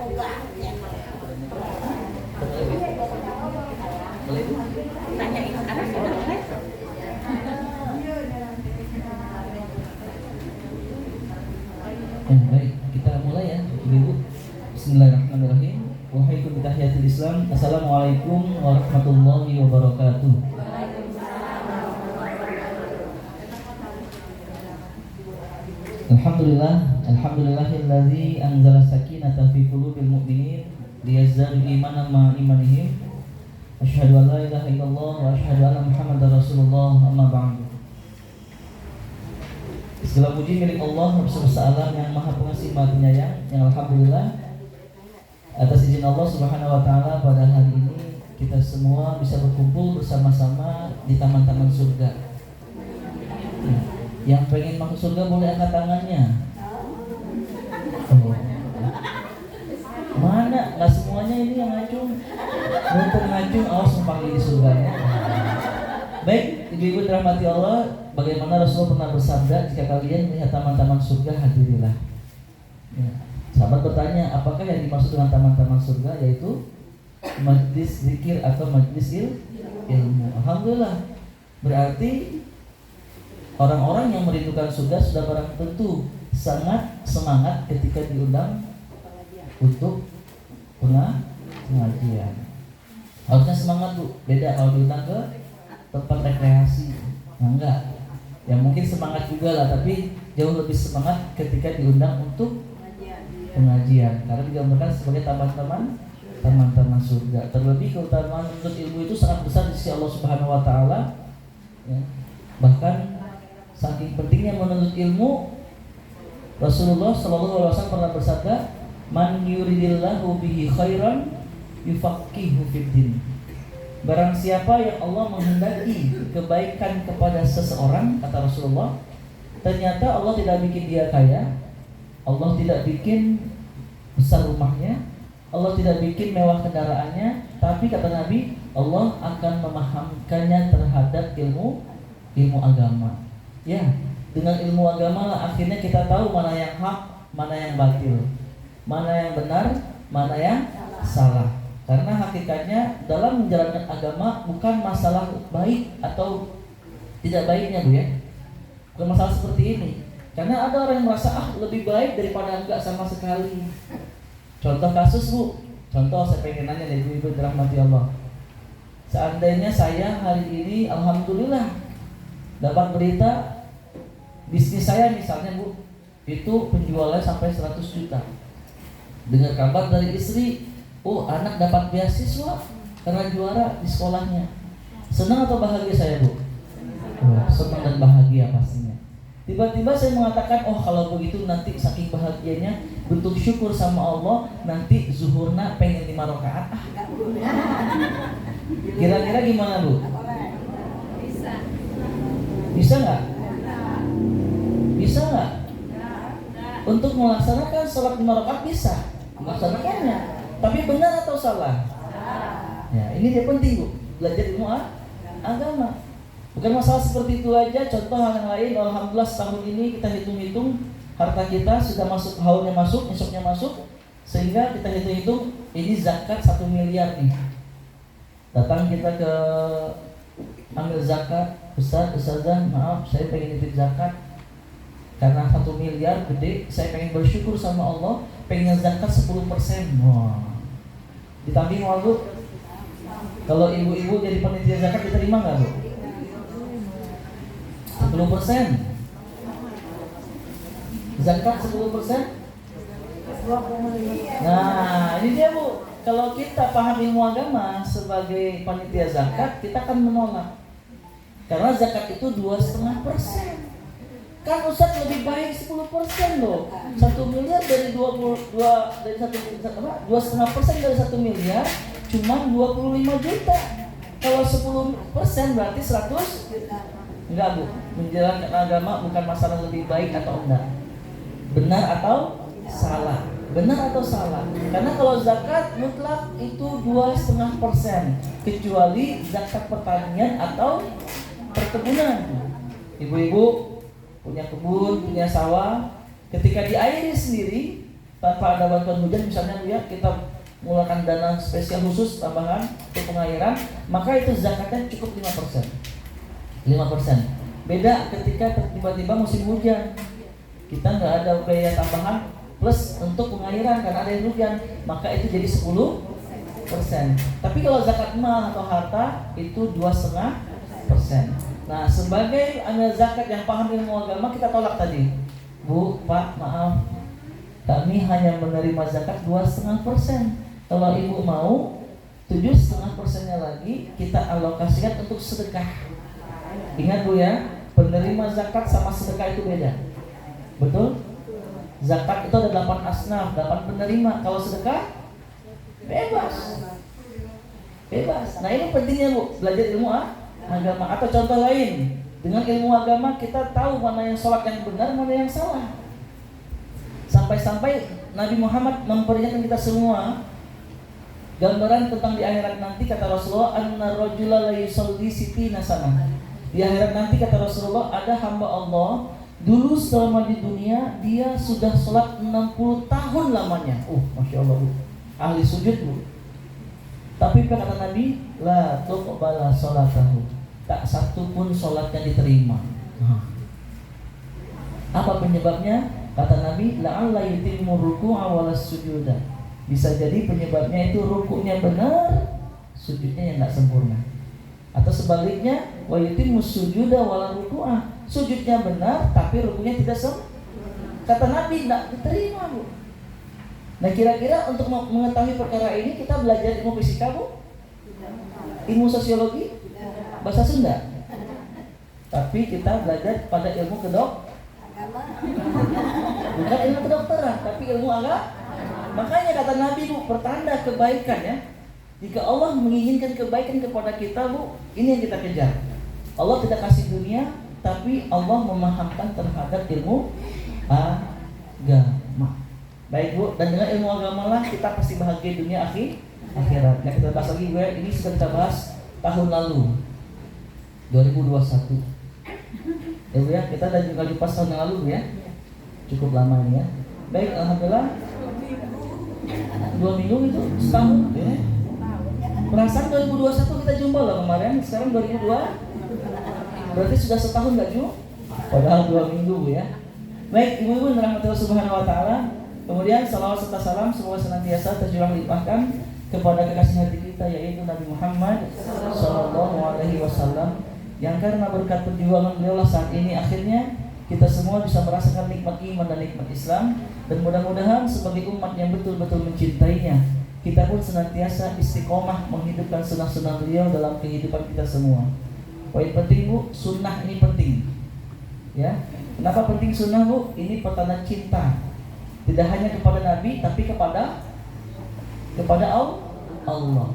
Tanyain anak boleh. Baik, kita mulai ya, Ibu. Bismillahirrahmanirrahim. Wahaikum tahiyatul Islam. Assalamualaikum warahmatullahi wabarakatuh. Alhamdulillahilladzi anzala sakinata fi qulubil mu'minin liyazdadu imanan ma imanihim. Asyhadu an la ilaha illallah wa asyhadu anna Muhammadar Rasulullah, amma ba'du. Segala puji milik Allah semesta alam yang Maha Pengasih Maha Penyayang, yang alhamdulillah atas izin Allah Subhanahu wa taala pada hari ini kita semua bisa berkumpul bersama-sama di taman-taman surga. Yang pengen masuk surga boleh angkat tangannya. Mana? Nggak semuanya ini yang ngacung. Untuk ngacung, awas mempanggil di surganya. Baik, ibu-ibu dirahmati Allah, bagaimana Rasulullah pernah bersabda, jika kalian melihat taman-taman surga, hadirilah. Ya. Sahabat bertanya, apakah yang dimaksud dengan taman-taman surga? Yaitu majlis zikir atau majlis ilmu. Alhamdulillah, berarti orang-orang yang merindukan surga sudah barang tentu sangat semangat ketika diundang untuk pengajian. Harusnya semangat Bu, beda kalau diundang ke tempat rekreasi. Nah, enggak. Ya mungkin semangat juga lah, tapi jauh lebih semangat ketika diundang untuk pengajian. Karena digambarkan sebagai taman-taman surga. Terlebih keutamaan menuntut ilmu itu sangat besar di sisi Allah Subhanahu wa taala. Ya. Bahkan saking pentingnya menuntut ilmu, Rasulullah sallallahu alaihi wasallam pernah bersabda, "Man yuridillahu bihi khairan yufaqihu fiddin." Barang siapa yang Allah menghendaki kebaikan kepada seseorang, kata Rasulullah, ternyata Allah tidak bikin dia kaya, Allah tidak bikin besar rumahnya, Allah tidak bikin mewah kendaraannya, tapi kata Nabi, Allah akan memahamkannya terhadap ilmu agama. Ya, dengan ilmu agama lah akhirnya kita tahu mana yang hak, mana yang batil, mana yang benar, mana yang salah. Karena hakikatnya dalam menjalankan agama bukan masalah baik atau tidak baiknya Bu ya. Bukan masalah seperti ini. Karena ada orang yang merasa lebih baik daripada enggak sama sekali. Contoh kasus Bu. Contoh saya pengen nanya dari ibu-ibu dirahmati Allah. Seandainya saya hari ini alhamdulillah dapat berita bisnis saya misalnya Bu, itu penjualannya sampai 100 juta. Dengar kabar dari istri, oh anak dapat beasiswa karena juara di sekolahnya. Senang atau bahagia saya Bu? Oh, senang dan bahagia pastinya. Tiba-tiba saya mengatakan, oh kalau begitu nanti saking bahagianya bentuk syukur sama Allah, nanti zuhurna pengen 5 rakaat. Kira-kira gimana Bu? Bisa nggak? Bisa nggak? Untuk melaksanakan sholat 5 rakaat bisa melaksanakannya. Tapi benar atau salah? Ya, ini dia penting Bu, belajar ilmu agama. Bukan masalah seperti itu aja, contoh hal yang lain. Alhamdulillah setahun ini kita hitung-hitung harta kita sudah masuk, haulnya masuk, insopnya masuk, sehingga kita hitung-hitung ini zakat 1 miliar nih. Datang kita ke ambil zakat, Ustazah, maaf saya pengen nitip zakat karena 1 miliar gede, saya pengen bersyukur sama Allah, pengen zakat 10%. Wah. Ditambah mau Bu? Kalau ibu-ibu jadi panitia zakat diterima nggak Bu? 10%. Zakat 10%. Nah, ini dia Bu. Kalau kita paham ilmu agama sebagai panitia zakat, kita akan menolak. Karena zakat itu 2,5%. Kan Ustaz lebih baik 10% loh. 1 miliar dari 2,5% dari 1 miliar cuma 25 juta. Kalau 10% berarti 100 juta. Enggak Bu, menjalankan agama bukan masalah lebih baik atau enggak, benar atau salah, benar atau salah. Karena kalau zakat mutlak itu 2,5%, kecuali zakat pertanian atau perkebunan. Ibu-ibu punya kebun, punya sawah, ketika diairi sendiri, tanpa ada bantuan hujan, misalnya Bu ya, kita mengeluarkan dana spesial khusus tambahan untuk pengairan, maka itu zakatnya cukup 5%. 5%. Beda ketika tiba-tiba musim hujan, kita nggak ada biaya tambahan plus untuk pengairan karena ada yang hujan, maka itu jadi 10%. Tapi kalau zakat mal atau harta itu 2,5%. Nah, sebagai amil zakat yang paham ilmu agama, kita tolak tadi. Bu, Pak, maaf, kami hanya menerima zakat 2,5%. Kalau ibu mau 7,5%-nya lagi kita alokasikan untuk sedekah. Ingat Bu ya, penerima zakat sama sedekah itu beda. Betul? Zakat itu ada 8 asnaf, 8 penerima. Kalau sedekah bebas. Bebas. Nah, ini pentingnya Bu, belajar ilmu agama. Atau contoh lain, dengan ilmu agama kita tahu mana yang sholat yang benar, mana yang salah. Sampai-sampai Nabi Muhammad memperingatkan kita semua gambaran tentang di akhirat nanti, kata Rasulullah, anna rajula la yusalli sitina sanah. Di akhirat nanti, kata Rasulullah, ada hamba Allah dulu selama di dunia dia sudah sholat 60 tahun lamanya. Masya Allah Bu, ahli sujud Bu. Tapi kata Nabi, la tuqbala sholatahu, tak satu pun sholatnya diterima. Apa penyebabnya? Kata Nabi, la'alla yutimmu ruku'a walas sujuda. Bisa jadi penyebabnya itu rukuknya benar, sujudnya yang tidak sempurna. Atau sebaliknya, wa yutimmu sujuda wala ruku'a, sujudnya benar tapi rukuknya tidak sempurna. Kata Nabi, tidak diterima Bu. Nah, kira-kira untuk mengetahui perkara ini kita belajar ilmu fisika Bu? Ilmu sosiologi? Bahasa Sunda? Tapi kita belajar pada ilmu bukan ilmu kedokteran, tapi ilmu agama. Makanya kata Nabi Bu, pertanda kebaikan ya, jika Allah menginginkan kebaikan kepada kita Bu, ini yang kita kejar. Allah tidak kasih dunia, tapi Allah memahamkan terhadap ilmu agama. Baik Bu, dan dengan ilmu agama lah kita pasti bahagia dunia akhirat. Nah, kita bahas lagi Bu ya, ini sudah kita bahas tahun lalu 2021 ya Bu ya, kita udah juga jumpa tahun yang lalu Bu ya, cukup lama ini ya. Baik, alhamdulillah 2 minggu itu setahun ya. Perasaan 2021 kita jumpa loh kemarin, sekarang 2002 berarti sudah setahun gak jumpa, padahal 2 minggu Bu ya. Baik, ibu-ibu yang dirahmati Allah Subhanahu wa taala, kemudian salawat serta salam semoga senantiasa tercurah limpahkan kepada kekasih hati kita, yaitu Nabi Muhammad sallallahu alaihi wasallam, yang karena berkat perjuangan beliau lah saat ini akhirnya kita semua bisa merasakan nikmat iman dan nikmat Islam. Dan mudah-mudahan sebagai umat yang betul-betul mencintainya, kita pun senantiasa istiqomah menghidupkan sunnah-sunnah beliau dalam kehidupan kita semua. Poin penting Bu, sunnah ini penting ya. Kenapa penting sunnah Bu? Ini pertanda cinta, tidak hanya kepada Nabi tapi kepada Allah.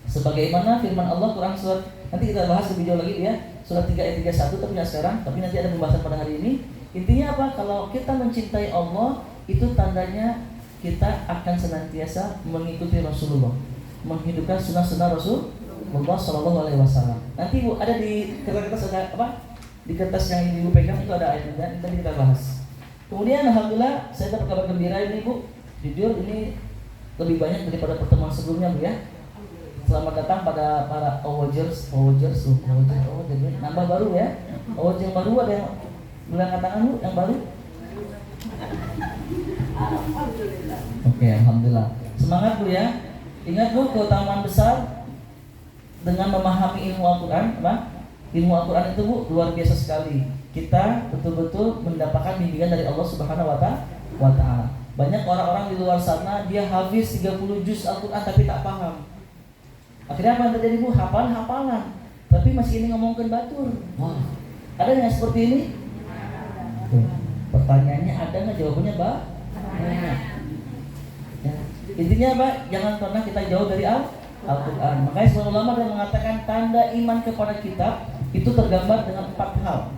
Sebagaimana firman Allah Quran surat, nanti kita bahas lebih jauh lagi ya, surat 3 ayat 31, tapi tidak sekarang, tapi nanti ada pembahasan pada hari ini. Intinya apa? Kalau kita mencintai Allah, itu tandanya kita akan senantiasa mengikuti Rasulullah, menghidupkan sunnah-sunnah Rasulullah Shallallahu Alaihi Wasallam. Nanti Bu, ada di kertas ada apa? Di kertas yang ibu pegang itu ada ayat dan nanti kita bahas. Kemudian alhamdulillah saya dapat kabar gembira ini Bu. Jujur ini lebih banyak daripada pertemuan sebelumnya Bu ya. Selamat datang pada para awajers, nambah baru ya. Awajers yang baru, ada yang angkat tangan Bu, yang baru. Oke, alhamdulillah. Semangat Bu ya. Ingat Bu, keutamaan besar dengan memahami ilmu Al-Quran, apa? Ilmu Al-Quran itu Bu luar biasa sekali. Kita betul-betul mendapatkan bimbingan dari Allah Subhanahu wa taala. Banyak orang-orang di luar sana dia hafiz 30 juz Al-Quran tapi tak paham. Akhirnya apa yang terjadi Bu? Hafalan, tapi masih ini ngomongin batur. Wah, ada yang seperti ini? Pertanyaannya ada nggak? Jawabannya banyak. Ya. Intinya apa? Jangan pernah kita jauh dari Al-Quran. Makanya seorang ulama yang mengatakan tanda iman kepada kitab itu tergambar dengan 4 hal.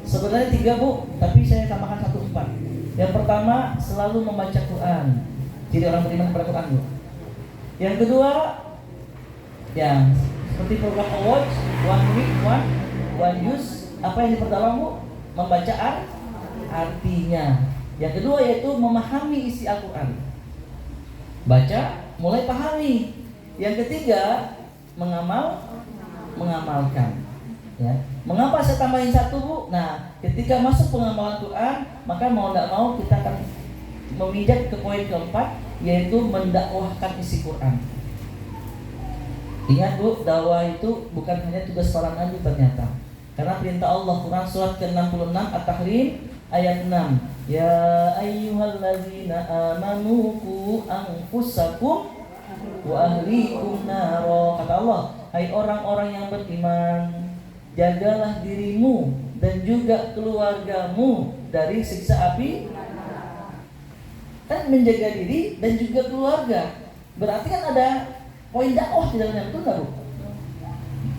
Sebenarnya 3 Bu, tapi saya tambahkan 1 4. Yang pertama, selalu membaca Quran. Jadi orang beriman kepada Quran Bu. Yang kedua, yang seperti program awards, 1 week, 1 use. Apa yang diperdalam Bu? Membaca artinya. Yang kedua yaitu memahami isi Al-Quran. Baca, mulai pahami. Yang ketiga, mengamalkan. Ya. Mengapa saya tambahin satu, Bu? Nah, ketika masuk pengamalan Quran, maka mau tidak mau kita akan memijak ke poin keempat, yaitu mendakwahkan isi Quran. Ingat, Bu, dakwah itu bukan hanya tugas para nabi ternyata. Karena perintah Allah, Quran surat ke-66 At-Tahrim ayat 6. Ya ayyuhallazina amanu qu anfusakum wa ahlikum naro. Kata Allah, hai orang-orang yang beriman, jagalah dirimu dan juga keluargamu dari siksa api. Kan menjaga diri dan juga keluarga, berarti kan ada poin dakwah di dalamnya, betul nggak, Bu?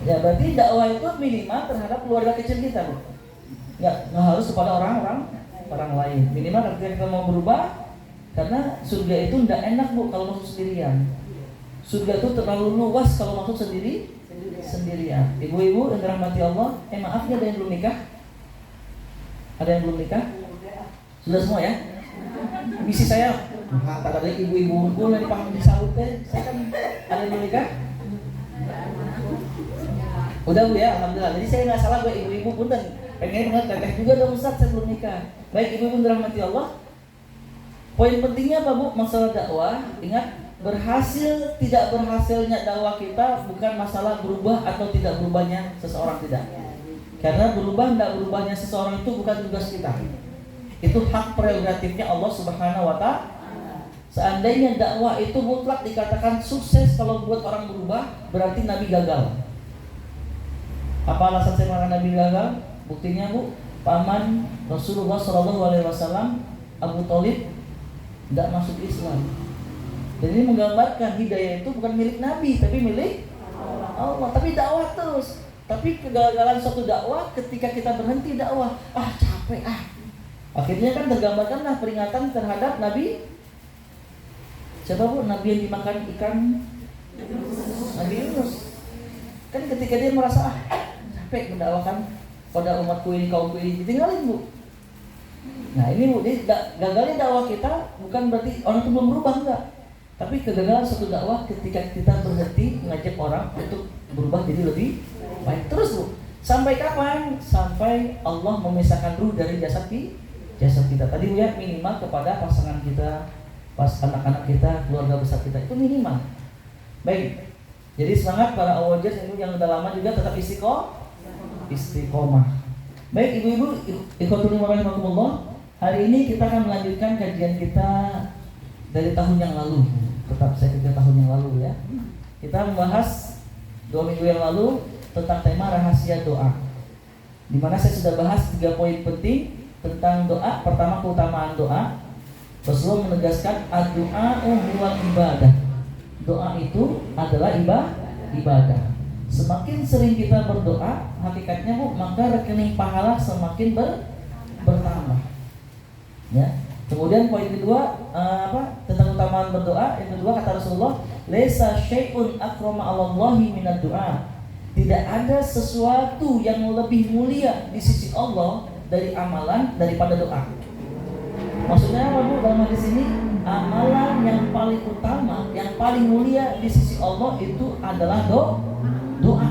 Ya, berarti dakwah itu minimal terhadap keluarga kecil kita, Bu. Nggak harus kepada orang lain. Minimal ketika kita mau berubah, karena surga itu tidak enak, Bu, kalau masuk sendirian. Surga itu terlalu luas kalau masuk sendirian. Ibu-ibu yang dirahmati Allah, maaf ya, ada yang belum nikah? Ada yang belum nikah? Sudah semua ya? Misi saya, tak ada ibu-ibu unggul yang dipanggil di salut deh. Saya kan ada yang belum nikah? Udah, Bu, ya, alhamdulillah. Jadi saya nggak salah, Bu, ibu-ibu punten. Pengen banget teteh juga dong, Ustaz, saya belum nikah. Baik, ibu-ibu dirahmati Allah. Poin pentingnya apa, Bu? Masalah dakwah. Ingat, berhasil tidak berhasilnya dakwah kita bukan masalah berubah atau tidak berubahnya seseorang, tidak. Karena berubah tidak berubahnya seseorang itu bukan tugas kita. Itu hak prerogatifnya Allah Subhanahu wa Ta'ala. Seandainya dakwah itu mutlak dikatakan sukses kalau buat orang berubah, berarti Nabi gagal. Apa alasan saya mengatakan Nabi gagal? Buktinya, Bu, paman Rasulullah SAW, Abu Thalib, tidak masuk Islam. Jadi menggambarkan hidayah itu bukan milik Nabi, tapi milik Allah. Tapi dakwah terus. Tapi kegagalan suatu dakwah ketika kita berhenti dakwah, capek. Akhirnya kan tergambarkanlah peringatan terhadap Nabi. Siapa, Bu? Nabi yang dimakan ikan, Nabi Yunus. Kan ketika dia merasa capek mendakwakan pada umatku ini, kaumku ini, ditinggalin, Bu. Nah ini, Bu, gagalnya dakwah kita bukan berarti orang itu belum berubah, enggak. Tapi kegagalan suatu dakwah ketika kita berhenti mengajak orang untuk berubah jadi lebih baik. Terus, Bu, sampai kapan? Sampai Allah memisahkan ruh dari jasad kita. Tadi, Bu, ya, minimal kepada pasangan kita, anak-anak kita, keluarga besar kita, itu minimal. Baik. Jadi semangat para awajers yang udah lama juga tetap istiqomah. Baik, ibu-ibu, ikhwatul iman rahimakumullah. Hari ini kita akan melanjutkan kajian kita dari tahun yang lalu. Tetap saya ke tahun yang lalu, ya. Kita membahas 2 minggu yang lalu tentang tema rahasia doa, di mana saya sudah bahas 3 poin penting tentang doa. Pertama, keutamaan doa. Rasulullah menegaskan ad-du'a huwal ibadah. Doa itu adalah ibadah. Semakin sering kita berdoa, hakikatnya, Bu, maka rekening pahala semakin bertambah. Ya. Kemudian poin kedua, tentang keutamaan berdoa. Yang kedua, kata Rasulullah, laisa syai'un akrama 'alallahi minad du'a. Tidak ada sesuatu yang lebih mulia di sisi Allah dari amalan daripada doa. Maksudnya apa, Bu? Dalam hadis ini, amalan yang paling utama, yang paling mulia di sisi Allah itu adalah doa.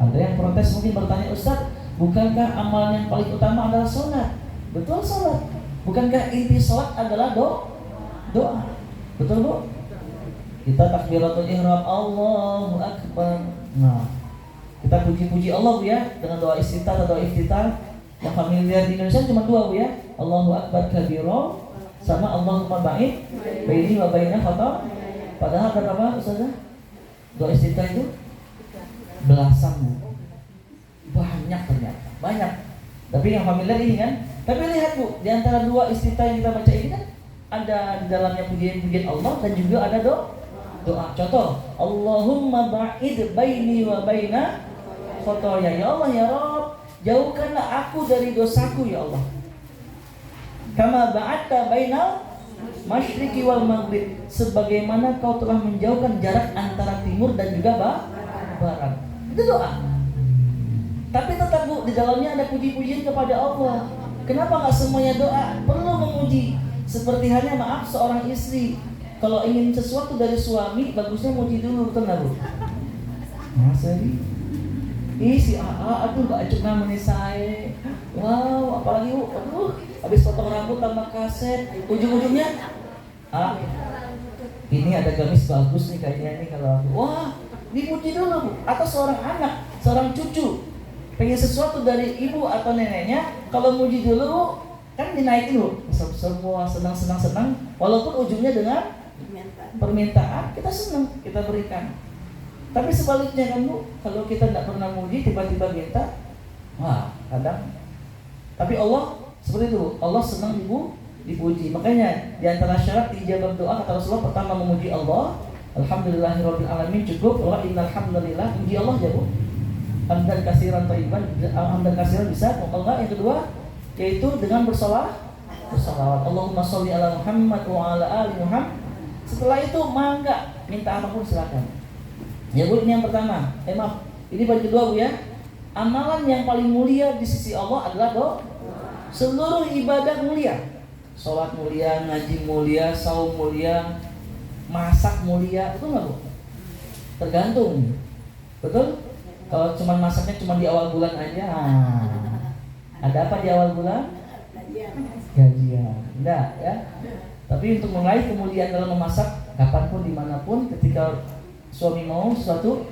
Ada yang protes mungkin bertanya, Ustaz, bukankah amalan yang paling utama adalah sholat? Betul, sholat. Bukankah inti sholat adalah doa? Betul, Bu? Kita takbiratul ihram, Allahu Akbar. Nah, kita puji-puji Allah, Bu, ya, dengan doa istiftah atau doa iftitah. Yang familiar di Indonesia cuma 2, Bu, ya. Allahu Akbar kabira sama Allahumma ba'id baini wa baina khata. Padahal ada berapa, Ustazah? Doa istiftah itu belasan, Bu. Banyak ternyata, banyak. Tapi yang familiar ini kan. Tapi lihat, Bu, di antara 2 istiftah yang kita baca ini kan ada di dalamnya pujian-pujian Allah dan juga ada doa. Contoh, Allahumma ba'id baini wa baina khotoya. Ya Allah, ya Rabb, jauhkanlah aku dari dosaku, ya Allah. Kama ba'adta bainal masyriqi wal maghrib, sebagaimana kau telah menjauhkan jarak antara timur dan juga barat. Itu doa. Tapi tetap, Bu, di dalamnya ada puji-pujian kepada Allah. Kenapa nggak semuanya doa? Perlu memuji. Seperti halnya maaf seorang istri, kalau ingin sesuatu dari suami, bagusnya muji dulu, betul nggak Bu? Masa sih? Ih si AA, aduh gak acuk namanya saya. Wow, apalagi Bu, aduh, habis potong rambut tambah kaset, ujung-ujungnya ini ada gamis bagus nih kayaknya nih kalau aku. Wah, dipuji dulu Bu. Atau seorang anak, seorang cucu pengen sesuatu dari ibu atau neneknya, kalau muji dulu Bu, kan dinaikin Bu. Semua senang, walaupun ujungnya dengan permintaan, kita senang, kita berikan. Tapi sebaliknya kan Bu, kalau kita tidak pernah muji, tiba-tiba minta, wah kadang. Tapi Allah seperti itu Bu, Allah senang dipuji. Makanya di antara syarat dijawab doa kata Rasulullah, pertama memuji Allah, alhamdulillahirabbil alamin, cukup. Wa innal hamdalillah, puji Allah ya Bu. Hamdan katsiran thayyiban, hamdan katsiran bisa. Kalau enggak, yang kedua yaitu dengan bersolawat. Allahumma sholli ala Muhammad wa ala ali Muhammad. Setelah itu mangga minta apapun silakan. Ya Bu, ini yang pertama. Maaf, ini poin kedua Bu ya. Amalan yang paling mulia di sisi Allah adalah doa. Seluruh ibadah mulia. Sholat mulia, ngaji mulia, saum mulia, masak mulia, itu nggak Bu? Tergantung, betul? Kalau cuma masaknya cuma di awal bulan aja, ada apa di awal bulan? Gajian, enggak ya? Tapi untuk meraih kemuliaan dalam memasak, kapanpun, dimanapun, ketika suami mau sesuatu,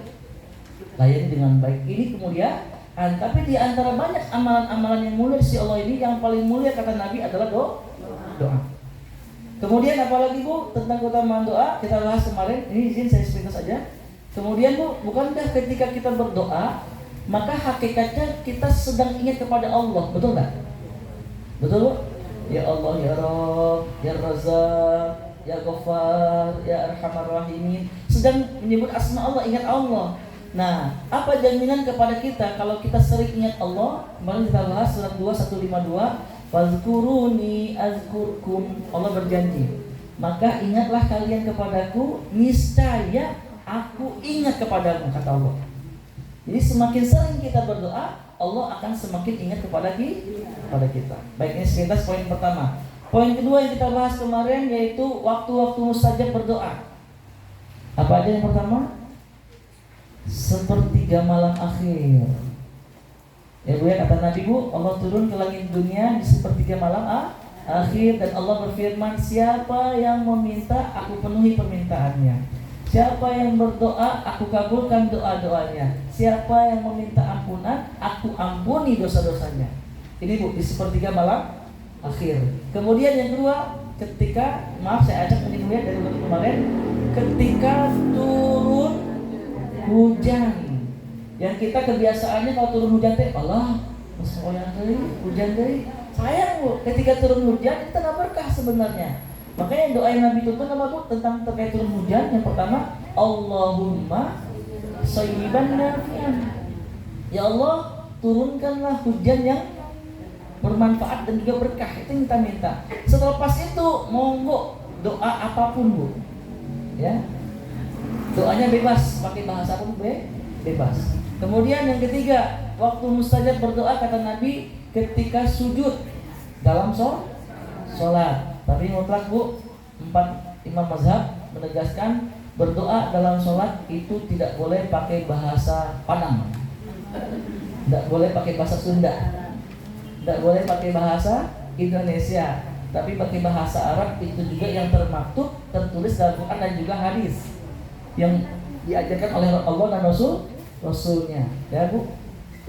layani dengan baik. Ini kemuliaan. Tapi di antara banyak amalan-amalan yang mulia di sisi Allah ini, yang paling mulia kata Nabi adalah doa. Kemudian apalagi Bu tentang keutamaan doa kita bahas kemarin. Ini izin saya sepintas saja. Kemudian Bu, bukankah ketika kita berdoa maka hakikatnya kita sedang ingat kepada Allah, betul nggak? Betul Bu? Ya Allah, ya Rabb, ya Razzaq, ya Ghaffar, ya Arhamar Rahimin. Sedang menyebut asma Allah, ingat Allah. Nah, apa jaminan kepada kita kalau kita sering ingat Allah? Kemarin kita bahas surat 2:152. Fazkuruni azkurkum. Allah berjanji, maka ingatlah kalian kepadaku, niscaya aku ingat kepadamu, kata Allah. Jadi semakin sering kita berdoa, Allah akan semakin ingat kepada kita. Baik, ini sekilas poin pertama. Poin kedua yang kita bahas kemarin yaitu waktu-waktu mustajab berdoa. Apa aja yang pertama? Sepertiga malam akhir. Ya Bu ya, kata Nabi Bu, Allah turun ke langit dunia di sepertiga malam akhir, dan Allah berfirman, siapa yang meminta, aku penuhi permintaannya. Siapa yang berdoa, aku kabulkan doa-doanya. Siapa yang meminta ampunan, aku ampuni dosa-dosanya. Ini Bu, di sepertiga malam akhir. Kemudian yang kedua, ketika, maaf saya ajak ini Bu ya, dari waktu kemarin, ketika turun hujan. Yang kita kebiasaannya kalau turun hujan teh, Allah, hujan deh. Sayang Bu, ketika turun hujan kita nggak berkah sebenarnya. Makanya doa yang Nabi tuntun apa Bu tentang terkait turun hujan? Yang pertama, Allahumma shayyiban nafi'an. Ya Allah, turunkanlah hujan yang bermanfaat dan juga berkah. Itu kita minta. Setelah pas itu, monggo doa apapun Bu. Ya, doanya bebas, pakai bahasa apa bebas. Kemudian yang ketiga, waktu mustajab berdoa kata Nabi ketika sujud dalam sholat. Tapi mutlak Bu, 4 imam mazhab menegaskan berdoa dalam sholat itu tidak boleh pakai bahasa Padang, tidak boleh pakai bahasa Sunda, tidak boleh pakai bahasa Indonesia, tapi pakai bahasa Arab. Itu juga yang termaktub, tertulis dalam Quran dan juga hadis yang diajarkan oleh Allah dan Rasulnya. Ya Bu,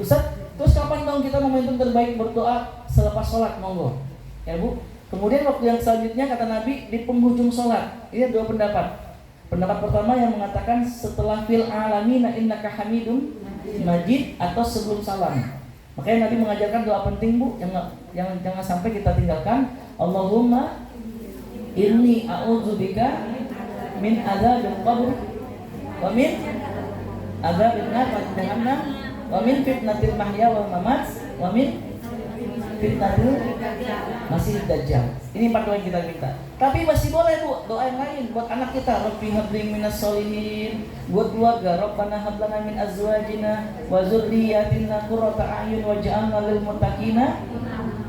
Ustaz, terus kapan dong kita momentum terbaik berdoa selepas sholat? Monggo ya Bu. Kemudian waktu yang selanjutnya kata Nabi di penghujung sholat. Ini dua pendapat. Pendapat pertama yang mengatakan setelah fil alamina innaka hamidun majid atau sebelum salam. Makanya Nabi mengajarkan doa penting Bu yang jangan sampai kita tinggalkan. Allahumma inni a'udzubika min adzabil qabr wa min adzabil nar wa jahannam wa min fitnatil mahya wal mamat wa min fitnatil masih dajjal. Ini 4 doa yang kita minta. Tapi masih boleh Bu doa yang lain buat anak kita. Rabbi habli minas sholihin. Buat keluarga, Rabbana hab lana min azwajina wa dzurriyyatina qurrata a'yun waj'alna lil muttaqina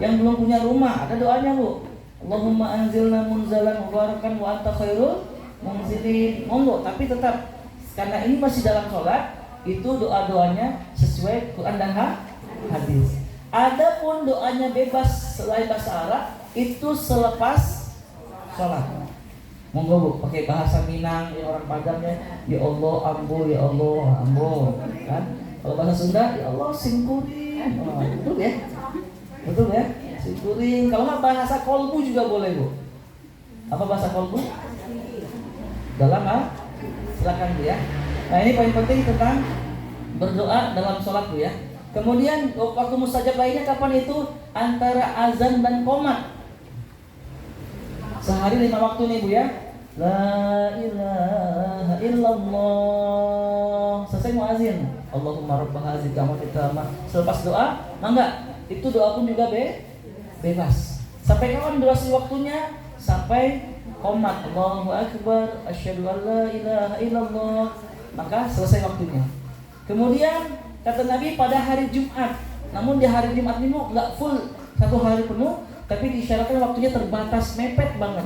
Yang belum punya rumah, ada doanya Bu. Allahumma anzilna munzalan mubarakan wa anta khairul munzilin. Monggo, tapi tetap karena ini masih dalam sholat, itu doa-doanya sesuai Quran dan hadis. Adapun doanya bebas selain bahasa Arab, itu selepas sholat. Monggo Bu, pakai bahasa Minang, ya orang Padangnya, ya Allah ambo, ya Allah ambo, kan? Kalau bahasa Sunda, ya Allah singkuring. Oh, betul ya? Betul ya? Singkuring. Kalau nggak bahasa kolbu juga boleh Bu. Apa bahasa kolbu? Dalam silakan Bu ya. Nah ini poin penting tentang berdoa dalam sholat Bu ya. Kemudian waktu mustajab lainnya kapan itu? Antara azan dan qomat. Sehari 5 waktu nih Bu ya. La ilaha illallah. Selesai muazin. Allahumma rabb hadzal kamat tamah. Selepas doa, enggak. Itu doa pun juga bebas. Sampai kapan durasi waktunya? Sampai qomat. Allahu akbar, asyhadu an la ilaha illallah. Maka selesai waktunya. Kemudian kata Nabi pada hari Jumat. Namun di hari Jumat ini enggak full 1 hari penuh, tapi disyaratkan waktunya terbatas, mepet banget.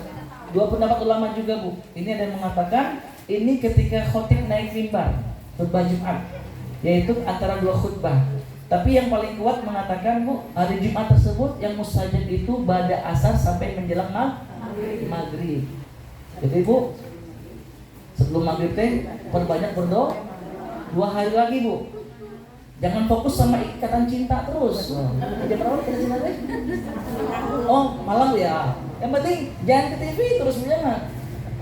Dua pendapat ulama juga Bu. Ini ada yang mengatakan ini ketika khotib naik mimbar khutbah Jumat, yaitu antara 2 khutbah. Tapi yang paling kuat mengatakan Bu, hari Jumat tersebut yang mustajab itu ba'da asar sampai menjelang maghrib. Jadi Bu, sebelum maghrib teh perbanyak berdoa 2 hari lagi Bu. Jangan fokus sama ikatan cinta terus. Jam berapa kita cinta teh? Oh, malam ya. Yang penting jangan ke TV terus, jangan.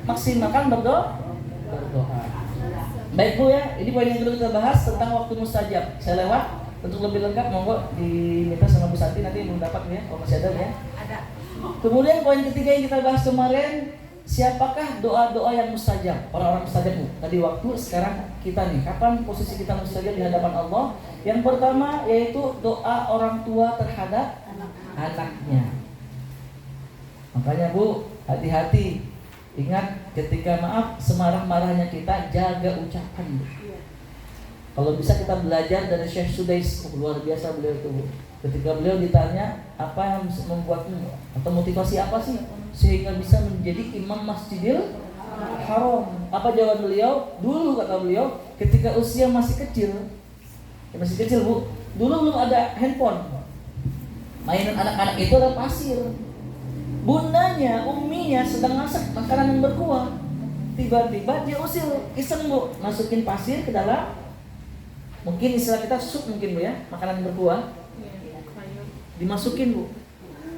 Maksimalkan berdoa. Baik Bu ya, ini poin yang kedua kita bahas tentang waktu mustajab. Saya lewat, untuk lebih lengkap monggo diminta sama Bu Santi, nanti belum dapat ya, kalau masih ada ya. Ada. Kemudian poin ketiga yang kita bahas kemarin, siapakah doa-doa yang mustajab? Orang-orang mustajab Bu. Tadi waktu, sekarang kita nih, kapan posisi kita mustajab di hadapan Allah? Yang pertama yaitu doa orang tua terhadap anaknya. Makanya Bu, hati-hati. Ingat ketika maaf semarah-marahnya kita, jaga ucapan Bu. Kalau bisa kita belajar dari Syekh Sudais, luar biasa beliau itu Bu. Ketika beliau ditanya apa yang membuatmu atau motivasi apa sih sehingga bisa menjadi imam Masjidil Haram, apa jawaban beliau? Dulu kata beliau ketika usia masih kecil Bu, dulu belum ada handphone. Mainan anak-anak itu adalah pasir. Bundanya, umminya sedang masak makanan yang berkuah. Tiba-tiba dia usil, iseng Bu, masukin pasir ke dalam, mungkin istilah kita sup mungkin Bu ya, makanan yang berkuah. Dimasukin Bu.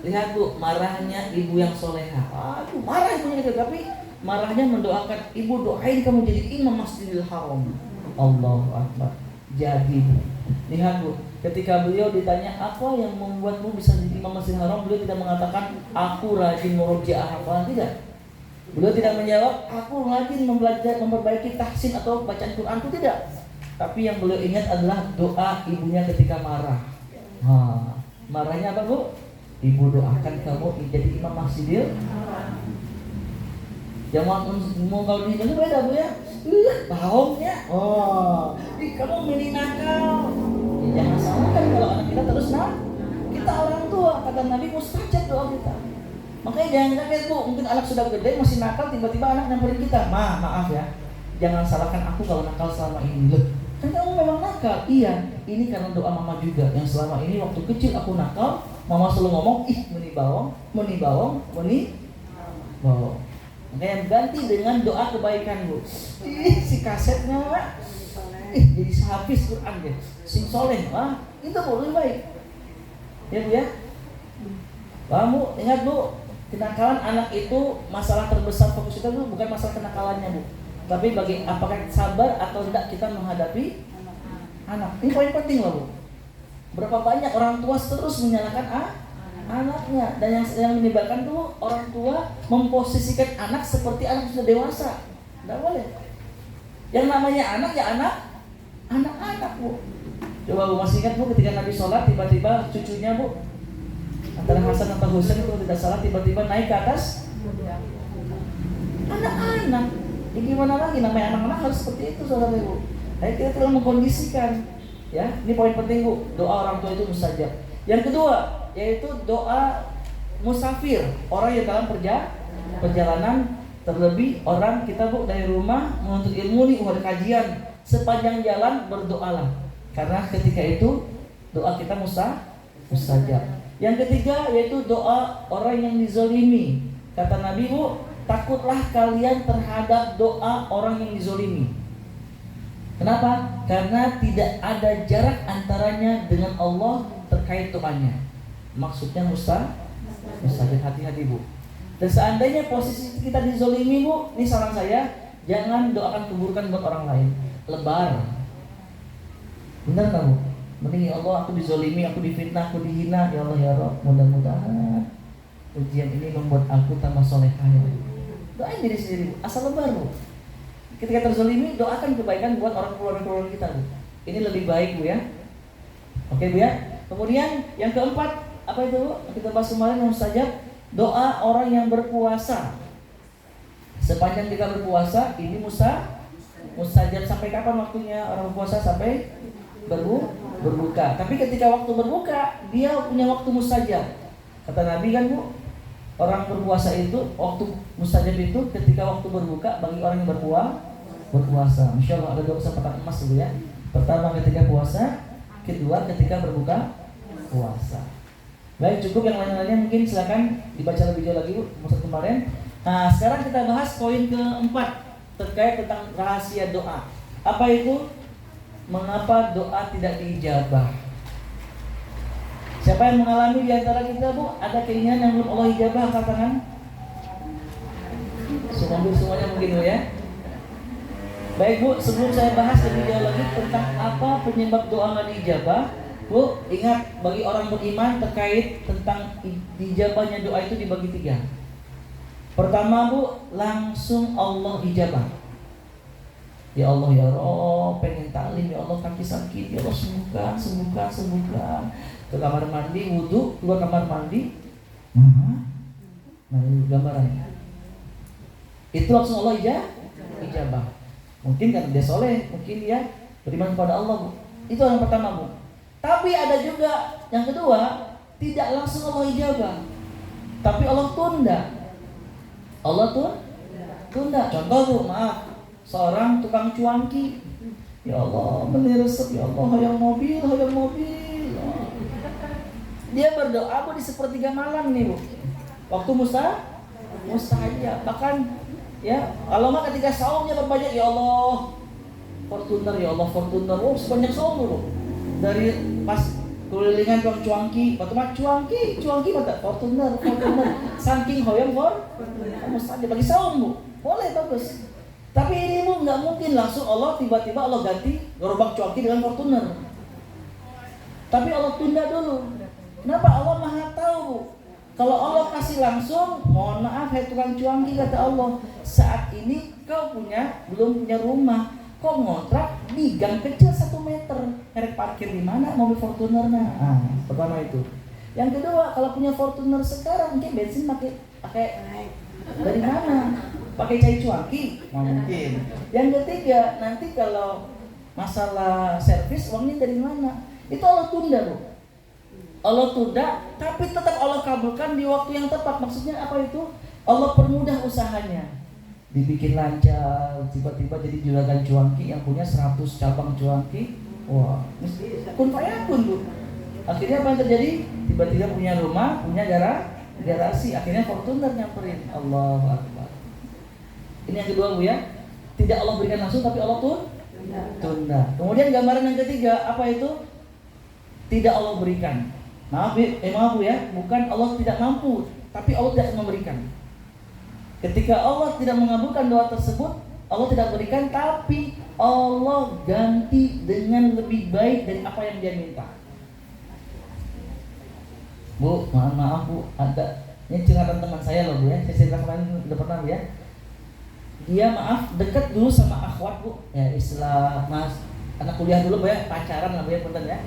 Lihat Bu, marahnya ibu yang soleha. Aduh, marah ibunya gitu, tapi marahnya mendoakan, ibu doain kamu jadi imam Masjidil Haram. Allahu Akbar. Jadi Bu, lihat Bu, ketika beliau ditanya apa yang membuatmu bisa jadi imam Masjidil Haram, beliau tidak mengatakan aku rajin murojaah hafalan, tidak. Beliau tidak menjawab aku rajin memperbaiki tahsin atau bacaan Quranku, tidak. Tapi yang beliau ingat adalah doa ibunya ketika marah. Marahnya apa Bu? Ibu doakan kamu jadi imam Masjidil Haram. Jangan mau kalau di Indonesia beda Bu ya. Bohongnya. Kamu mini nakal. Jangan salahkan kalau anak kita terus kita orang tua, kata Nabi mustajab doa kita. Makanya jangan kaget Bu, mungkin anak sudah gede masih nakal, tiba-tiba anak nyamperin kita. Maaf ya. Jangan salahkan aku kalau nakal selama ini. Loh, kan kamu memang nakal. Iya, ini karena doa mama juga. Yang selama ini waktu kecil aku nakal, mama selalu ngomong, meni bawang. Makanya ganti dengan doa kebaikan Bu. Si kasetnya jadi sehabis Quran deh. Sing soleh, itu Bu lebih baik. Ya Bu ya. Kamu ingat Bu, kenakalan anak itu masalah terbesar fokus kita Bu, bukan masalah kenakalannya Bu. Tapi bagi apakah sabar atau tidak kita menghadapi anak. Ini poin penting loh Bu. Berapa banyak orang tua terus menyalahkan anaknya, dan yang menyebabkan tuh orang tua memposisikan anak seperti anak sudah dewasa. Tidak boleh. Yang namanya anak ya anak-anak Bu. Coba Bu masih ingat Bu ketika Nabi sholat tiba-tiba cucunya Bu, antara Hasan atau Husain itu tidak salah, tiba-tiba naik ke atas anak-anak. Ya gimana lagi, namanya anak-anak harus seperti itu saudara Bu. Ayo kita telah mengkondisikan. Ya, ini poin penting Bu. Doa orang tua itu mustajab. Yang kedua, yaitu doa musafir, orang yang dalam perjalanan. Terlebih orang kita Bu dari rumah menuntut ilmu nih, ada kajian, sepanjang jalan berdoalah, karena ketika itu doa kita mustajab. Yang ketiga yaitu doa orang yang dizolimi. Kata Nabi Bu, takutlah kalian terhadap doa orang yang dizolimi. Kenapa? Karena tidak ada jarak antaranya dengan Allah terkait doanya. Maksudnya mustajab, hati-hati Bu. Dan seandainya posisi kita dizolimi Bu, ini saran saya, jangan doakan keburukan buat orang lain. Lebar. Benar nggak Bu? Mending ya Allah, aku dizolimi, aku difitnah, aku dihina. Ya Allah ya Rabb, mudah-mudahan ujian ini membuat aku tambah solehah. Doain diri sendiri Bu, asal lebar Bu. Ketika terzolimi, doakan kebaikan buat orang keluarga kita Bu. Ini lebih baik Bu ya. Oke Bu ya. Kemudian yang keempat, apa itu Bu? Kita bahas kemarin yang mustajab, doa orang yang berpuasa. Sepanjang kita berpuasa, ini mustajab. Sampai kapan waktunya orang berpuasa? Sampai berbuka. Tapi ketika waktu berbuka, dia punya waktu mustajab. Kata Nabi kan Bu, orang berpuasa itu, waktu mustajab itu ketika waktu berbuka bagi orang yang berpuasa. Masya Allah, ada dua kesempatan emas dulu ya. Pertama ketika puasa, kedua ketika berbuka puasa. Baik, cukup. Yang lain-lainnya mungkin silakan dibaca lebih jauh lagi Bu, maksud kemarin. Nah, sekarang kita bahas poin keempat terkait tentang rahasia doa. Apa itu? Mengapa doa tidak diijabah? Siapa yang mengalami di antara kita Bu, ada keinginan yang belum Allah ijabah, angkat tangan. Semuanya mungkin Bu ya. Baik Bu, sebelum saya bahas lebih jauh lagi tentang apa penyebab doa nggak diijabah, Bu, ingat bagi orang beriman terkait tentang dijabahnya doa itu dibagi tiga. Pertama Bu, langsung Allah ijabah. Ya Allah ya Rob, pengen taklim, ya Allah kaki sakit, ya Allah sembuhkan. Ke kamar mandi, wudhu, keluar kamar mandi. Nah ini gambarannya. Itu langsung Allah ijabah. Mungkin karena dia soleh, mungkin dia beriman kepada Allah Bu. Itu yang pertama Bu. Tapi ada juga yang kedua, tidak langsung Allah ijabah, tapi Allah tunda. Tunda. Contoh Bu, maaf, seorang tukang cuanki, ya Allah beli resep, ya Allah hayang mobil. Dia berdoa Bu di sepertiga malam nih Bu, waktu mustajab. Bahkan ya, kalau mah ketika saumnya berbanyak, ya Allah Fortuner, oh sebanyak saum Bu. Dari pas kelilingan tukang cuanki, bagaimana cuanki mata Fortuner. Saking hoyong mustajab bagi saum Bu, boleh bagus. Tapi ini Bu nggak mungkin langsung Allah tiba-tiba Allah ganti gerobak cuanki dengan Fortuner. Tapi Allah tunda dulu. Kenapa? Allah Maha tahu Bu. Kalau Allah kasih langsung, mohon maaf hai tukang cuanki, kata Allah, saat ini kau belum punya rumah, kau ngontrak di gang kecil 1 meter, merek parkir di mana mobil Fortunernya? Pertama itu. Yang kedua, kalau punya Fortuner sekarang, mungkin bensin pakai dari mana? Pakai cai cuanki? Mungkin. Yang ketiga, nanti kalau masalah servis uangnya dari mana? Itu Allah tunda Bu. Allah tunda, tapi tetap Allah kabulkan di waktu yang tepat. Maksudnya apa itu? Allah permudah usahanya, dibikin lancar. Tiba-tiba jadi juragan cuanki yang punya 100 cabang cuanki. Wah, kun fayakun Bu. Akhirnya apa yang terjadi? Tiba-tiba punya rumah, punya garasi. Akhirnya Fortuner nyamperin. Allahu Akbar. Ini yang kedua Bu ya. Tidak Allah berikan langsung, tapi Allah tunda. Kemudian gambaran yang ketiga, apa itu? Tidak Allah berikan. Maaf Bu ya, bukan Allah tidak mampu, tapi Allah tidak memberikan. Ketika Allah tidak mengabulkan doa tersebut, Allah tidak berikan, tapi Allah ganti dengan lebih baik dari apa yang dia minta. Bu, maaf Bu, ada ini curhatan teman saya loh Bu ya. Saya cerita kemarin udah pernah Bu ya. Dia dekat dulu sama akhwat Bu, ya istilah mas anak kuliah dulu Bu ya, pacaran lah Bu ya, punten ya.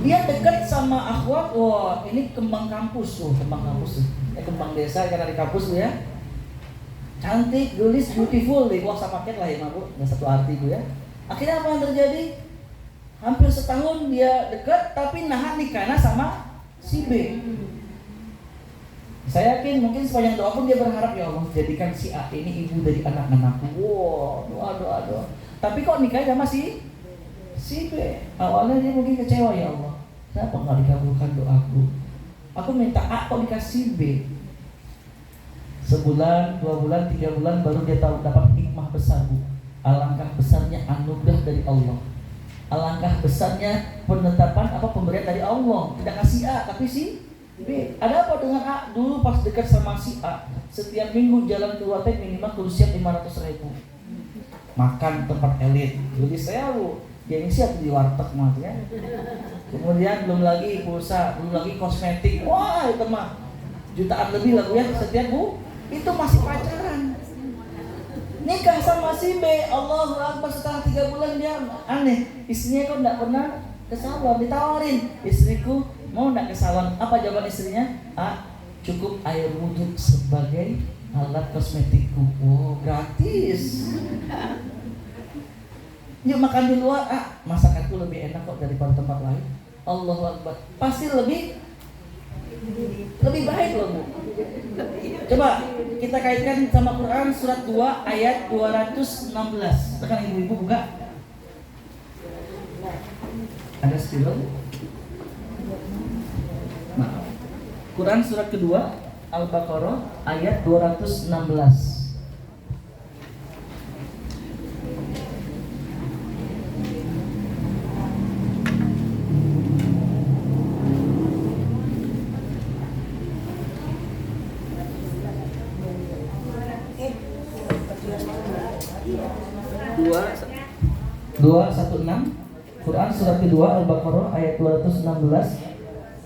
Dia dekat sama akhwat, wah ini kembang kampus. Kembang desa karena di kampus Bu ya. Cantik, gelis, beautiful, wah sama paket lah ya Bu, yang satu arti Bu ya. Akhirnya apa yang terjadi? Hampir setahun dia dekat, tapi nahan nikahnya sama si B. Saya yakin mungkin sepanjang doa pun dia berharap, ya Allah jadikan si A ini ibu dari anak-anakku. Wow, doa. Tapi kok nikahnya sama si B. Awalnya dia mungkin kecewa, ya Allah, kenapa nggak dikabulkan doaku? Aku minta A kok dikasih B. Sebulan, 2 bulan, 3 bulan baru dia tahu dapat hikmah besar, Bu. Alangkah besarnya anugerah dari Allah. Alangkah besarnya penetapan pemberian dari Allah. Tidak kasih A tapi si B. Ada apa dengan A? Dulu pas dekat sama si A, setiap minggu jalan keluar teh minimal kudu siap 500.000. Makan tempat elit. Jadi saya gengsi di warteg mah ya. Kemudian belum lagi pulsa, belum lagi kosmetik. Wah, itu mah jutaan lebih lah Bu ya setiap Bu. Itu masih pacaran. Nikah sama si B, Allahu Akbar, setelah 3 bulan dia aneh. Istrinya kok enggak pernah ke salon, ditawarin, istriku mau enggak ke salon? Apa jawaban istrinya? A, cukup air wudhu sebagai alat kosmetikku. Oh, gratis. Yuk makan di luar, masakanku lebih enak kok daripada tempat lain. Allahu Akbar. Pasti lebih baik loh Bu. Coba kita kaitkan sama Quran surat 2 ayat 216. Tekan ibu-ibu buka. Ada spidol? Nah, Quran surat kedua Al-Baqarah ayat 216. Dua 16 Quran surat kedua Al-Baqarah ayat 216.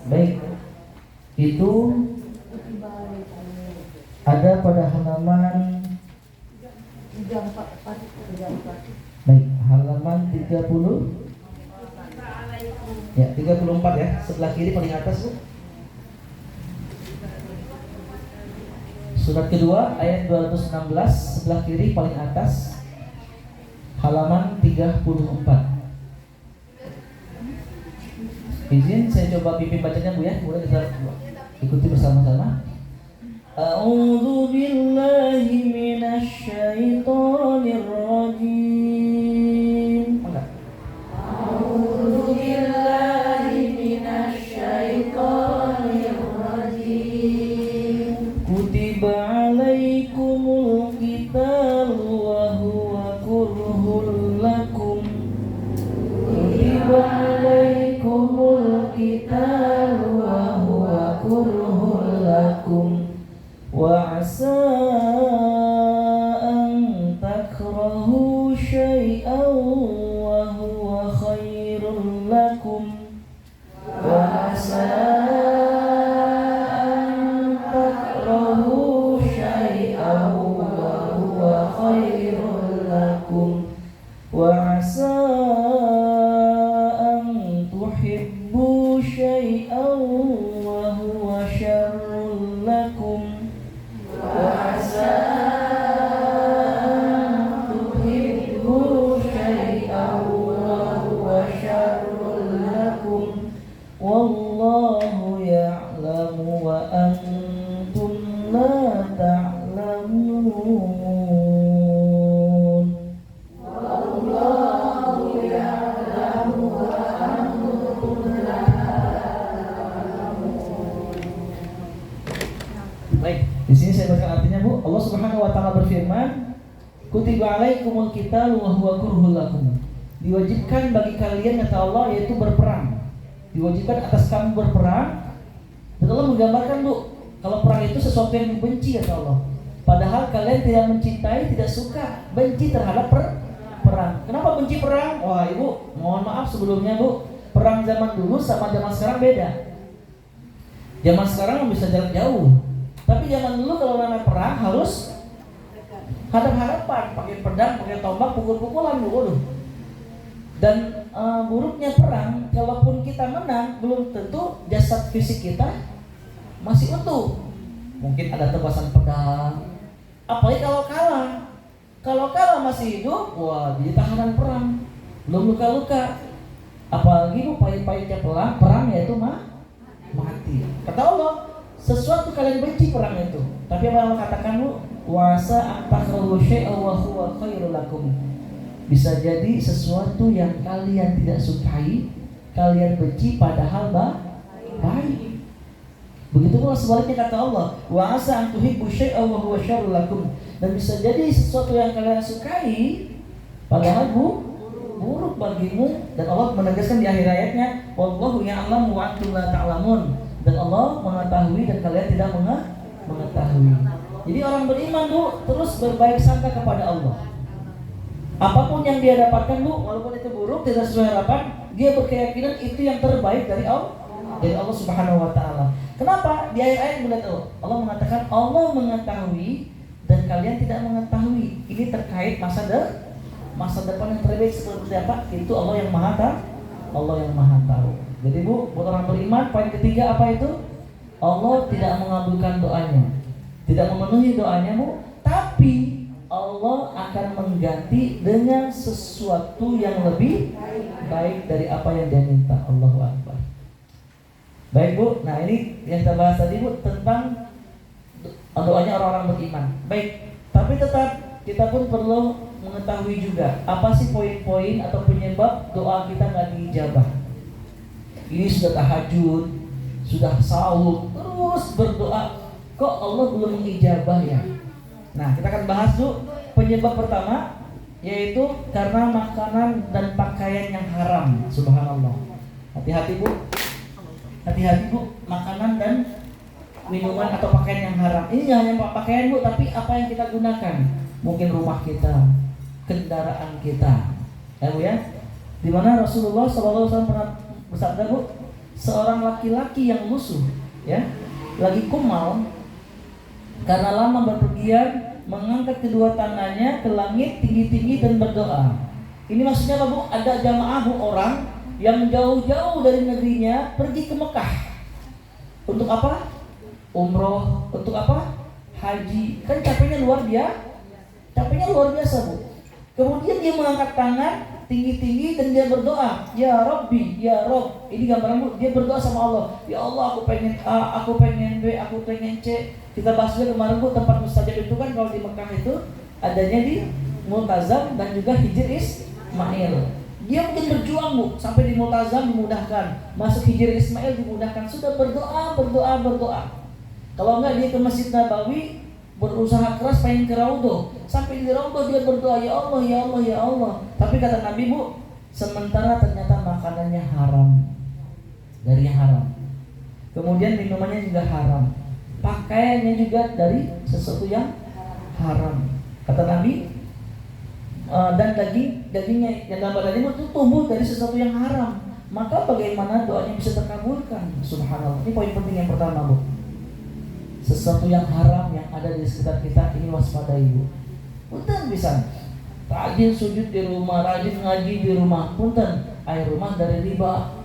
Baik, itu ada pada halaman baik halaman 30 ya 34 ya, sebelah kiri paling atas Bu. Surat kedua ayat 216 sebelah kiri paling atas, halaman 34. Izin saya coba pimpin bacanya Bu ya, kemudian kita ikuti bersama-sama. A'udzu billahi minasy syaithanir rajim. A'udzu billahi minasy syaithanir rajim. Kutiba 'alaikumul qitalu wa huwa kurhul lakum. Kutiba 'alaikumul qitalu wa huwa kurhul lakum. Wa 'asa an takrahu syai'an wa huwa khairul lakum. Wa 'asa an takrahu syai'an wa huwa khairul lakum. Wa 'asa an tuhibbu syai'an wa huwa syarrul lakum. Wa 'asa an tuhibbu syai'an wa huwa syarrul lakum. Wallahu ya'lamu wa antum la ta'lamun. Wallahu ya'lamu wa antum la ta'lamun. Baik, di sini saya baca artinya Bu. Allah Subhanahu wa taala berfirman, Kutiba 'alaikumul qitalu wa huwa kurhul lakum. Diwajibkan bagi kalian kata Allah yaitu berperang. Diwajibkan atas kamu berperang. Dan Allah menggambarkan Bu, kalau perang itu sesuatu yang dibenci kata Allah. Padahal kalian tidak mencintai, tidak suka, benci terhadap perang. Kenapa benci perang? Wah Ibu, mohon maaf sebelumnya Bu, perang zaman dulu sama zaman sekarang beda. Zaman sekarang bisa jarak jauh, tapi zaman dulu kalau namanya perang harus hadap-hadapan, pakai pedang, pakai tombak, pukul-pukulan Bu. Waduh. Dan buruknya perang, kalaupun kita menang, belum tentu jasad fisik kita masih utuh. Mungkin ada tebasan pedang. Apalagi kalau kalah. Kalau kalah masih hidup, wah jadi tahanan perang, belum luka-luka. Apalagi bu pahit-pahitnya perang yaitu mati. Kata Allah, sesuatu kalian benci perang itu. Tapi apa Allah katakan bu? Wasa antakrahu syai'a wa huwa khairul lakum. Bisa jadi sesuatu yang kalian tidak sukai, kalian benci padahal baik. Begitu pula sebaliknya kata Allah, wa asa an tuhibbu syai'a wa huwa syarrul lakum. Dan bisa jadi sesuatu yang kalian sukai padahal buruk bagimu. Dan Allah menegaskan di akhir ayatnya, wallahu ya'lamu wa antum la ta'lamun. Dan Allah mengetahui dan kalian tidak mengetahui. Jadi orang beriman bu terus berbaik sangka kepada Allah. Apapun yang dia dapatkan bu, walaupun itu buruk tidak sesuai harapan, dia berkeyakinan itu yang terbaik dari Allah Subhanahu Wa Taala. Kenapa? Di ayat-ayat bulan itu Allah mengatakan Allah mengetahui dan kalian tidak mengetahui. Ini terkait masa depan yang terbaik seperti apa? Itu Allah yang maha tahu. Jadi bu, buat orang beriman, poin ketiga apa itu? Allah tidak mengabulkan doanya, tidak memenuhi doanya bu, tapi Allah akan mengganti dengan sesuatu yang lebih baik dari apa yang dia minta. Allahu Akbar. Baik bu, nah ini yang kita bahas tadi bu tentang doanya orang-orang beriman. Baik, tapi tetap kita pun perlu mengetahui juga apa sih poin-poin atau penyebab doa kita nggak diijabah. Ini sudah tahajud, sudah sahur, terus berdoa, kok Allah belum mengijabah ya? Nah, kita akan bahas dulu penyebab pertama, yaitu karena makanan dan pakaian yang haram. Subhanallah. Hati-hati bu, makanan dan minuman atau pakaian yang haram. Ini jangan hanya pakaian bu, tapi apa yang kita gunakan. Mungkin rumah kita, kendaraan kita. Ya bu ya. Di mana Rasulullah SAW pernah bersabda bu, seorang laki-laki yang lusuh, ya, lagi kumal karena lama berpergian, mengangkat kedua tangannya ke langit tinggi-tinggi dan berdoa. Ini maksudnya apa bu? Ada jamaah bu orang yang jauh-jauh dari negerinya pergi ke Mekah. Untuk apa? Umroh. Untuk apa? Haji. Kan capeknya luar biasa bu. Kemudian dia mengangkat tangan tinggi-tinggi dan dia berdoa, ya Rabbi, ya Rabb. Ini gambaran bu, dia berdoa sama Allah. Ya Allah, aku pengen A, aku pengen B, aku pengen C. Kita bahas juga kemarin bu, tempat mustajab itu kan kalau di Mekah itu adanya di Multazam dan juga Hijr Ismail. Dia mungkin berjuang bu, sampai di Multazam dimudahkan, masuk Hijr Ismail dimudahkan. Sudah berdoa. Kalau enggak dia ke Masjid Nabawi, berusaha keras pengen ke Raudhah. Sampai di Raudhah dia berdoa, ya Allah, ya Allah, ya Allah. Tapi kata Nabi bu, sementara ternyata makanannya haram, dari yang haram. Kemudian minumannya juga haram, pakaiannya juga dari sesuatu yang haram. Kata Nabi, dan dagingnya yang dalam badannya itu tumbuh dari sesuatu yang haram. Maka bagaimana doanya bisa terkabulkan? Subhanallah. Ini poin penting yang pertama bu. Sesuatu yang haram yang ada di sekitar kita ini waspadai bu. Punten bisa rajin sujud di rumah, rajin ngaji di rumah. Punten air rumah dari riba.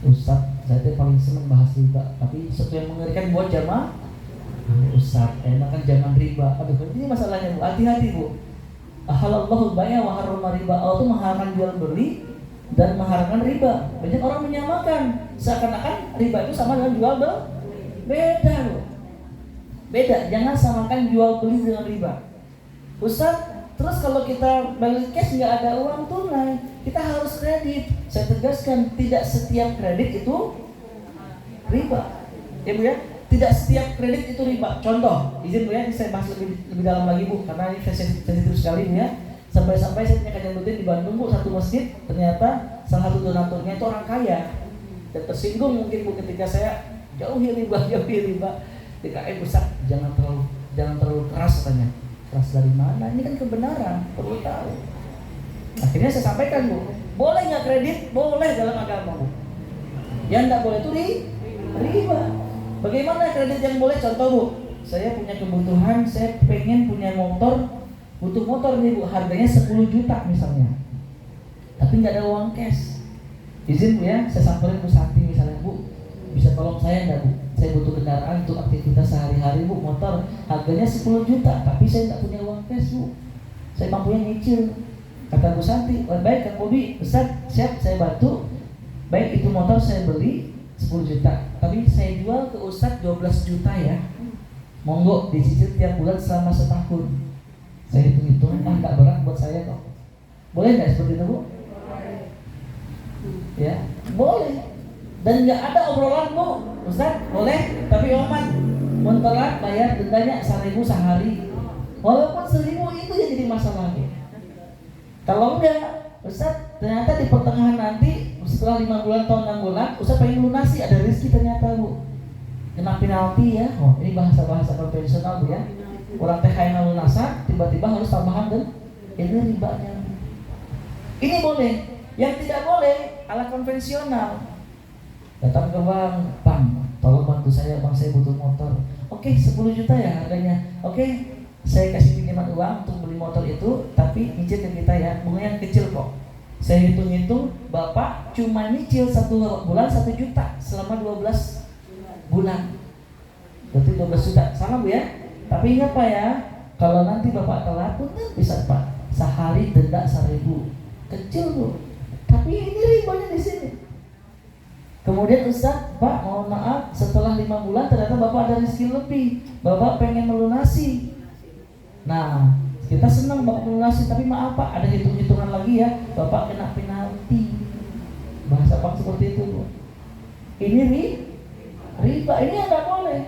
Ustaz, saya paling senang bahas riba, tapi sesuatu yang mengerikan buat jamaah. Ustaz, enak kan jangan riba. Aduh, ini masalahnya bu. Hati-hati bu. Ahalallahu bai'a wa harrama riba. Allah itu mengharamkan jual beli dan mengharamkan riba. Banyak orang menyamakan seakan-akan riba itu sama dengan jual beli. Beda loh. Beda, jangan samakan jual beli dengan riba. Ustaz, terus kalau kita balik cash nggak ada uang tunai, kita harus kredit. Saya tegaskan, tidak setiap kredit itu riba. Ya bu ya, tidak setiap kredit itu riba. Contoh, izin bu ya, ini saya bahas lebih dalam lagi bu, karena ini sensitif sekali bu ya. Sampai-sampai saya punya kajian rutin di Bandung bu, satu masjid, ternyata salah satu donaturnya itu orang kaya. Dan tersinggung mungkin bu ketika saya jauhi riba. DKM Ustaz, jangan terlalu keras katanya. Keras dari mana? Ini kan kebenaran, perlu tahu. Akhirnya saya sampaikan bu, boleh nggak kredit? Boleh dalam agama bu. Yang nggak boleh itu riba. Bagaimana kredit yang boleh? Contoh bu, saya punya kebutuhan, saya pengen punya motor, butuh motor nih bu, harganya 10 juta misalnya, tapi nggak ada uang cash. Izin bu ya, saya samperin Bu Santi misalnya, bu, bisa tolong saya nggak bu? Saya butuh kendaraan untuk aktivitas sehari-hari bu, motor harganya 10 juta, tapi saya nggak punya uang cash bu. Saya mampunya nyicil. Kata Bu Santi, baik Kang Bobi, Ustaz siap saya bantu. Baik, itu motor saya beli 10 juta, tapi saya jual ke Ustaz 12 juta ya. Monggo dicicil tiap bulan selama setahun. Saya hitung-hitung, nggak berat buat saya kok. Boleh nggak seperti itu Bu? Ya, boleh. Dan nggak ada obrolan Bu, Ustaz boleh, tapi Oman telat bayar dendanya 1.000 sehari. Walaupun 1.000 itu yang jadi masalah Bu. Kalau enggak, Ustaz ternyata di pertengahan nanti setelah 5 bulan atau 6 bulan, Ustaz pengen lunasi, ada rezeki ternyata Bu. Kena penalti ya. Oh, ini bahasa-bahasa konvensional Bu ya. Orang teh kaya lunasan, tiba-tiba harus tambahan dan ini ribanya. Ini boleh. Yang tidak boleh ala konvensional. Datang ke bang, tolong bantu saya bang, saya butuh motor. Oke, 10 juta ya harganya. Oke, saya kasih pinjaman uang untuk beli motor itu, tapi nyicil ke kita ya, bunganya kecil kok. Saya hitung-hitung, Bapak cuma nyicil 1 bulan 1 juta selama 12 bulan. Berarti 12 juta, sama Bu ya? Tapi ingat Pak ya, kalau nanti Bapak telat pun bisa Pak, sehari denda 1.000. Kecil Bu, tapi ini ribanya di sini. Kemudian Ustaz, Pak mohon maaf, setelah 5 bulan ternyata Bapak ada rezeki lebih, Bapak pengen melunasi. Nah, kita senang Bapak melunasi, tapi maaf Pak, ada hitung-hitungan lagi ya, Bapak kena penalti. Bahasa Pak seperti itu Bu. Ini riba, ini yang nggak boleh.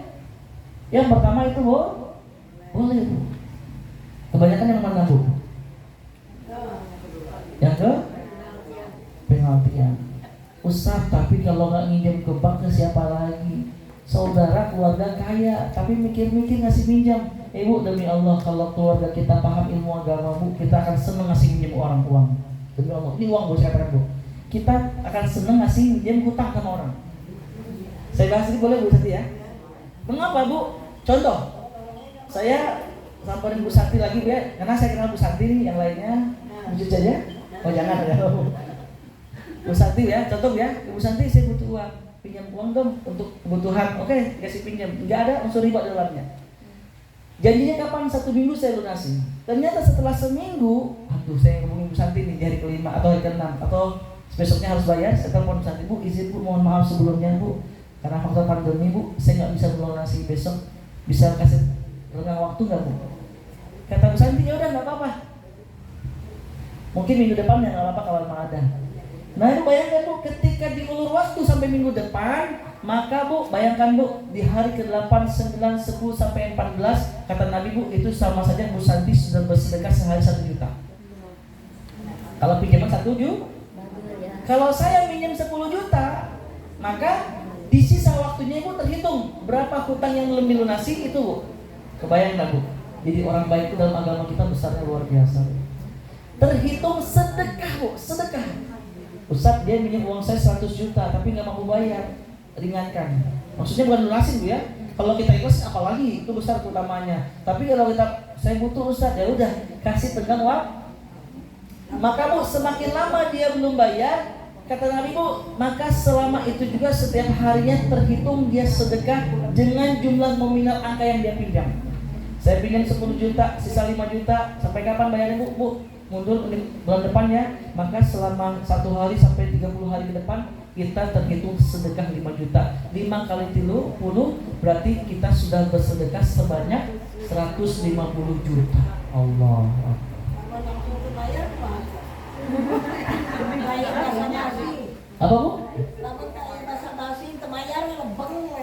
Yang pertama itu Bu, boleh Bu. Kebanyakan yang mana Bu? Yang ke penaltian. Ustaz, tapi kalau nggak nginjam ke bank ke siapa lagi? Saudara keluarga kaya, tapi mikir-mikir ngasih pinjam. Ibu demi Allah, kalau keluarga kita paham ilmu agama Bu, kita akan senang ngasih pinjam orang uang. Demi Allah, ini uang Bu, saya katakan Bu. Kita akan senang ngasih pinjam hutang sama orang. Saya bahas ini boleh Bu Santi ya? Mengapa Bu? Contoh, saya samperin Bu Santi lagi ya, karena saya kenal Bu Santi nih, yang lainnya wujud saja. Oh jangan ya. Bu Santi ya, contoh ya, Bu Santi saya butuh uang, pinjam uang dong untuk kebutuhan. Oke, kasih pinjam, nggak ada unsur riba di dalamnya. Janjinya kapan? 1 minggu saya lunasi. Ternyata setelah seminggu, aduh saya ngomongin Bu Santi nih di hari ke-5 atau hari ke-6 atau besoknya harus bayar. Saya telepon Bu Santi, Bu izin Bu, mohon maaf sebelumnya Bu, karena faktor pandemi Bu, saya nggak bisa melunasi besok, bisa kasih renggang waktu nggak Bu? Kata Bu Santi, ya udah nggak apa-apa. Mungkin minggu depan ya nggak apa-apa kalau memang ada. Nah itu bayangkan Bu, ketika diulur waktu sampai minggu depan, maka Bu bayangkan Bu, di hari ke-8, 9, 10 sampai 14, kata Nabi Bu, itu sama saja Bu Santi sudah bersedekah sehari 1 juta. Kalau pinjaman 1 juta, kalau saya minjem 10 juta, maka di sisa waktunya Ibu terhitung berapa hutang yang belum dilunasi itu Bu. Kebayang nggak Bu? Jadi orang baik itu dalam agama kita besarnya luar biasa. Terhitung sedekah Bu, sedekah. Ustaz dia minjem uang saya 100 juta tapi nggak mampu bayar, ringankan. Maksudnya bukan lunasin Bu ya. Kalau kita ikhlas apalagi itu besar utamanya. Tapi kalau kita saya butuh Ustaz, ya udah kasih tenggang waktu. Maka Bu semakin lama dia belum bayar, kata Nabi Bu, maka selama itu juga setiap harinya terhitung dia sedekah dengan jumlah nominal angka yang dia pinjam. Saya pinjam 10 juta, sisa 5 juta, sampai kapan bayarnya Bu? Bu, mundur bulan depan ya. Maka selama 1 hari sampai 30 hari ke depan kita terhitung sedekah 5 juta. 5 kali 30 berarti kita sudah bersedekah sebanyak 150 juta. Allah. Apa Bu?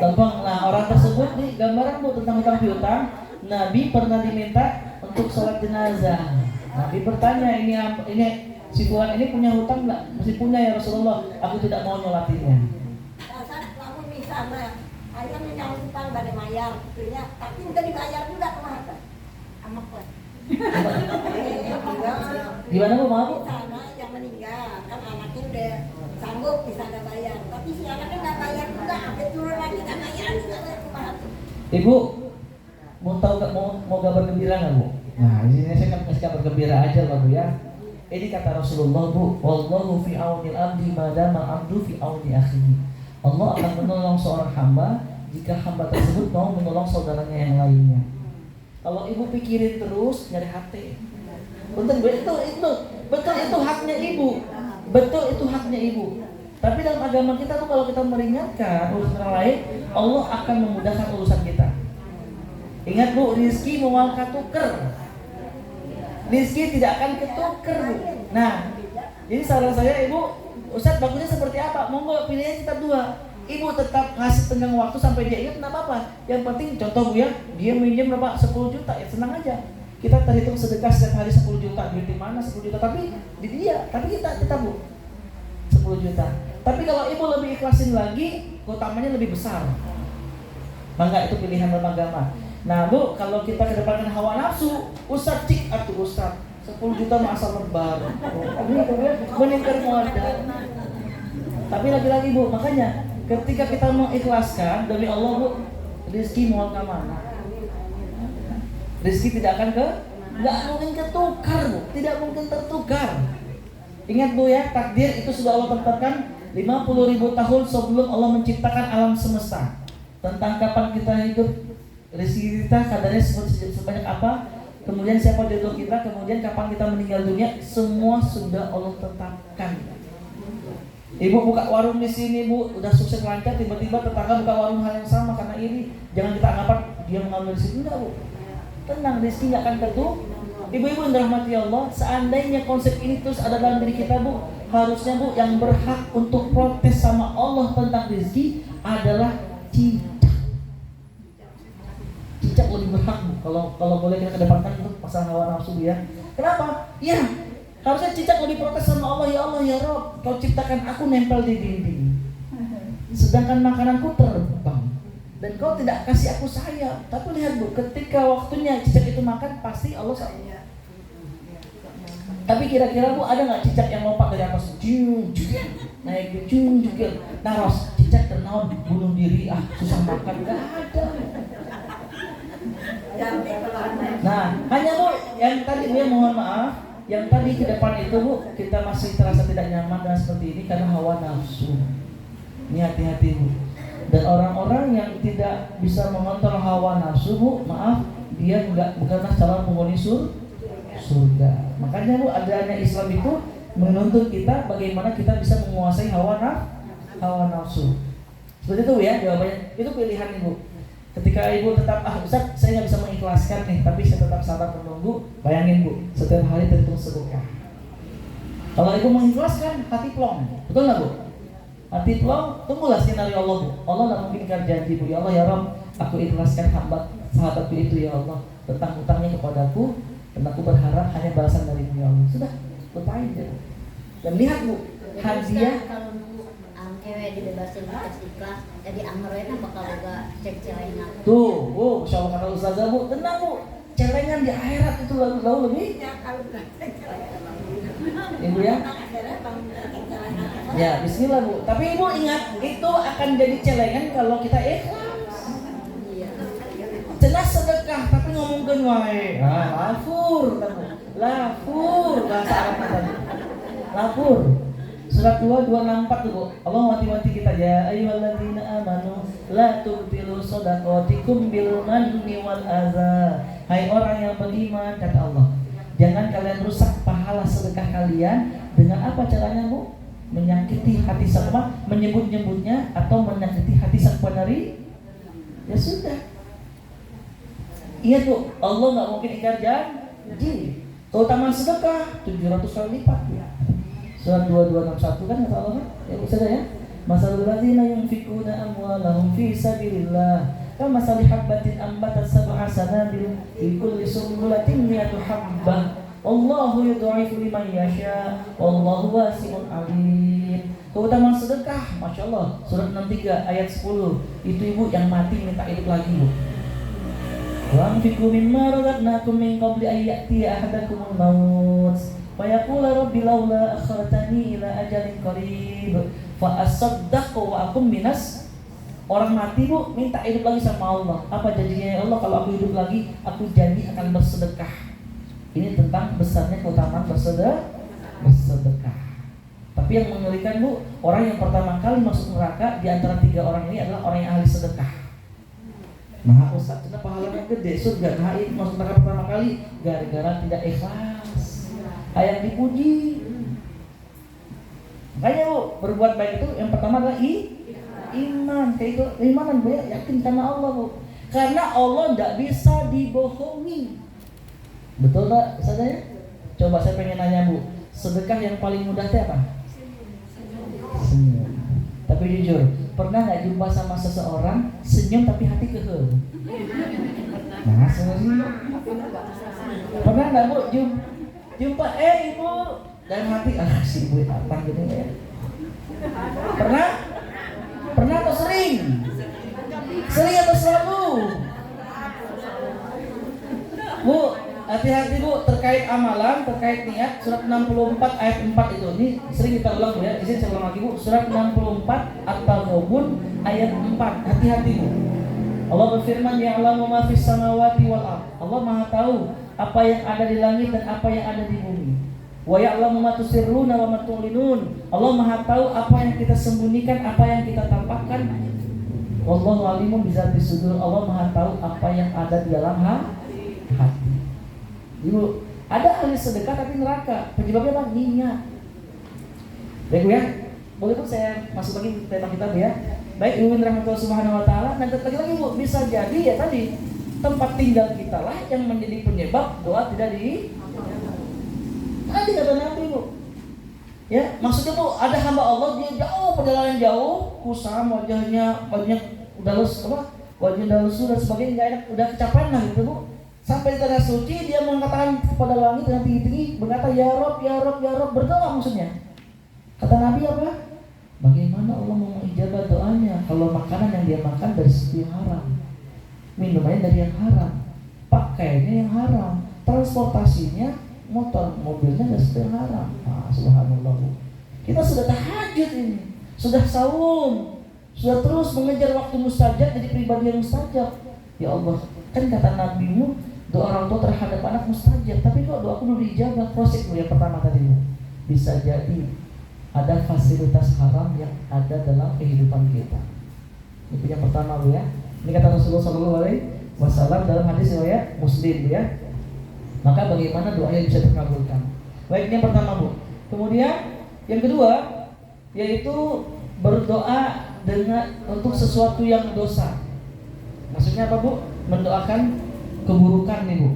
Lempeng. Nah orang tersebut nih gambaran Bu tentang hutang piutang. Nabi pernah diminta untuk sholat jenazah. Nabi bertanya, ini si Fulan ini punya hutang nggak? Masih punya ya Rasulullah. Aku tidak mau nyolatinnya. Kamu misalnya, ayah punya hutang dari mayar, tapi udah dibayar juga kemarin. Amak lah. Gimana Bu? Maaf Bu? Sana yang meninggal, kan anaknya udah sanggup bisa ada bayar, tapi si anaknya nggak bayar juga, sampai turun lagi nggak bayar juga kemarin. Ibu mau tahu mau kabar gembira nggak Bu? Nah di sini saya kasih kabar gembira aja lah Bu ya. Ini kata Rasulullah Bu, wallahu fi aunil abdi madama abdu fi auni akhihi. Allah akan menolong seorang hamba jika hamba tersebut mau menolong saudaranya yang lainnya. Kalau ibu pikirin terus nyari hati. Betul itu haknya ibu. Betul itu haknya ibu. Tapi dalam agama kita tuh kalau kita meringankan urusan orang lain, Allah akan memudahkan urusan kita. Ingat bu, rizki mau katuker. Rizki tidak akan ketuker bu. Nah, jadi saran saya ibu, Ustadz bagusnya seperti apa? Monggo pilihnya kita dua. Ibu tetap ngasih tenggang waktu sampai dia ingat, enggak apa-apa. Yang penting contoh bu ya, dia minjem berapa? 10 juta, ya senang aja. Kita terhitung sedekah setiap hari 10 juta, duit di mana 10 juta, tapi di dia, tapi kita bu 10 juta. Tapi kalau ibu lebih ikhlasin lagi, keutamanya lebih besar. Maka itu pilihan dalam agama. Nah bu, kalau kita kedepankan hawa nafsu, Ustadz cik atau Ustadz 10 juta mah asal lebar. Meningkat muada. Tapi lagi-lagi bu, makanya ketika kita mengikhlaskan demi Allah bu, rezeki mau ke mana? Rezeki tidak akan nggak mungkin ketukar bu, tidak mungkin tertukar. Ingat bu ya, takdir itu sudah Allah tetapkan 50.000 tahun sebelum Allah menciptakan alam semesta. Tentang kapan kita hidup, rezeki kita kadarnya sebanyak apa, kemudian siapa jodoh kita, kemudian kapan kita meninggal dunia, semua sudah Allah tetapkan. Ibu buka warung di sini bu, udah sukses lancar, tiba-tiba tetangga buka warung hal yang sama karena ini, jangan kita anggap dia mengambil di sini, enggak bu. Tenang, rezeki nggak akan ketuk. Ibu-ibu yang dirahmati Allah, seandainya konsep ini terus ada dalam diri kita bu, harusnya bu yang berhak untuk protes sama Allah tentang rezeki adalah cicak. Cicak lebih berhak bu, kalau boleh kita kedepankan untuk masalah hawa nafsu ya. Kenapa? Ya. Harusnya cicak lebih protes sama Allah, ya Allah ya Rob, kau ciptakan aku nempel di dinding, sedangkan makananku terbang, dan kau tidak kasih aku sayap. Tapi lihat bu, ketika waktunya cicak itu makan, pasti Allah sayap. Tapi kira-kira bu, ada nggak cicak yang lompat dari atas, naik juga, naros cicak ternaun bunuh diri, susah makan, nggak ada. Nah, hanya bu, yang tadi bu ya mohon maaf. Yang tadi ke depan itu bu, kita masih terasa tidak nyaman dan seperti ini karena hawa nafsu. Ini hati-hati bu. Dan orang-orang yang tidak bisa mengontrol hawa nafsu bu, maaf, dia bukanlah calon penghuni surga. Makanya bu, adanya Islam itu menuntut kita bagaimana kita bisa menguasai hawa nafsu. Seperti itu ya jawabannya. Itu pilihan ibu. Ketika ibu tetap, Ustaz saya nggak bisa mengikhlaskan nih, tapi saya tetap sabar menunggu. Bayangin bu, setiap hari terhitung sedekah. Kalau ibu mengikhlaskan, hati plong, betul nggak bu? Hati plong, tunggulah skenario Allah bu. Allah nggak mungkin kan janji bu, ya Allah ya Rabb, aku ikhlaskan sahabatku itu ya Allah tentang utangnya kepadaku, dan aku berharap hanya balasan darimu ya Allah. Sudah, lupain deh. Dan lihat bu, hadiah. Cewek dibebasin ikhlas, jadi amroyna bakal juga cek-celengan. Tuh, bu, insya Allah kata Ustazah bu, tenang bu, celengan di akhirat itu lalu lebih. Ibu ya? Ya, bismillah bu. Tapi ibu ingat, itu akan jadi celengan kalau kita ikhlas. Jelas sedekah, tapi ngomongkan wae. Lafur, bahasa Arab tadi. Lafur. Surat 2:264 tuh bu. Allah wanti-wanti kita, ya ayyuhalladzina amanu la tubtilu shadaqatikum bil manni wal adza. Hai orang yang beriman, kata Allah, jangan kalian rusak pahala sedekah kalian dengan apa caranya bu? Menyakiti hati sang menyebut-nyebutnya atau menyakiti hati sang peneri. Ya sudah. Iya bu, Allah nggak mungkin ingkar janji. Keutamaan sedekah 700 kali lipat ya. Surat 2261 kan kata Allah kan? Ya bisa ya. Masalul ladzina yunfikuna amwalahum fi sabilillah kamasali habbatin ambatat sab'a sanabil fi kulli sumbulatin mi'atu habbah. Wallahu yudha'ifu liman yasha. Wallahu wasi'un 'alim. Keutamaan sedekah, Masya Allah. Surat 63 ayat 10. Itu ibu yang mati minta hidup lagi bu. Wa anfiqu mimma razaqnakum min qabli an ya'tiya ahadakumul maut. Fayaqula rabbi laula akhartani ila ajalin qarib fa asaddaq wa akum minas. Orang mati bu minta hidup lagi sama Allah. Apa janjinya ya Allah, kalau aku hidup lagi aku janji akan bersedekah. Ini tentang besarnya keutamaan bersedekah. Tapi yang mengerikan bu, orang yang pertama kali masuk neraka di antara 3 orang ini adalah orang yang ahli sedekah. Nah Ustaz, kenapa pahalanya gede surga? Nah itu masuk neraka pertama kali gara-gara tidak ikhlas. Hayang dipuji. Makanya Bu, berbuat baik itu yang pertama adalah iman. Kayak itu imanan Bu ya, yakin karena Allah Bu. Karena Allah tidak bisa dibohongi. Betul tak sadanya? Coba saya pengen nanya Bu, sedekah yang paling mudah itu apa? Senyum. Tapi jujur, pernah nggak jumpa sama seseorang senyum tapi hati kehel? Nah, senyum. Pernah nggak Bu jumpa ibu dan hati si ibu apa gitu ya? Pernah atau sering? Sering atau selalu? Bu, hati-hati Bu terkait amalan, terkait niat. Surat 64 ayat 4 itu. Ini sering kita ulang Bu ya. Izin saya ulang lagi Bu. Surat 64 At-Taghabun ayat 4. Hati-hati Bu. Allah berfirman, ya'lamu ma fis samawati wal ardh. Allah Maha tahu apa yang ada di langit dan apa yang ada di bumi. Wa ya'lamu ma tusirruna wa ma tu'linun. Allah Maha tahu apa yang kita sembunyikan, apa yang kita tampakkan. Wallahu alimun bizati sudur. Allah Maha tahu apa yang ada di dalam hati. Ibu, ada ahli sedekah tapi neraka. Penyebabnya apa? Niat. Baik Bu ya. Boleh Bu saya masuk lagi ke tema kita Bu ya. Baik, Ibu rahmatullah subhanahu wa ta'ala. Dan lagi Bu, bisa jadi ya tadi tempat tinggal kita lah yang menjadi penyebab doa tidak Tadi kata Nabi Bu. Ya, maksudnya Bu, ada hamba Allah dia jauh perjalanan jauh, kusam wajahnya udah wajahnya lesu dan sebagainya enggak enak, udah kecapean lah gitu Bu. Sampai di tanah suci dia mengatakan kepada langit dengan tinggi-tinggi berkata ya Rob, ya Rob, ya Rob, berdoa maksudnya. Kata Nabi apa? Bagaimana Allah mau mengijabah doanya kalau makanan yang dia makan dari sesuatu yang haram, minumannya dari yang haram, pakaiannya yang haram, transportasinya motor, mobilnya dari sesuatu yang haram. Subhanallah Bu. Kita sudah tahajud ini, sudah saum, sudah terus mengejar waktu mustajab jadi pribadi yang mustajab. Ya Allah, kan kata Nabi-Mu doa orang tua terhadap anak mustajab, tapi kok doaku belum dijawab? Proses Bu yang pertama tadi Bu. Bisa jadi ada fasilitas haram yang ada dalam kehidupan kita. Itu yang pertama Bu ya. Ini kata Rasulullah SAW dalam hadis riwayat Muslim Bu ya. Maka bagaimana doanya bisa terkabulkan? Baik, ini yang pertama Bu. Kemudian yang kedua yaitu berdoa untuk sesuatu yang dosa. Maksudnya apa Bu? Mendoakan keburukan nih Bu.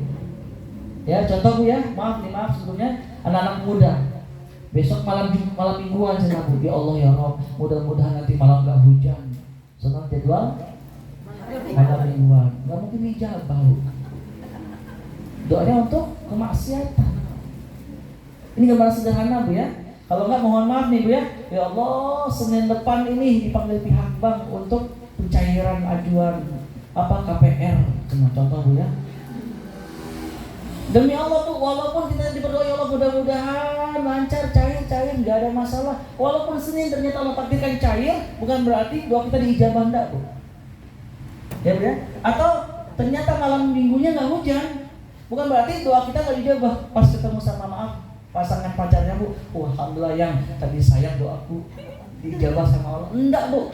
Ya contoh Bu ya, maaf sebelumnya anak-anak muda. Besok malam mingguan saya Bu, ya Allah ya Rob, mudah-mudahan nanti malam gak hujan. Soalnya jadwal malam mingguan, gak mungkin dijabah Bu. Doanya untuk kemaksiatan. Ini gambaran sederhana Bu ya. Kalau enggak mohon maaf nih Bu ya. Ya Allah, Senin depan ini dipanggil pihak bank untuk pencairan ajuan KPR. Contoh Bu ya. Demi Allah tuh, walaupun kita berdoa ya Allah mudah-mudahan lancar, cair, nggak ada masalah. Walaupun Senin ternyata Allah takdirkan cair, bukan berarti doa kita diijabah enggak Bu. Ya Bu ya. Atau ternyata malam minggunya nggak hujan, bukan berarti doa kita nggak dijabah. Pas ketemu sama pasangan pacarnya Bu, alhamdulillah yang tadi sayang doaku dijabah sama Allah. Enggak Bu.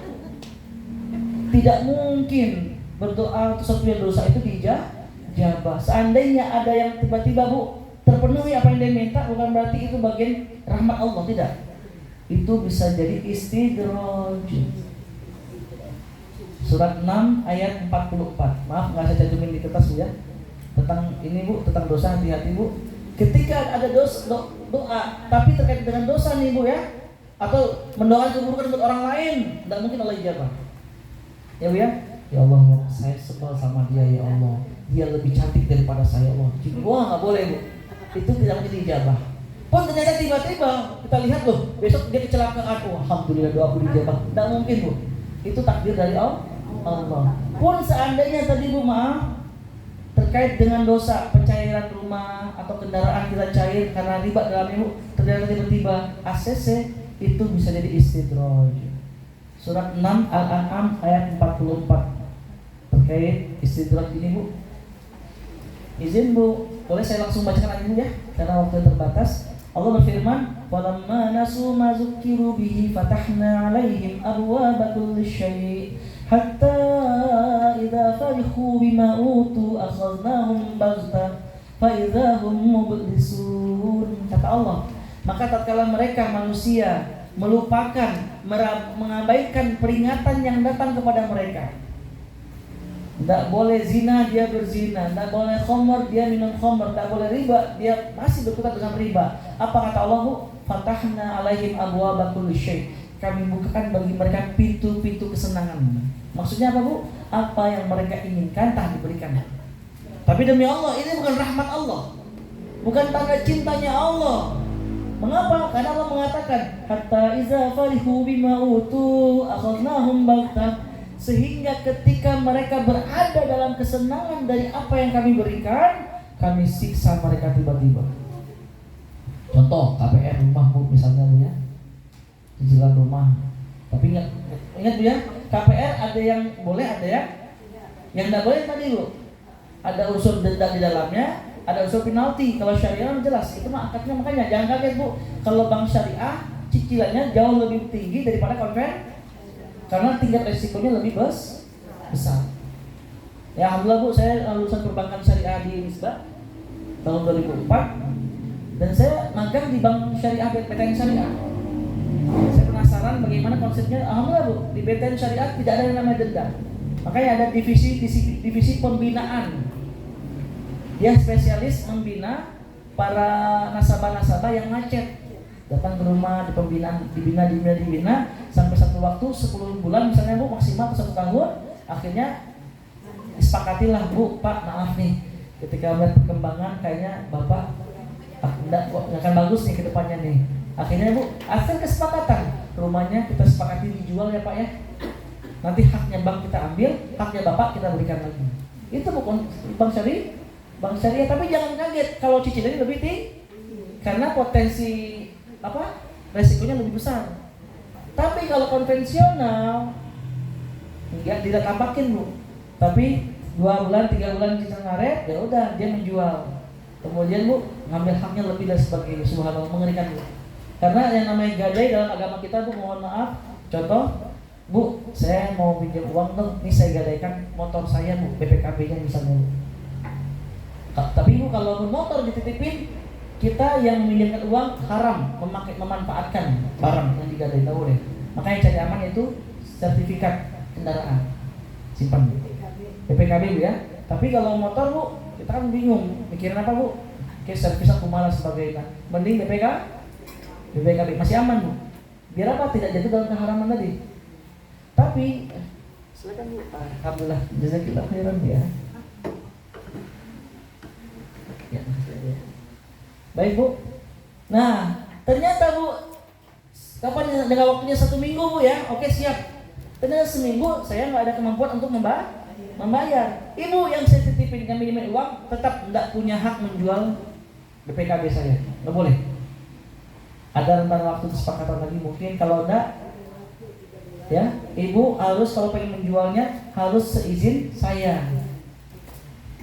Tidak mungkin berdoa untuk sesuatu yang dosa itu dijabah. Seandainya ada yang tiba-tiba Bu terpenuhi apa yang dia minta, bukan berarti itu bagian rahmat Allah, tidak. Itu bisa jadi istidraj. Surat 6 ayat 44. Maaf nggak saya cantumin di kertas Bu ya. Tentang ini Bu, tentang dosa, hati-hati Bu. Ketika ada doa tapi terkait dengan dosa nih Bu ya, atau mendoakan keburukan buat orang lain, tidak mungkin Allah ijabah. Ya Bu ya. Ya Allah, saya sebel sama dia ya Allah. Dia lebih cantik daripada saya Allah. Wah nggak boleh Bu. Itu tidak mungkin dijabah. Pun ternyata tiba-tiba kita lihat loh, besok dia kecelakaan. Alhamdulillah doaku dijabah. Tidak mungkin Bu. Itu takdir dari Allah. Pun seandainya tadi Bu maaf terkait dengan dosa pencairan rumah atau kendaraan kita cair karena riba dalam ibu, ternyata tiba-tiba ACC, itu bisa jadi istidraj. Surat 6 Al-An'am ayat 44 terkait istidraj ini Bu. Izin Bu, boleh saya langsung bacakan ayat ini ya, karena waktu terbatas. Allah berfirman, "Falamma nasu ma zukkiru bihi fatahna 'alaihim abwaaba kulli syai' hatta idza farihu bima utu akhadnahum baghtah fa idza hum mublisun. Kata Allah, maka tatkala mereka manusia melupakan, mengabaikan peringatan yang datang kepada mereka. Tidak boleh zina, dia berzina. Tidak boleh khamr, dia minum khamr. Tidak boleh riba, dia masih berkutat dengan riba. Apa kata Allah, Bu? Fatahna alaihim abwaaba kulli syai'. Kami bukakan bagi mereka pintu-pintu kesenangan. Maksudnya apa, Bu? Apa yang mereka inginkan tak diberikan. Tapi demi Allah, ini bukan rahmat Allah, bukan tanda cintanya Allah. Mengapa? Karena Allah mengatakan, hatta iza farihu bima utu akhadnahum baghtah. Sehingga ketika mereka berada dalam kesenangan dari apa yang kami berikan, kami siksa mereka tiba-tiba. Contoh KPR rumah, Bu, misalnya, Bu, ya, cicilan rumah. Tapi ingat Bu ya, KPR ada yang boleh, ada yang tidak boleh tadi, Bu. Ada unsur denda di dalamnya, ada unsur penalti. Kalau syariah jelas, itu mah akadnya. Makanya jangan kaget, Bu, kalau bank syariah cicilannya jauh lebih tinggi daripada konven, karena tingkat resikonya lebih besar. Ya alhamdulillah, Bu, saya lulusan perbankan syariah di Misbah tahun 2004, dan saya magang di bank syariah BTN Syariah. Saya penasaran bagaimana konsepnya. Alhamdulillah, Bu, di BTN Syariah tidak ada yang namanya denda. Makanya ada divisi pembinaan. Dia spesialis membina para nasabah-nasabah yang macet. Datang ke rumah, dibina sampai satu waktu 10 bulan misalnya, Bu, maksimal 1 tahun. Akhirnya sepakatilah, Bu, Pak, maaf nih, ketika melihat perkembangan kayaknya Bapak nggak akan bagus nih ke depannya nih. Akhirnya, Bu, akhir kesepakatan, rumahnya kita sepakati dijual ya, Pak, ya. Nanti haknya bank kita ambil, haknya Bapak kita berikan lagi. Itu bukan bank syariah. Tapi jangan kaget kalau cicilannya lebih tinggi, karena potensi resikonya lebih besar. Tapi kalau konvensional enggak, tidak tampakin, Bu. Tapi 2 bulan, 3 bulan cicilan ngaret, ya udah dia menjual. Kemudian, Bu, ngambil haknya lebih dan sebagainya. Subhanallah, mengerikan, Bu. Karena yang namanya gadai dalam agama kita, Bu, mohon maaf. Contoh, Bu, saya mau pinjam uang dong. Ini saya gadaikan motor saya, Bu, BPKB-nya misalnya, Bu. Tapi, Bu, kalau motor dititipin, kita yang meminjamkan uang haram memanfaatkan barang yang digadai, tahu deh. Makanya cari aman itu sertifikat kendaraan, simpan, Bu. BPKB, Bu, ya. Tapi kalau motor, Bu, kita kan bingung mikirin apa, Bu? Oke, servis aku malas sebagainya. Mending BPKB masih aman, Bu. Biar apa? Tidak jatuh dalam keharaman tadi. Tapi silakan, Bu. Alhamdulillah, jazakillah khairan, ya. Ya, baik, Bu. Nah, ternyata, Bu, kapan dengan waktunya 1 minggu, Bu, ya. Oke, siap. Ternyata seminggu saya nggak ada kemampuan untuk membayar. Ibu yang saya titipin kami minjemin uang tetap nggak punya hak menjual BPKB saya. Nggak boleh. Ada rentang waktu kesepakatan lagi mungkin. Kalau enggak, ya, Ibu harus kalau pengen menjualnya harus seizin saya.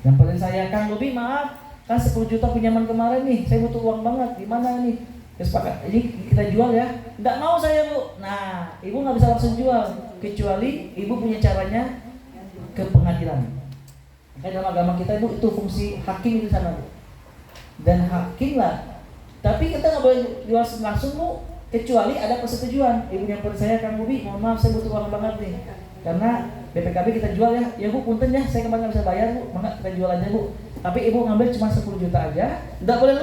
Yang penting saya, Kang Bobi, maaf, kan 10 juta pinjaman kemarin nih, saya butuh uang banget, gimana nih? Kesepakatan, ini kita jual ya. Nggak mau saya, Bu. Nah, Ibu nggak bisa langsung jual, kecuali Ibu punya caranya ke pengadilan. Makanya dalam agama kita, Bu, itu fungsi hakim di sana, Bu. Dan hakim lah. Tapi kita nggak boleh jual langsung, Bu, kecuali ada persetujuan. Ibu nyamperin saya, Kang Bobi, mohon maaf, saya butuh uang banget nih, karena BPKB kita jual ya. Ya, Bu, punten ya, saya kemarin nggak bisa bayar, Bu, maka kita jual aja, Bu. Tapi Ibu ngambil cuma 10 juta aja, nggak boleh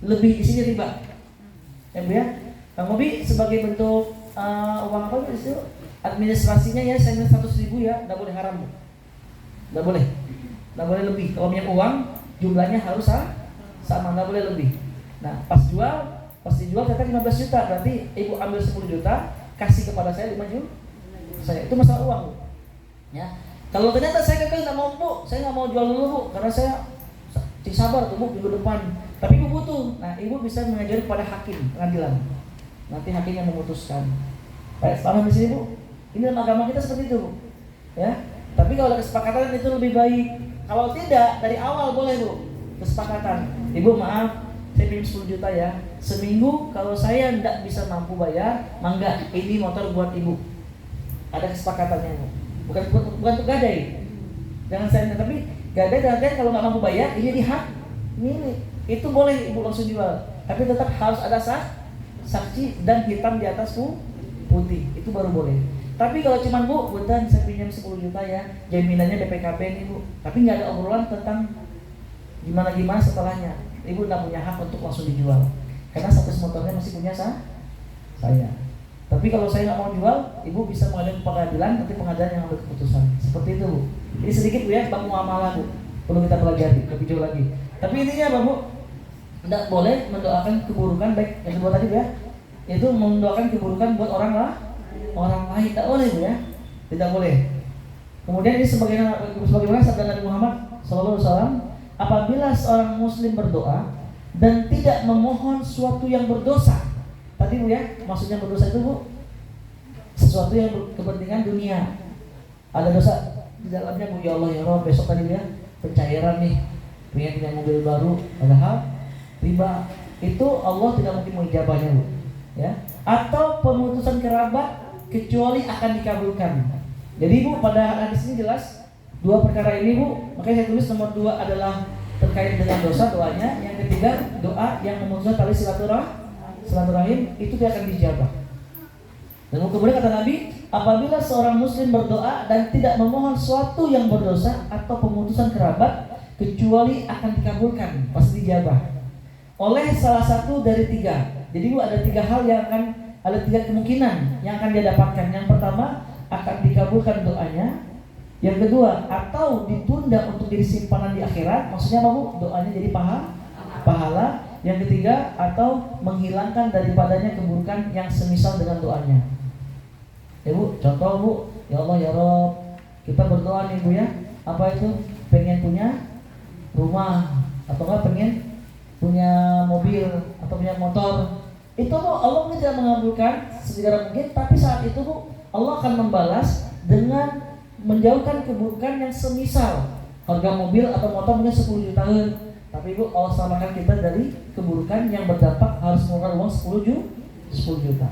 lebih di sini riba. Ya, Bu, ya. Kang Bobi sebagai bentuk uang apa itu? Administrasinya ya, saya 100.000 ya, nggak boleh haram, Bu. Nggak boleh lebih. Kalau punya uang, jumlahnya harus sama, nggak boleh lebih. Nah, pas dijual ternyata 15 juta, berarti Ibu ambil 10 juta, kasih kepada saya 5 juta. Itu masalah uang, Bu. Ya. Kalau ternyata saya gagal nggak mau, Bu, saya nggak mau jual dulu, Bu, karena saya sabar tuh, Bu, minggu depan. Tapi Ibu butuh. Nah, Ibu bisa mengajari kepada hakim pengadilan. Nanti hakim yang memutuskan. Baik, paham di sini, Bu? Ini dalam agama kita seperti itu, Bu. Ya. Tapi kalau ada kesepakatan itu lebih baik. Kalau tidak, dari awal boleh, Bu, kesepakatan. Ibu, maaf, saya pinjam 10 juta ya. Seminggu kalau saya tidak bisa mampu bayar, mangga, ini motor buat Ibu. Ada kesepakatannya, Bu. bukan untuk gadai. Jangan saya, tapi gadai kalau nggak mampu bayar, ini jadi hak milik. Itu boleh ibu langsung jual, tapi tetap harus ada saksi dan hitam di atas putih, itu baru boleh. Tapi kalau cuman bu, betul saya pinjam 10 juta ya, jaminannya BPKB nih bu, tapi nggak ada obrolan tentang gimana setelahnya, ibu nggak punya hak untuk langsung dijual, karena status motornya masih punya saya. Tapi kalau saya nggak mau jual, ibu bisa mengajukan pengadilan, nanti pengadilan yang ambil keputusan. Seperti itu bu. Ini sedikit bu ya, bab muamalah bu, perlu kita pelajari lebih jauh lagi. Tapi intinya apa bu? Tidak boleh mendoakan keburukan, baik yang kedua tadi bu ya, yaitu mendoakan keburukan buat orang lain, tidak boleh bu ya, tidak boleh. Kemudian ini sebagaimana sabda Nabi Muhammad SAW, apabila seorang muslim berdoa dan tidak memohon suatu yang berdosa, tadi bu ya, maksudnya berdosa itu bu, sesuatu yang kepentingan dunia, ada dosa di dalamnya bu, ya Allah ya Rob, besok tadi bu ya, pencairan nih, pengen punya mobil baru, padahal riba, itu Allah tidak mungkin mengijabahnya bu, ya. Atau pemutusan kerabat kecuali akan dikabulkan. Jadi bu, pada hadis ini jelas dua perkara ini bu, makanya saya tulis nomor 2 adalah terkait dengan dosa doanya, yang ketiga doa yang memutuskan tali silaturahim itu tidak akan dijabah. Dan kemudian kata Nabi, apabila seorang muslim berdoa dan tidak memohon suatu yang berdosa atau pemutusan kerabat kecuali akan dikabulkan, pasti dijabah oleh salah satu dari 3. Jadi bu, ada 3 hal yang ada 3 kemungkinan yang akan dia dapatkan. Yang pertama, akan dikabulkan doanya. Yang kedua, atau ditunda untuk jadi simpanan di akhirat. Maksudnya apa bu? Doanya jadi pahala. Yang ketiga, atau menghilangkan daripadanya keburukan yang semisal dengan doanya. Ya bu, contoh bu, ya Allah ya Rob, kita berdoa nih bu ya, apa itu? Pengen punya rumah, atau enggak pengen punya mobil atau punya motor. Itu bu, Allah mungkin tidak mengabulkan segera mungkin, tapi saat itu bu, Allah akan membalas dengan menjauhkan keburukan yang semisal. Harga mobil atau motor mungkin 10 juta, tapi bu, Allah selamatkan kita dari keburukan yang berdampak harus mengeluarkan uang 10 juta.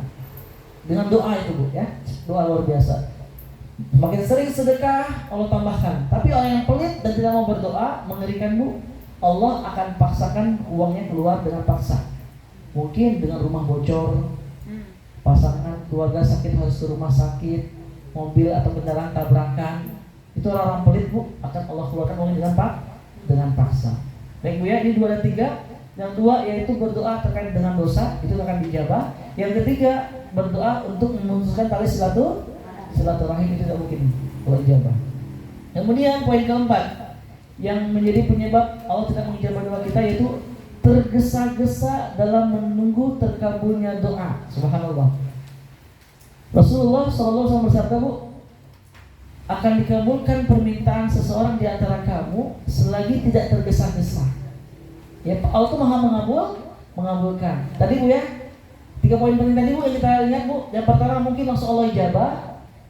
Dengan doa itu bu ya, doa luar biasa. Makin sering sedekah Allah tambahkan. Tapi orang yang pelit dan tidak mau berdoa, mengerikan bu, Allah akan paksakan uangnya keluar dengan paksa. Mungkin dengan rumah bocor, pasangan keluarga sakit harus ke rumah sakit, mobil atau kendaraan tabrakan. Itu orang-orang pelit bu, akan Allah keluarkan uangnya dengan paksa. Baik bu ya, ini 2 dan 3. Yang 2 yaitu berdoa terkait dengan dosa, itu akan dijabah. Yang ketiga, berdoa untuk memutuskan tali silaturahim, itu tidak mungkin kalau dijabah. Kemudian poin keempat yang menjadi penyebab Allah tidak mengijabah doa kita, yaitu tergesa-gesa dalam menunggu terkabulnya doa. Subhanallah. Rasulullah SAW bersabda bu, akan dikabulkan permintaan seseorang di antara kamu selagi tidak tergesa-gesa. Ya, Allah itu maha mengabulkan. Tadi bu ya, 3 poin penting tadi bu yang kita lihat bu. Yang pertama mungkin langsung Allah ijabah.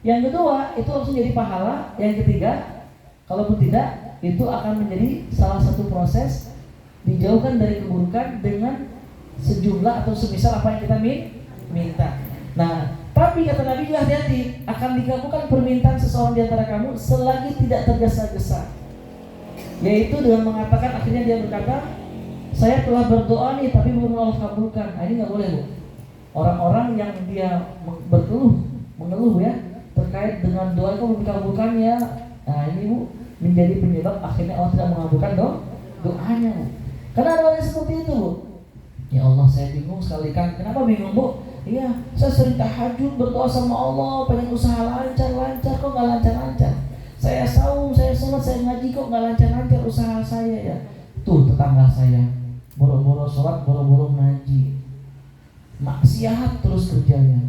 Yang kedua itu langsung jadi pahala. Yang ketiga, kalaupun tidak, itu akan menjadi salah satu proses dijauhkan dari keburukan dengan sejumlah atau semisal apa yang kita minta. Nah, tapi kata Nabi juga hati-hati, akan dikabulkan permintaan seseorang di antara kamu selagi tidak tergesa-gesa. Yaitu dengan mengatakan, akhirnya dia berkata, saya telah berdoa nih tapi belum Allah kabulkan. Nah, ini nggak boleh bu. Orang-orang yang dia mengeluh ya terkait dengan doa itu belum dikabulkan ya. Nah ini bu, menjadi penyebab akhirnya Allah tidak mengabulkan doanya bu. Karena ada orang seperti itu bu. Ya Allah, saya bingung sekali kan. Kenapa bingung bu? Iya, saya sering tahajud berdoa sama Allah, pengen usaha lancar, kok nggak lancar. Saya saum, saya sholat, saya ngaji, kok nggak lancar usaha saya ya. Tuh tetangga saya, boro-boro sholat, boro-boro ngaji, maksiat terus kerjanya,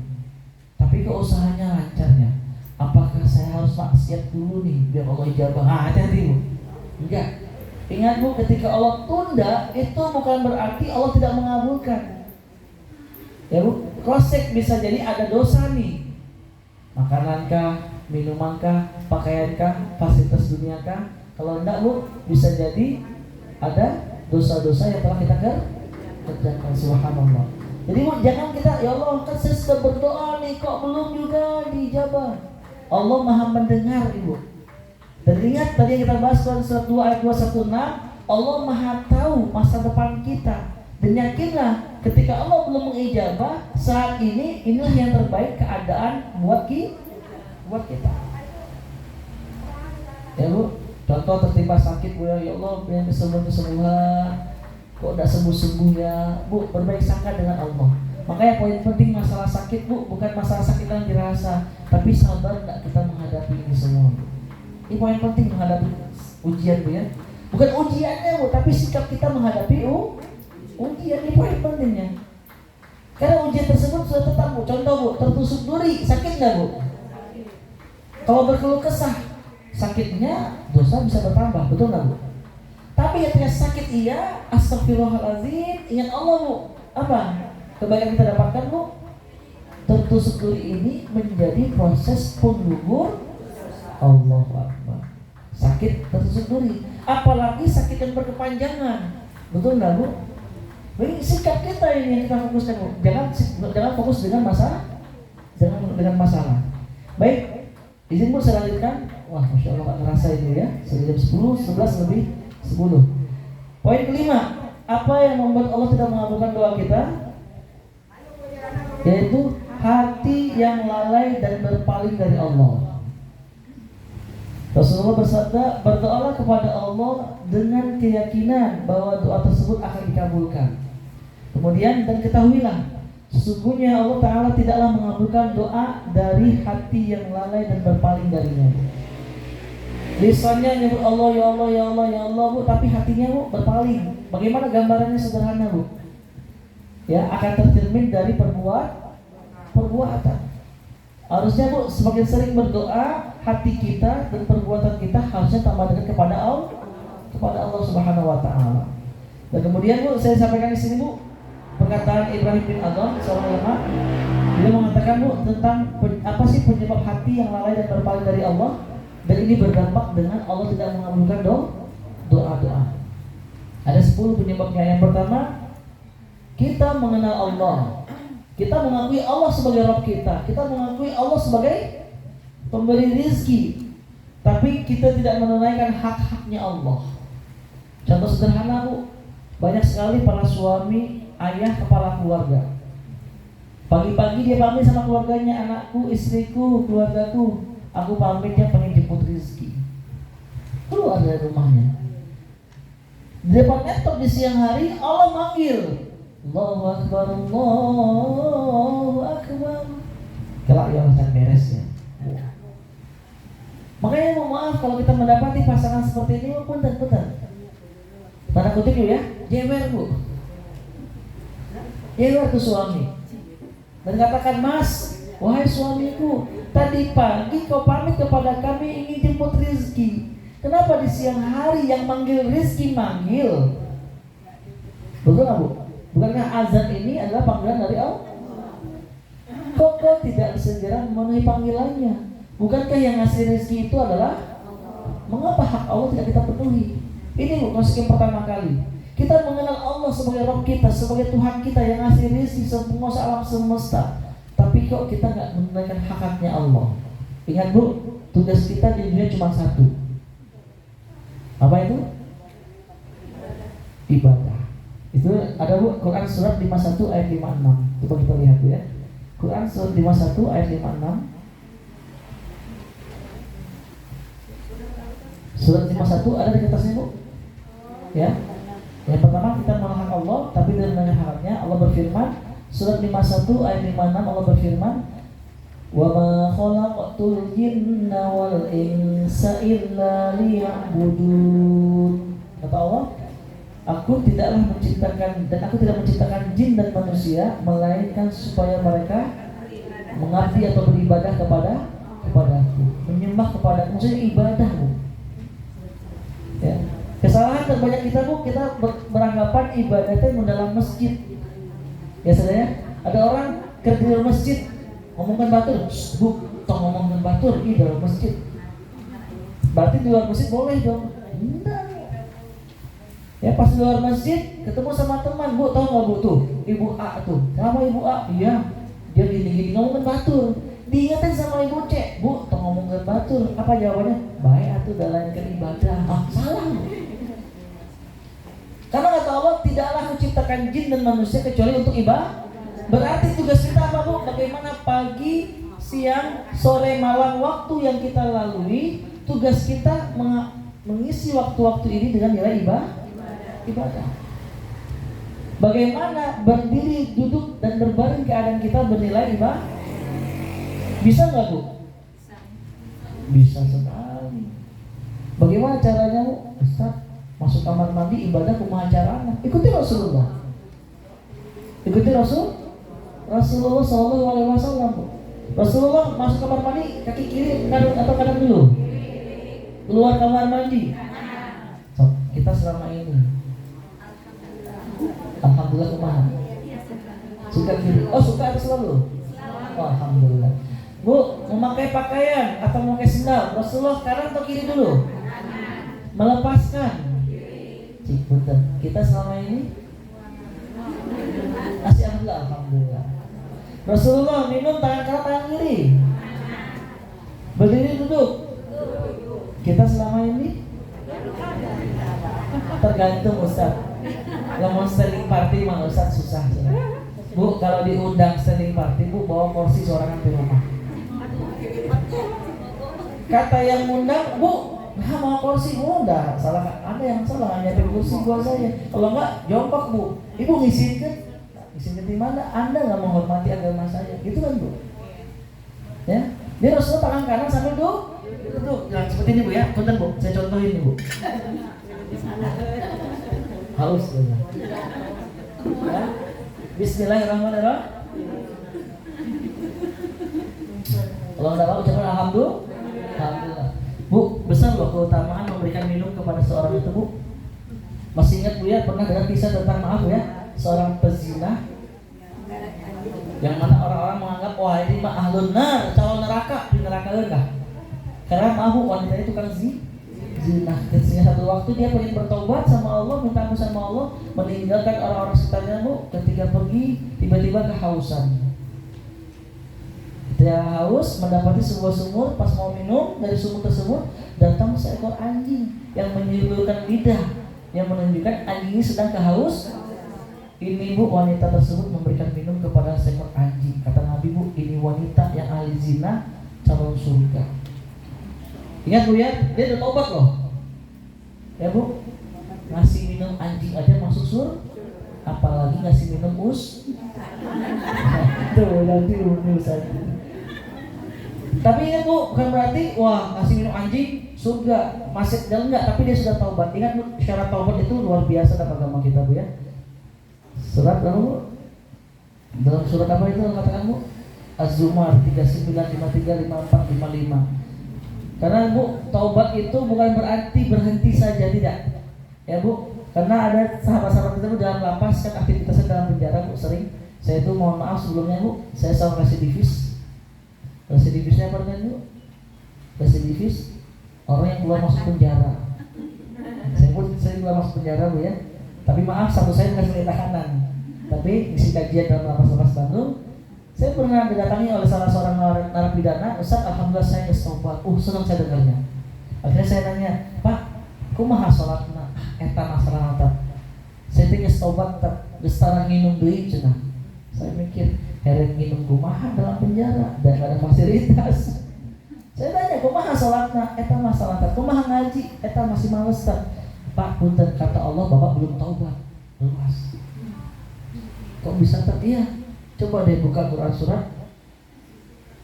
tapi kok usahanya lancarnya. Apakah saya harus maksiat dulu nih biar Allah ijabah? Hati-hati bu. Enggak. Ingat bu, ketika Allah tunda, itu bukan berarti Allah tidak mengabulkan. Ya bu, cross-check bisa jadi ada dosa nih. Makanankah, minumankah, pakaiankah, fasilitas duniakah? Kalau enggak bu, bisa jadi ada dosa-dosa yang telah kita kerjakan. Subhanallah. Jadi bu, jangan kita, ya Allah kan saya sudah berdoa nih, kok belum juga dijabah. Allah maha mendengar Ibu. Dan ingat tadi yang kita bahas surat 2 ayat 216, Allah maha tahu masa depan kita. Dan yakinlah ketika Allah belum mengijabah, saat ini inilah yang terbaik keadaan buat kita. Ya Bu, contoh tertimpa sakit Bu, ya Allah pengen kesembuhan, kok tidak sembuh-sembuh ya Bu, berbaik sangka dengan Allah. Makanya poin penting masalah sakit Bu, bukan masalah sakit yang dirasa, tapi sabar tidak kita menghadapi ini semua Bu. Ini poin penting menghadapi ujian Bu ya. Bukan ujiannya Bu, tapi sikap kita menghadapi ujian, ini poin pentingnya. Karena ujian tersebut sudah tetap Bu. Contoh Bu, tertusuk duri, sakit nggak Bu? Kalau berkeluh kesah, sakitnya dosa bisa bertambah, betul nggak Bu? Tapi ketika sakit iya, astagfirullahaladzim, ingat Allah Bu. Apa? Kebaikan kita dapatkan Bu. Tertusuk duri ini menjadi proses penggugur Allahu Akbar. Sakit tertusuk duri, apalagi sakit yang berkepanjangan, betul nggak Bu? Ini sikap kita ini yang kita fokuskan Bu. Jangan fokus dengan masalah, dengan masalah. Baik, izin Bu saya lanjutkan. Wah, masya Allah nggak terasa ini ya. Sudah jam 10, 11 lebih 10. Poin kelima, apa yang membuat Allah tidak mengabulkan doa kita? Yaitu hati yang lalai dan berpaling dari Allah. Rasulullah bersabda, berdoalah kepada Allah dengan keyakinan bahwa doa tersebut akan dikabulkan. Kemudian, dan ketahuilah, sesungguhnya Allah Ta'ala tidaklah mengabulkan doa dari hati yang lalai dan berpaling darinya. Lisannya nyebut Allah, ya Allah, ya Allah, ya Allah Bu, tapi hatinya Bu berpaling. Bagaimana gambarannya sederhana Bu? Ya, akan tercermin dari perbuatan. Harusnya Bu semakin sering berdoa, hati kita dan perbuatan kita harusnya tambah dekat kepada Allah Subhanahu wa Ta'ala. Dan kemudian Bu, saya sampaikan di sini Bu, perkataan Ibrahim bin Adham, seorang ulama, dia mengatakan Bu tentang apa sih penyebab hati yang lalai dan berpaling dari Allah, dan ini berdampak dengan Allah tidak mengabulkan doa-doa. Ada 10 penyebabnya. Yang pertama, kita mengenal Allah. Kita mengakui Allah sebagai Rabb kita. Kita mengakui Allah sebagai pemberi rizki, tapi kita tidak menunaikan hak-haknya Allah. Contoh sederhana Bu, banyak sekali para suami, ayah, kepala keluarga. Pagi-pagi dia pamit sama keluarganya, anakku, istriku, keluargaku, aku pamit ya pengen jemput rizki. Keluar dari rumahnya. Di depan laptop di siang hari Allah manggil, Allahu Akbar, Allahu Akbar. Kelak ya macam beres ya. Makanya mohon maaf kalau kita mendapati pasangan seperti ini, punten. Tanda kutip ya, jewer Bu. Jewer tuh suami. Dan katakan, Mas, wahai suamiku, tadi pagi kau pamit kepada kami ingin jemput rizki. Kenapa di siang hari yang manggil rizki manggil? Betul nggak Bu? Bukankah azan ini adalah panggilan dari Allah? Kok tidak segera memenuhi panggilannya? Bukankah yang ngasih rezeki itu adalah mengapa hak Allah tidak kita penuhi? Ini Bu, konsekuensi pertama kali. Kita mengenal Allah sebagai Rabb kita, sebagai Tuhan kita yang ngasih rezeki penguasa alam semesta. Tapi kok kita nggak menunaikan hak-haknya Allah? Ingat Bu, tugas kita di dunia cuma satu. Apa itu? Ibadah. Itu ada Bu, Quran surat 51 ayat 56. Coba kita lihat Bu ya. Quran surat 51 ayat 56. Surat 51 ada di kertasnya Bu? Ya. Yang pertama kita mengenal hak Allah, tapi dengan haknya Allah berfirman, surat 51 ayat 56 Allah berfirman, "Wa ma khalaqtul jinna wal insa illa liya'budun." Kata Allah, aku tidaklah menciptakan dan aku tidak menciptakan jin dan manusia melainkan supaya mereka mengabdi atau beribadah kepadaku, menyembah kepadaku, maksudnya ibadah Bu. Ya. Kesalahan terbanyak kita Bu, kita beranggapan ibadah itu mendalam masjid. Ya saudara, ada orang kerja di dalam masjid, ngomongkan batur, Bu, tong ngomongkan batur di dalam masjid. Berarti di luar masjid boleh dong? Enggak. Ya pas di luar masjid ketemu sama teman, Bu, tahu nggak Bu tuh, Ibu A tuh. Kenapa Ibu A? Iya, dia gini-gini ngomongkan batur. Diingetin sama Ibu C, Bu, tong ngomong sholat batur. Apa jawabannya? Baik atuh dalankeun ibadah. Salah. Karena kata Allah, tidaklah aku ciptakan jin dan manusia kecuali untuk ibadah. Berarti tugas kita apa Bu? Bagaimana pagi, siang, sore, malam, waktu yang kita lalui, tugas kita mengisi waktu-waktu ini dengan nilai ibadah. Bagaimana berdiri, duduk, dan berbaring keadaan kita bernilai ibadah? Bisa nggak Bu? Bisa sekali. Bagaimana caranya Bu? Ustaz, masuk kamar mandi ibadah kumaha carana? Ikuti Rasulullah. Ikuti Rasulullah Shallallahu Alaihi Wasallam. Rasulullah masuk kamar mandi kaki kiri atau kanan dulu? Keluar kamar mandi. So, kita selama ini alhamdulillah kumaha? Suka kiri. Oh, suka atau selalu? Oh, alhamdulillah. Bu, memakai pakaian atau memakai sendal, Rasulullah kanan atau kiri dulu? Melepaskan. Cik, betul. Kita selama ini masih alhamdulillah. Rasulullah minum tangan kanan tangan kiri. Berdiri duduk. Kita selama ini tergantung Ustaz. Kalau mau standing party mah Ustaz susah. Bu, kalau diundang standing party Bu bawa kursi sorangan di rumah. Kata yang ngundang, Bu, nah mau kursi udah salah, ada yang salah nyiapin kursi buat saya. Kalau enggak jongkok Bu. Ibu ngisiin kan? Ngisiin di mana? Anda nggak menghormati agama saya, gitu kan Bu? Ya, dia Rasulullah tangan kanan sambil duduk, nah, seperti ini Bu ya. Punten Bu, saya contohin ini Bu. Haus Bu. Ya. Bismillahirrahmanirrahim. Kalau nggak tahu ucapkan alhamdulillah. Bu, besar loh keutamaan memberikan minum kepada seorang itu Bu. Masih ingat Bu ya, pernah dengar kisah tentang maaf Bu ya, seorang pezina yang mana orang-orang menganggap wah ini mah ahlun nar, calon neraka, di neraka enggak? Karena maaf Bu, wanita itu kan zina. Sehingga satu waktu dia pengen bertobat sama Allah, minta ampun sama Allah, meninggalkan orang-orang sekitarnya Bu. Ketika pergi tiba-tiba kehausan. Dia haus mendapati sebuah sumur, pas mau minum dari sumur tersebut datang seekor anjing yang menyilurkan lidah yang menunjukkan anjing ini sedang kehaus. Ini Bu, wanita tersebut memberikan minum kepada seekor anjing. Kata Nabi Bu, ini wanita yang ahli zina, calon surga. Ingat Bu ya, dia udah tobat loh. Ya Bu, ngasih minum anjing aja masuk surga, apalagi ngasih minum tuh nanti saja. Tapi ingat Bu, bukan berarti wah ngasih minum anjing surga, masih dan enggak, tapi dia sudah taubat. Ingat Bu, syarat taubat itu luar biasa dalam agama kita Bu ya. Surat lalu dalam surat apa itu katakan Bu? Az-Zumar 39, 53, 54, 55. Karena Bu, taubat itu bukan berarti berhenti saja, tidak. Ya Bu, karena ada sahabat-sahabat kita Bu dalam lapas kan aktivitasnya dalam penjara Bu sering. Saya itu mohon maaf sebelumnya Bu, saya selalu residivis. Residivisnya apa Bu? Residivis orang yang keluar masuk penjara. Saya pun sering keluar masuk penjara Bu ya. Tapi maaf, satu saya bukan sebagai tahanan, tapi ngisi kajian dalam lapas-lapas Bandung. Saya pernah didatangi oleh salah seorang narapidana. Ustaz, alhamdulillah saya taubat. Senang saya dengarnya. Akhirnya saya tanya, Pak, kumaha sholatna? Eta masalah nata. Saya tinggal taubat, gestara nginum deui cenah. Saya mikir, heret nginum kumaha dalam penjara dan gak ada fasilitas. Saya tanya, kumaha sholatna? Eta masalah nata. Kumaha ngaji? Eta masih males tak. Pak, punten, kata Allah Bapak belum taubat. Luas. Kok bisa tak? Iya. Coba deh buka Quran surat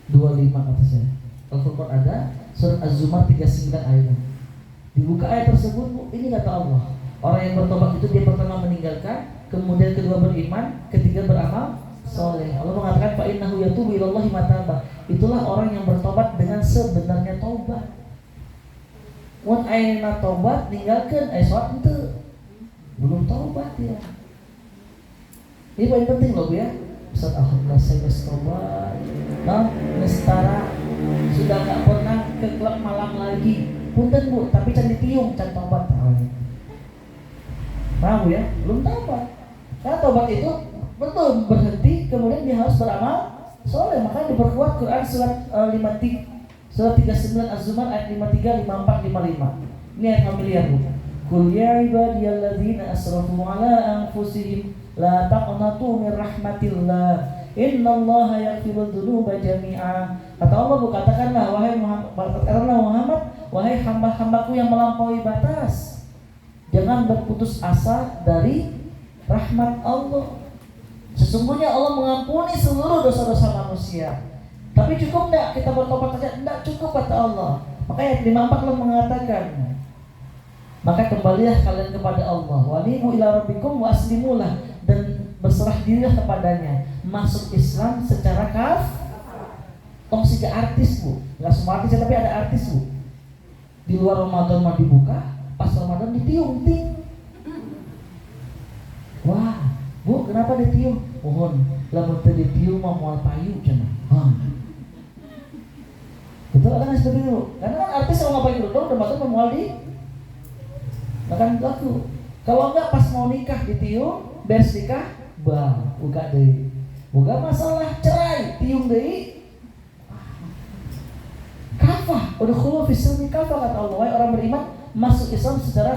25 atasnya. Al-Furqan ada, surat Az-Zumar 39 ayat. Dibuka ayat tersebut, ini kata Allah. Orang yang bertobat itu dia pertama meninggalkan, kemudian kedua beriman, ketiga beramal soleh. Allah mengatakan fa innahu yatubu ilallahi mataba. Itulah orang yang bertobat dengan sebenarnya taubat. Wan ayeuna tobat ninggalkeun sholat itu belum tobat ya. Ini paling penting loh Bu ya. Ustaz, alhamdulillah saya tobat. Nah, nestara sudah gak pernah ke klub malam lagi. Punten Bu, tapi can ditiung can tobat. Nah Bu ya, belum tobat. Karena tobat itu betul berhenti, kemudian dia harus beramal soleh. Makanya diperkuat Quran surat 53 Surat 39 Az-Zumar ayat 53, 54, 55. Ini ayat familiar Bu. Qul ya ibadiyalladzina asrafu ala anfusihim la taqnatu min rahmatillah. Innallaha yaghfirudz dzunuba jami'a. Kata Allah Bu, katakanlah wahai Muhammad, wahai hamba-hambaku yang melampaui batas, jangan berputus asa dari rahmat Allah. Sesungguhnya Allah mengampuni seluruh dosa-dosa manusia. Tapi cukup enggak kita bertobat saja? Enggak cukup kata Allah. Makanya ayat 54 Allah mengatakan, maka kembalilah kalian kepada Allah, wanibu ila rabbikum wa aslimulah, dan berserah dirilah kepadanya. Masuk Islam secara tong siga artis Bu, nggak semua artis tapi ada artis Bu. Di luar Ramadan mah dibuka, pas Ramadan ditiung ting. Wah Bu, kenapa ditiung? Mohon, lamun teu ditiung mah moal payu cenah. Betul kan seperti itu? Karena kan artis kalau ngapain dulu, Ramadan moal di makan laku. Kalau enggak pas mau nikah ditiung, beres nikah, bang, uga deui. Uga masalah cerai, tiung deui. Kafah, udkhulu fis silmi kafah kata Allah. Wahai orang beriman, masuk Islam secara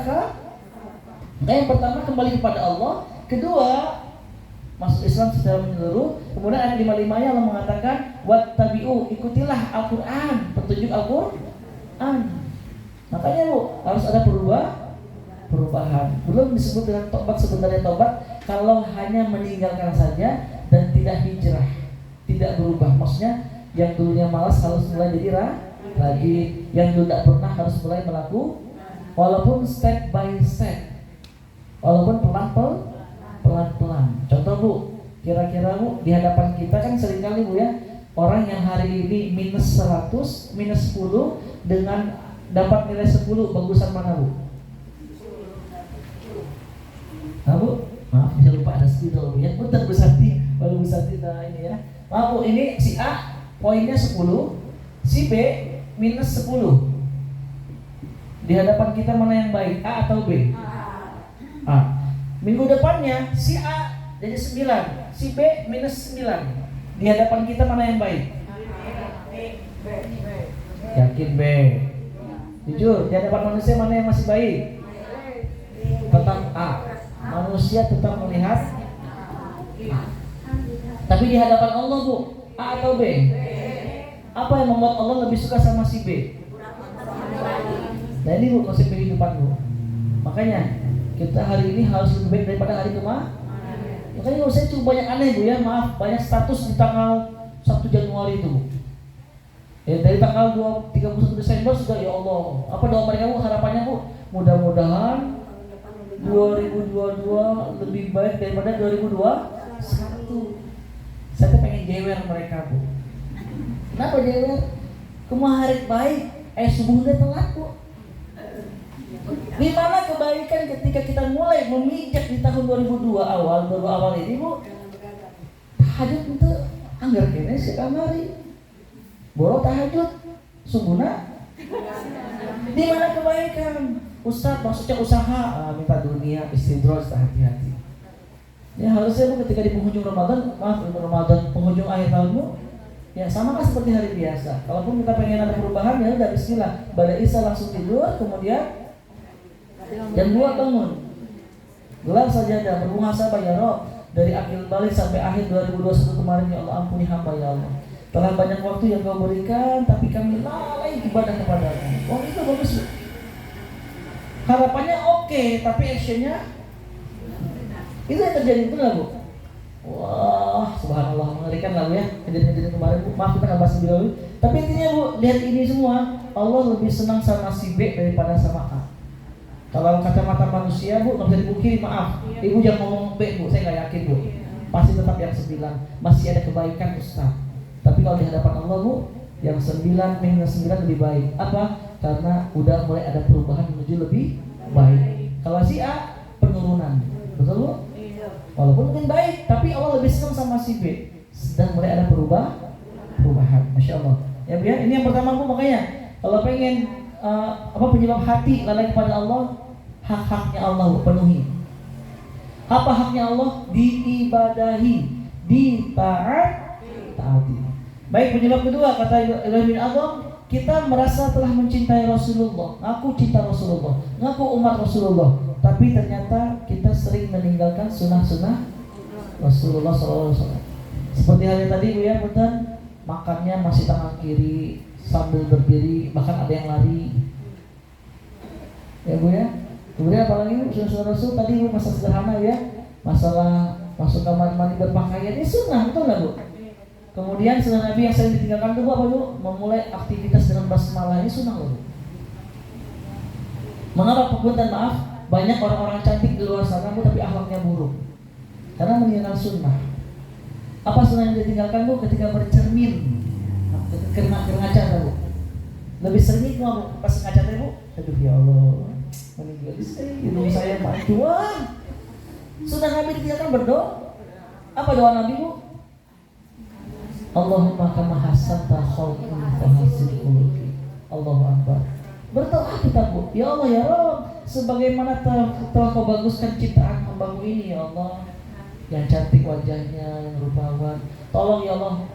yang pertama kembali kepada Allah, kedua masuk Islam secara menyeluruh. Kemudian ayat 55-nya Allah mengatakan wattabi'u, ikutilah Al-Qur'an, petunjuk Al-Qur'an. Makanya Bu, harus ada perubahan. Belum disebut dengan tobat sebenarnya tobat kalau hanya meninggalkan saja dan tidak hijrah, tidak berubah. Maksudnya yang dulunya malas harus mulai jadi rajin, yang dulu tidak pernah harus mulai melakukan, walaupun step by step, walaupun pelan-pelan. Contoh Bu, kira-kira Bu, di hadapan kita kan seringkali Bu ya, orang yang hari ini minus 100, minus 10 dengan dapat nilai 10, bagusan mana Bu? Nah Bu, maaf bisa lupa ada spidol ya. Betul Bu Santi, baru Bu Santi nah ini ya. Maaf Bu, ini si A poinnya 10, si B minus 10. Di hadapan kita mana yang baik, A atau B? A. Minggu depannya si A jadi 9, si B minus 9. Di hadapan kita mana yang baik? Yakin B. Jujur, di hadapan manusia mana yang masih baik? Tetap A. Manusia tetap melihat A. Tapi di hadapan Allah Bu, A atau B? Apa yang membuat Allah lebih suka sama si B? Nah ini Bu, konsep kehidupan Bu. Makanya kita hari ini harus lebih baik daripada hari kemarin. Makanya saya cukup banyak aneh Bu ya, maaf, banyak status di tanggal 1 Januari itu Bu. Ya dari tanggal 31 Desember sudah ya Allah. Apa doa mereka Bu, harapannya Bu? Mudah-mudahan 2022 lebih baik daripada 2021. Saya pengen jewer mereka Bu. Kenapa jewer? Kemarin baik, subuh udah telat Bu. Di mana kebaikan ketika kita mulai memijak di tahun 2002 awal ini Bu? Tahajud itu anggar kene si kamari. Boro tahajud subuhna. Di mana kebaikan? Ustaz maksudnya usaha, minta dunia, istidroj, hati-hati. Ya harusnya Bu ketika di penghujung Ramadan, penghujung akhir tahunmu, ya sama kan seperti hari biasa. Kalaupun kita pengen ada perubahan ya udah bismillah. Pada Isya langsung tidur, kemudian jam 2 bangun. Gelar sajadah, bermuhasabah ya Rob. Dari akhir balik sampai akhir 2021 kemarin ya Allah ampuni hamba ya Allah. Telah banyak waktu yang Kau berikan, tapi kami lalai ibadah kepadamu. Oh itu bagus. Harapannya oke, tapi actionnya itu yang terjadi itu lah Bu. Wah, subhanallah, mengerikan lah Bu ya kejadian-kejadian kemarin Bu. Maaf kita nggak bahas lebih dahulu. Tapi intinya Bu, lihat ini semua, Allah lebih senang sama si B daripada sama A. Kalau kacamata manusia Bu, nggak bisa dipungkiri, maaf. Ibu jangan ngomong B Bu, saya nggak yakin Bu. Pasti tetap yang 9, masih ada kebaikan Ustaz. Tapi kalau di hadapan Allah Bu, yang 9 minus 9 lebih baik. Apa? Karena udah mulai ada perubahan menuju lebih baik. Kalau si A penurunan, betul Bu? Walaupun mungkin baik, tapi Allah lebih senang sama si B. Sedang mulai ada perubahan, masya Allah. Ya Bu ya, ini yang pertama Bu, makanya kalau pengen penyebab hati lalai kepada Allah, hak-haknya Allah Bu, penuhi. Apa haknya Allah? Diibadahi, ditaati. Baik, penyebab kedua kata Ibrahim bin Adham, kita merasa telah mencintai Rasulullah, ngaku cinta Rasulullah, ngaku umat Rasulullah, tapi ternyata kita sering meninggalkan sunnah-sunnah Rasulullah SAW. Seperti halnya tadi Bu ya, punten, makannya masih tangan kiri sambil berdiri, bahkan ada yang lari. Ya Bu ya. Kemudian apalagi Bu, sunnah Rasul tadi Bu, masalah sederhana ya, masalah masuk kamar mandi berpakaian, ini sunnah, betul nggak Bu? Kemudian sunnah Nabi yang sering ditinggalkan itu Bu, apa Bu? Memulai aktivitas dengan basmalah, ini sunnah Bu. Mengapa punten maaf, banyak orang-orang cantik di luar sana Bu, tapi akhlaknya buruk karena meninggalkan sunnah. Apa sunnah yang ditinggalkan Bu? Ketika bercermin, ngaca Bu. Lebih sering Bu pas ngaca Bu, aduh ya Allah, meninggal istri, hidung saya pancuan. Sunnah Nabi ditinggalkan berdoa. Apa doa Nabi Bu? Allahumma kama hasanta khalqi fa hasin khuluqi. Allahu Akbar. Berdoa kita Bu, ya Allah ya Rabb, sebagaimana telah kau baguskan ciptaan hambamu ini ya Allah, yang cantik wajahnya, yang rupawan, tolong ya Allah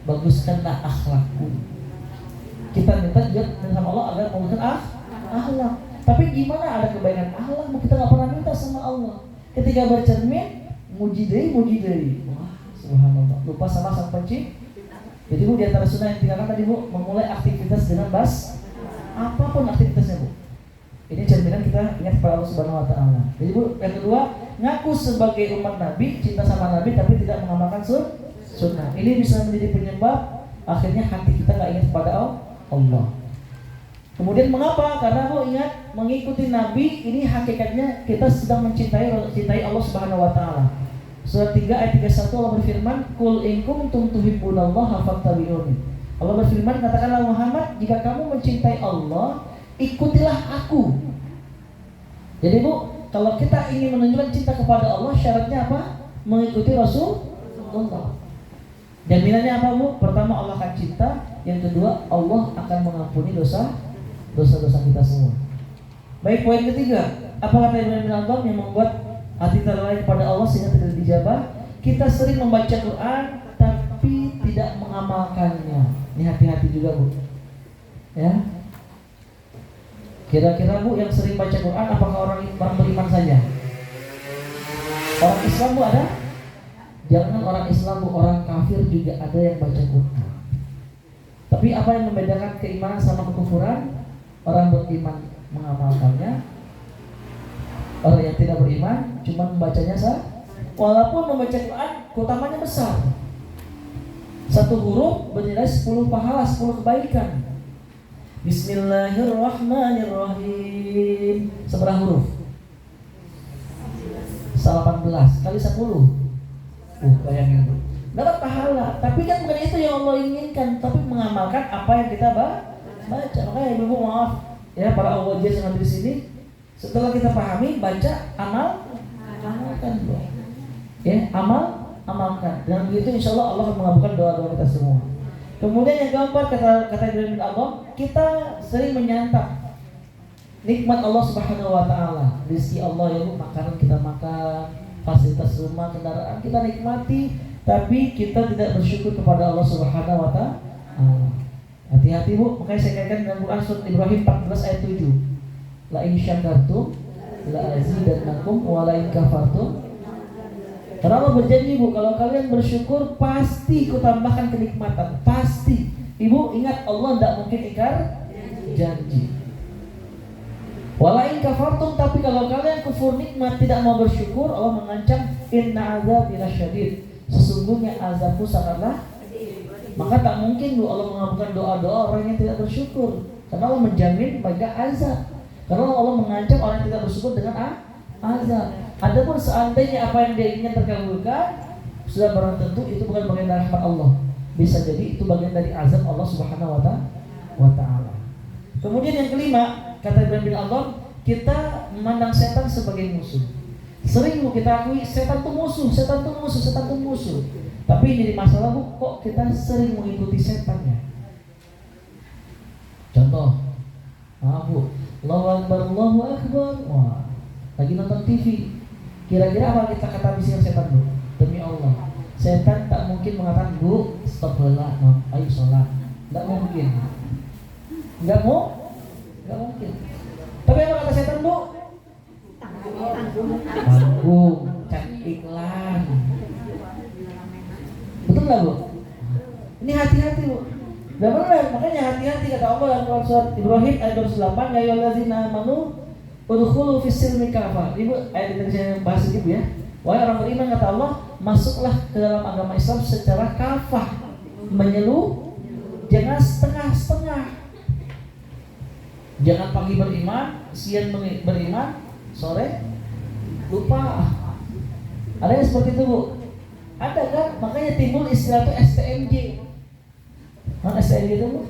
baguskanlah akhlakku. Kita minta juga sama Allah agar memberikan akhlak. Tapi gimana ada kebaikan akhlak, kita nggak pernah minta sama Allah. Ketika bercermin, muji deui. Wah, subhanallah. Lupa sama sang pencipta. Jadi Bu, di antara sunnah yang ditinggalkan tadi Bu, memulai aktivitas dengan apapun aktivitasnya Bu. Ini cerminan kita ingat kepada Allah Subhanahu Wa Taala. Jadi Bu, yang kedua, ngaku sebagai umat Nabi, cinta sama Nabi, tapi tidak mengamalkan sunnah. Ini bisa menjadi penyebab akhirnya hati kita nggak ingat kepada Allah. Kemudian mengapa? Karena Bu ingat, mengikuti Nabi ini hakikatnya kita sedang mencintai Allah Subhanahu Wa Taala. Surat 3 ayat 31 Allah berfirman, "Qul in kuntum tuhibbunallaha fattabi'uni." Allah berfirman, katakanlah Muhammad, jika kamu mencintai Allah, ikutilah aku. Jadi Bu, kalau kita ingin menunjukkan cinta kepada Allah, syaratnya apa? Mengikuti Rasulullah. Jaminannya apa Bu? Pertama, Allah akan cinta. Yang kedua, Allah akan mengampuni dosa-dosa kita semua. Baik, poin ketiga, apa kata Ibrahim bin Adham yang membuat hati terlalai kepada Allah sehingga tidak dijabah? Kita sering membaca Quran tapi tidak mengamalkannya. Ini hati-hati juga Bu. Ya. Kira-kira Bu yang sering baca Quran apakah orang beriman saja? Orang Islam Bu ada? Jangan orang Islam Bu, orang kafir juga ada yang baca Quran. Tapi apa yang membedakan keimanan sama kekufuran? Orang beriman mengamalkannya, orang yang tidak beriman cuma membacanya walaupun membaca Quran keutamanya besar. Satu huruf bernilai 10 pahala, 10 kebaikan. Bismillahirrahmanirrahim. Seberapa huruf? 18 kali 10. Bayangin Bu. Dapat pahala. Tapi kan bukan itu yang Allah inginkan, tapi mengamalkan apa yang kita baca. Makanya Ibu maaf ya para awajis yang ada di sini, setelah kita pahami, baca, amalkan Bu. Ya, amalkan. Dengan begitu insya Allah Allah akan mengabulkan doa-doa kita semua. Kemudian yang keempat, kata Ibrahim bin Adham, kita sering menyantap nikmat Allah Subhanahu Wa Taala, rezeki Allah ya Bu, makanan kita makan, fasilitas rumah, kendaraan kita nikmati, tapi kita tidak bersyukur kepada Allah Subhanahu Wa Taala. Hati-hati Bu, makanya saya kaitkan dengan Quran surat Ibrahim 14 ayat 7. La in syakartum la azidannakum wa la in kafartum. Karena Allah berjanji Bu, kalau kalian bersyukur pasti kutambahkan kenikmatan, pasti. Ibu ingat, Allah tidak mungkin ingkar janji. Walain kafartum, tapi kalau kalian kufur nikmat, tidak mau bersyukur, Allah mengancam inna azabi lasyadid, sesungguhnya azabku sangatlah. Maka tak mungkin Bu Allah mengabulkan doa-doa orang yang tidak bersyukur, karena Allah menjamin mereka azab. Karena Allah mengancam orang yang tidak bersyukur dengan azab. Adapun seandainya apa yang dia ingin terkabulkan, sudah barang tentu itu bukan bagian dari rahmat Allah. Bisa jadi itu bagian dari azab Allah Subhanahu wa Ta'ala. Kemudian yang kelima, kata Ibrahim bin Adham, kita memandang setan sebagai musuh. Sering Bu kita akui setan itu musuh. Tapi jadi masalah Bu, kok kita sering mengikuti setannya. Contoh, Bu, Allahu Akbar. Wah, lagi nonton TV. Kira-kira apa kita kata bisir setan Bu? Demi Allah, setan tak mungkin mengatakan Bu, stop heula, ayo sholat. Tak mungkin. Nggak mungkin. Tapi apa kata setan bu? Tanggung, cari iklan. Betul nggak bu? Ini hati-hati bu. Dan benar, makanya hati-hati kata Allah dalam surat Ibrahim ayat 28, ya ayyuhallazina amanu udkhulu fis-silmi kafah. Ibu ayat ini saya bahas sedikit ya. Wahai orang beriman kata Allah, masuklah ke dalam agama Islam secara kafah, menyeluruh, jangan setengah-setengah. Jangan pagi beriman, siang beriman, sore lupa. Ada yang seperti itu bu? Ada kan? Makanya timbul istilah itu STMJ. STMJ itu bu?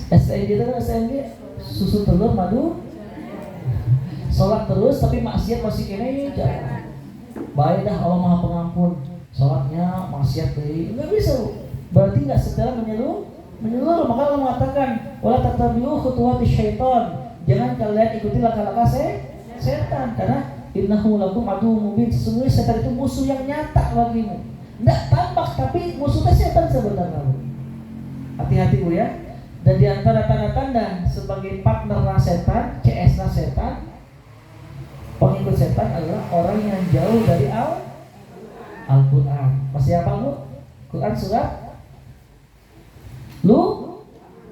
STMJ itu kan STMJ susu telur madu. Sholat terus tapi maksiat masih kene jangan. Baik dah, Allah Maha Pengampun. Sholatnya maksiat deh, nggak bisa bu. Berarti nggak secara menyeluruh. Maka Allah mengatakan wala tattabi'u khutuwati syaitan. Jangan kalian ikuti langkah-langkah setan karena innahu lakum aduwwun mubin. Sesungguhnya setan itu musuh yang nyata bagimu. Nggak tampak tapi musuhnya setan sebenarnya. Hati-hati bu ya. Dan di antara tanda-tanda sebagai partner setan, CS setan, pengikut setan adalah orang yang jauh dari Al-Quran. Masih apa bu? Quran surat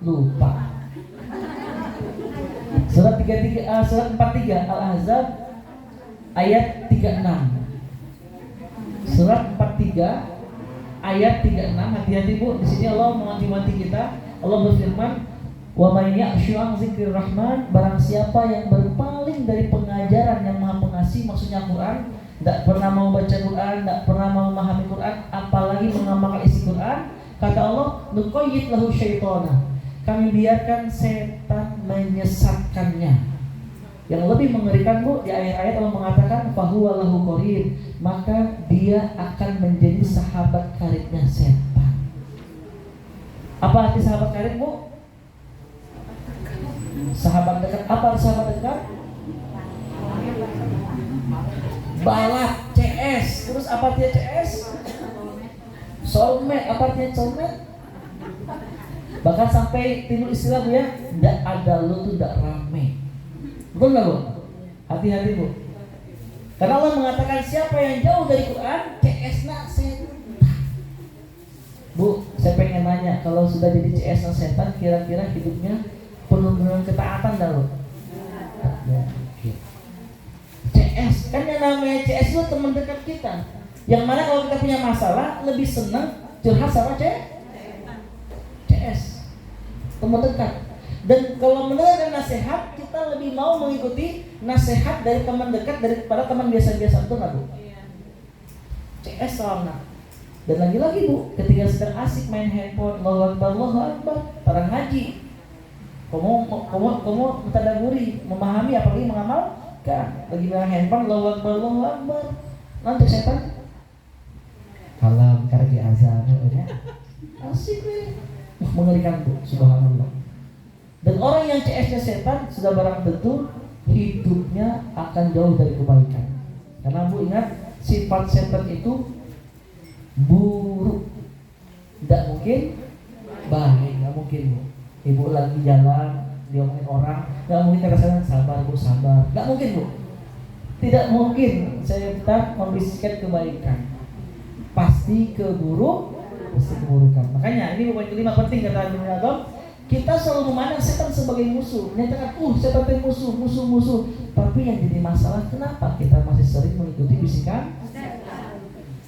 lupa. Surat 43 Al-Ahzab ayat 36. Surat 43 ayat 36. Hati-hati bu, di sini Allah menganti-wanti kita. Allah berfirman, wa may ya'shu an dzikrir rahman, barang siapa yang berpaling dari pengajaran yang Maha Pengasih, maksudnya Quran, tidak pernah mau baca Quran, tidak pernah mau memahami Quran, apalagi mengamalkan isi Quran, kata Allah, nuqayyid lahu syaitana, kami biarkan setan menyesatkannya. Yang lebih mengerikan bu, di ayat-ayat Allah mengatakan fahuwa lahu qarin, maka dia akan menjadi sahabat karibnya setan. Apa arti sahabat karib bu? Sahabat dekat. Apa arti sahabat dekat? Balak, CS. Terus apa artinya CS? Soulmate. Apa artinya soulmate? Bahkan sampai timbul istilah bu ya, tidak ada lu tuh tidak rame. Betul nggak bu? Hati-hati bu. Karena Allah mengatakan siapa yang jauh dari Quran, CS nak setan. Bu, saya pengen nanya, kalau sudah jadi CS setan, kira-kira hidupnya penuh dengan ketaatan dah lo? Ya. CS, kan yang namanya CS itu teman dekat kita. Yang mana kalau kita punya masalah, lebih senang curhat sama CS, teman dekat. Dan kalau mendengarkan nasihat, kita lebih mau mengikuti nasihat dari teman dekat daripada teman biasa-biasa, betul nggak bu? CS soalnya. Dan lagi-lagi bu, ketika sedang asik main handphone, Allahu Akbar, orang haji, kamu mentadaburi, memahami apalagi mengamalkan, lagi main handphone, Allahu Akbar, nanti setan, halam karena azan, asik nih, mengerikan bu, subhanallah. Dan orang yang CS-nya setan sudah barang tentu hidupnya akan jauh dari kebaikan. Karena bu ingat, sifat setan itu buruk, tidak mungkin baik, nggak mungkin bu. Ibu lagi jalan, diomongin orang, nggak mungkin rasanya sabar bu, sabar, nggak mungkin bu. Tidak mungkin saya kita membisikkan kebaikan, pasti keburukan. Makanya ini poin kelima penting kata Ibnu Rajab, kita selalu memandang setan sebagai musuh, menyatakan setan itu musuh. Tapi yang jadi masalah, kenapa kita masih sering mengikuti bisikan?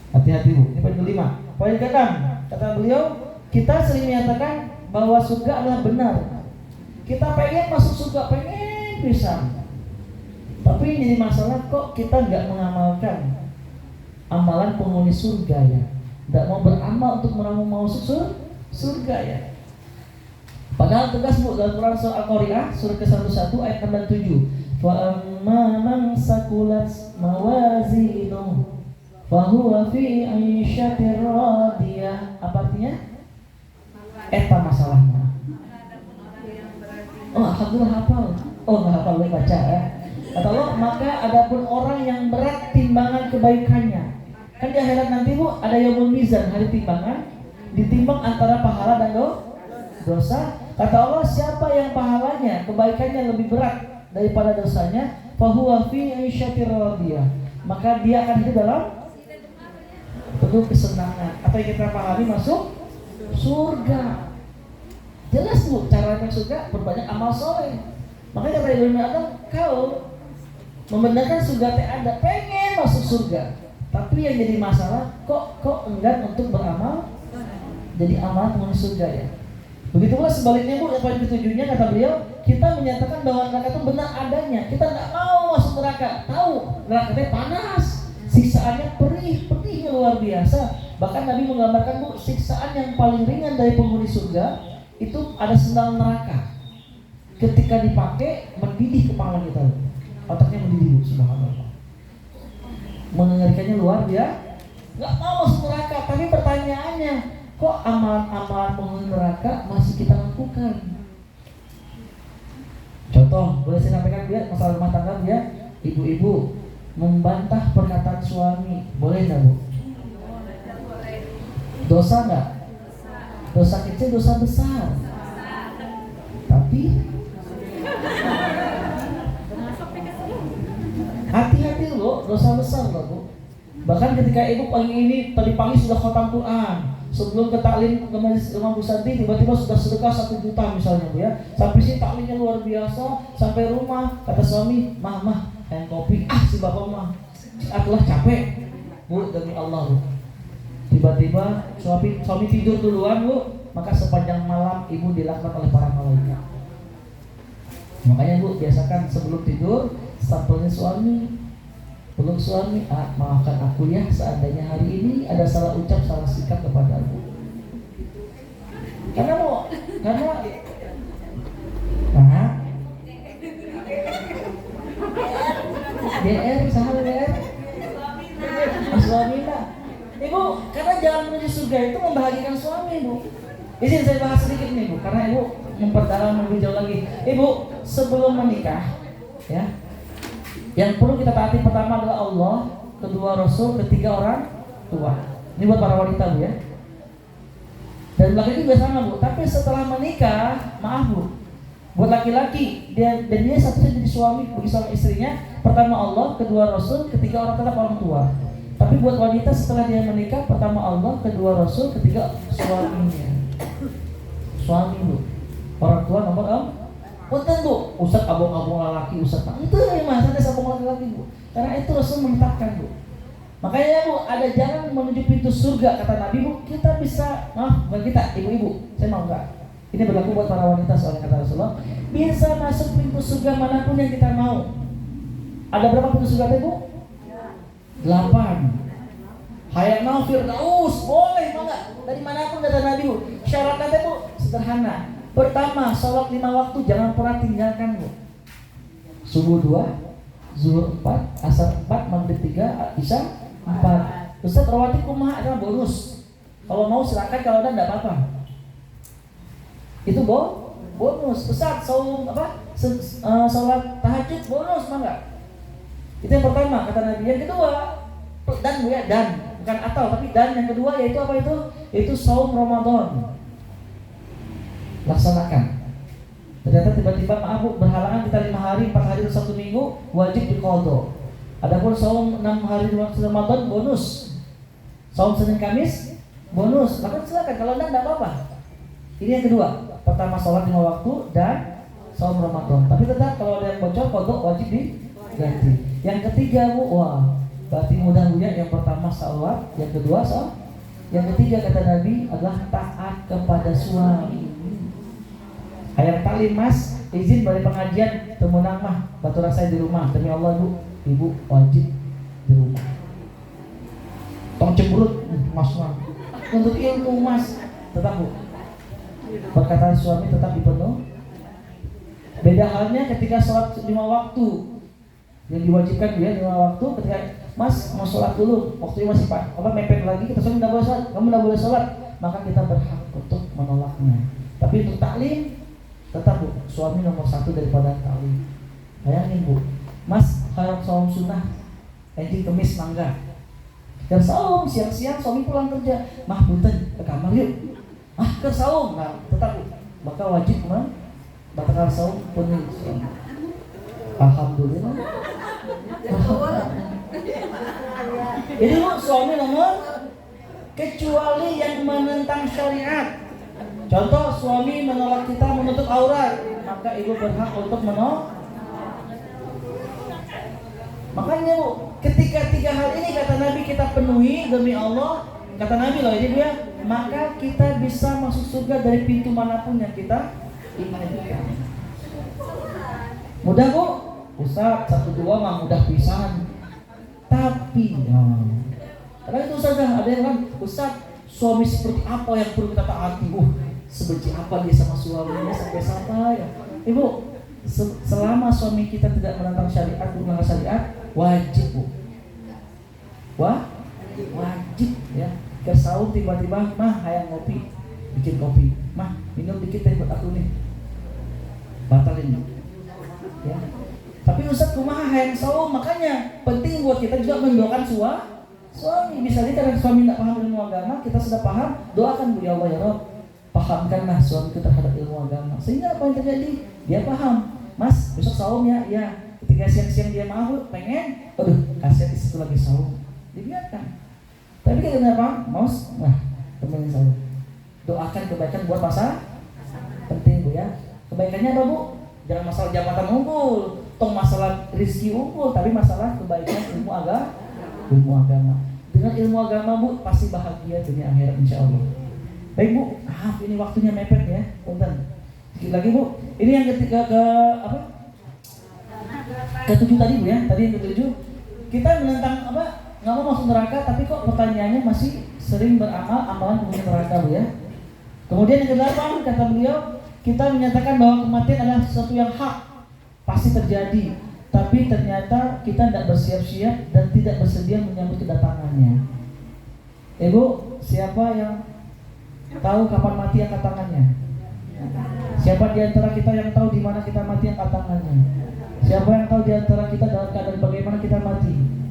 Hati-hati bu, ini poin kelima. Poin keenam, kata beliau, kita sering menyatakan bahwa surga adalah benar. Kita pengen masuk surga, pengen bisa. Tapi ini jadi masalah, kok kita nggak mengamalkan amalan penghuni surga ya? Nggak mau beramal untuk mau masuk surga ya? Padahal tegas bu, dalam Quran surah Al-Qari'ah surah ke-101 ayat 67. Fa amma man sakulat mawazinuhu fahuwa fi 'aisyatir radiyah. Apa artinya? Eta masalahnya. Oh, alhamdulillah hafal. Oh, enggak hafal boleh baca ya. Kata Allah, maka adapun orang yang berat timbangan kebaikannya. Kan di akhirat nanti bu, ada yaumul mizan, hari timbangan, ditimbang antara pahala dan dosa. Kata Allah, siapa yang pahalanya, kebaikannya lebih berat daripada dosanya, fahuwa fi 'isyatir radiyah, maka dia akan hidup dalam penuh kesenangan. Apa yang kita pahami, masuk surga. Jelas Bu, cara masuk surga perbanyak amal soleh. Makanya kata Ibnu Adam, kau membenarkan surga teh ada, pengen masuk surga, tapi yang jadi masalah kok enggan untuk beramal jadi amal menuju surga ya. Begitu pula sebaliknya Bu, yang paling ketujuhnya kata beliau, kita menyatakan bahwa neraka itu benar adanya. Kita nggak mau masuk neraka, tahu neraka itu panas, siksaannya perihnya luar biasa. Bahkan Nabi menggambarkan Bu, siksaan yang paling ringan dari penghuni surga itu ada sendal neraka. Ketika dipakai mendidih kepala kita, otaknya mendidih Bu, subhanallah. Mengerikannya luar biasa. Nggak mau masuk neraka, tapi pertanyaannya, kok amalan-amalan penghuni neraka masih kita lakukan? Contoh, boleh saya sampaikan dia masalah rumah tangga dia, ibu-ibu membantah perkataan suami, boleh nggak Bu? Dosa nggak? Dosa kecil, dosa besar. Tapi hati-hati loh, dosa besar loh Bu. Bahkan ketika ibu pagi ini tadi pagi sudah khatam Quran, sebelum ke taklim ke rumah Bu Santi tiba-tiba sudah sedekah 1 juta misalnya Bu ya. Sampai sini taklimnya luar biasa, sampai rumah kata suami, mah kayak kopi, si bapak mah atulah capek Bu, demi Allah Bu. Tiba-tiba suami tidur duluan Bu, maka sepanjang malam ibu dilaknat oleh para malaikat. Makanya Bu, biasakan sebelum tidur sampelnya suami, peluk suami, maafkan aku ya seandainya hari ini ada salah ucap, salah sikap kepada aku. Karena DR misalnya DR suami lah Ibu, karena jalan menuju surga itu membahagiakan suami Bu. Izin saya bahas sedikit nih Bu, karena Ibu memperdalam lebih jauh lagi. Ibu, sebelum menikah ya, yang perlu kita taati pertama adalah Allah, kedua Rasul, ketiga orang tua. Ini buat para wanita Bu ya. Dan laki-laki juga sama Bu. Tapi setelah menikah, maaf Bu, buat laki-laki dia satu-satunya jadi suami bagi suami istrinya. Pertama Allah, kedua Rasul, ketiga orang tua. Tapi buat wanita setelah dia menikah, pertama Allah, kedua Rasul, ketiga suaminya. Suami Bu, orang tua nomor punten Bu, Ustaz abong-abong laki Ustaz. Itu yang masalahnya abong laki Bu. Karena itu Rasul menetapkan Bu. Makanya Bu, ada jalan menuju pintu surga kata Nabi Bu. Kita bisa, bukan kita, ibu-ibu, saya mau enggak. Ini berlaku buat para wanita soalnya kata Rasulullah. Bisa masuk pintu surga manapun yang kita mau. Ada berapa pintu surga Bu? 8. Hayat Firdaus, boleh enggak? Dari manapun kata Nabi Bu. Syaratnya Bu sederhana. Pertama, sholat 5 waktu jangan pernah tinggalkan Bu. Subuh 2, zuhur 4, asar 4, maghrib 3, isya 4. Ustaz rawatib kumaha adalah bonus. Kalau mau silakan, kalau enggak apa-apa. Itu bonus. Ustaz saum sholat tahajud bonus mah enggak? Itu yang pertama kata Nabi. Yang kedua, dan Bu ya, dan bukan atau tapi dan yang kedua yaitu apa itu? Itu saum Ramadan. Laksanakan. Ternyata tiba-tiba maaf Bu, berhalangan kita 5 hari, 4 hari, 1 minggu wajib diqadha. Adapun saum 6 hari Ramadan bonus. Saum Senin Kamis bonus. Maka silakan, kalau enggak apa-apa. Ini yang kedua. Pertama salat 5 waktu dan saum Ramadan. Tapi tetap kalau ada yang bocor qadha wajib diganti. Yang ketiga Bu, berarti mudah-mudahan yang pertama salat, yang kedua saum, yang ketiga kata Nabi adalah taat kepada suami. Ayat taklim Mas, izin balik pengajian temunang mah baturan saya di rumah. Demi Allah Bu, Ibu wajib di rumah. Tong cemberut Mas mah. Untuk ilmu Mas, tetap Bu. Perkataan suami tetap dipenuh. Beda halnya ketika sholat 5 waktu yang diwajibkan dia 5 waktu. Ketika Mas mau sholat dulu, waktunya masih mepet lagi, kita suami tidak boleh sholat, kamu tidak boleh sholat, maka kita berhak untuk menolaknya. Tapi untuk taklim tetap Bu, suami nomor 1 daripada taklim. Bayangin Bu, Mas harap saum sunnah, enjing kemis mangga. Dan saum siang-siang suami pulang kerja, mah punten ke kamar yuk. Ke saum, nah tetap Bu. maka wajib batalkan saum penuh. Alhamdulillah. Jadi bu, suami nomor kecuali yang menentang syariat. Contoh suami menolak kita menutup aurat, maka ibu berhak untuk menolak. Makanya bu, ketika 3 hal ini kata Nabi kita penuhi demi Allah, kata Nabi loh ini dia, maka kita bisa masuk surga dari pintu manapun yang kita inginkan. Mudah bu? Ustaz, 1 2 mah mudah pisan. Tapi karena itu Ustaz, ada yang kan, Ustaz, suami seperti apa yang perlu kita taati? Sebenci apa dia sama suaminya sampai ya. Ibu, selama suami kita tidak menentang syariat, melanggar syariat, wajib bu. Wajib ya. Ke saum tiba-tiba, mah hayang ngopi, bikin kopi, mah minum dikit teh buat aku nih, batalin ya. Tapi Ustaz kumaha hayang saum, makanya penting buat kita juga mendoakan suami. Misalnya karena suami tidak paham ilmu agama, kita sudah paham, doakan bu, ya Allah ya Rabb, pahamkanlah suamiku terhadap ilmu agama, sehingga apa yang terjadi, dia paham. Mas besok saum ya, ya. Ketika siang-siang dia mau pengen, aduh kasihan istri lagi saum, dibiarkan. Tapi kita kenapa? Mas, temenin saya. Doakan kebaikan buat masa penting bu ya. Kebaikannya apa bu? Jangan masalah jabatan unggul, tong masalah rezeki unggul, tapi masalah kebaikan ilmu agama. Dengan ilmu agama bu pasti bahagia dunia akhirat insya Allah. Baik bu, maaf ini waktunya mepet ya, punten. Sedikit lagi bu. Ini yang ketiga ke-7 tadi bu ya. Tadi yang ke-7 kita menentang nggak mau masuk neraka, tapi kok pertanyaannya masih sering beramal amalan menuju neraka bu ya. Kemudian yang ke-8 kata beliau, kita menyatakan bahwa kematian adalah sesuatu yang hak, pasti terjadi, tapi ternyata kita tidak bersiap-siap dan tidak bersedia menyambut kedatangannya. Ibu, siapa yang tahu kapan mati angkat tangannya? Siapa di antara kita yang tahu di mana kita mati angkat tangannya? Siapa yang tahu di antara kita dalam keadaan bagaimana kita mati?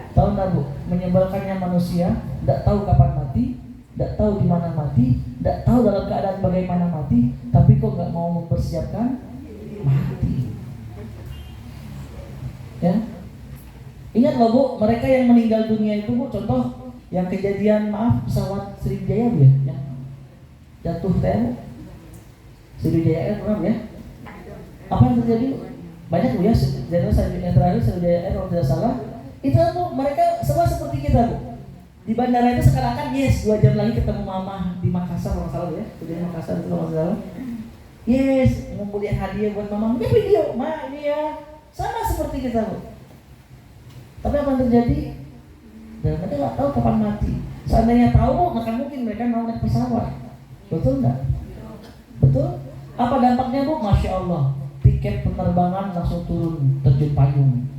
Tahu nggak bu? Menyebalkannya manusia, tidak tahu kapan mati, tidak tahu di mana mati, tidak tahu dalam keadaan bagaimana mati, tapi kok nggak mau mempersiapkan mati. Ya, ingat loh bu, mereka yang meninggal dunia itu bu, contoh yang kejadian pesawat Sriwijaya bu ya, yang jatuh teh, Sriwijaya Air pernah ya? Apa yang terjadi? Banyak bu ya, yang terakhir Sriwijaya Air kalau tidak salah. Itu tuh mereka semua seperti kita bu. Di bandara itu sekarang kan 2 jam lagi ketemu mama di Makassar kalau salah ya, di Makassar itu kalau salah. Ngumpulin hadiah buat mama, ini video, ma ini ya, sama seperti kita bu. Tapi apa yang terjadi? Dan mereka nggak tahu kapan mati. Seandainya tahu bu, maka mungkin mereka mau naik pesawat. Betul nggak? Betul? Apa dampaknya bu? Masya Allah, tiket penerbangan langsung turun, terjun payung.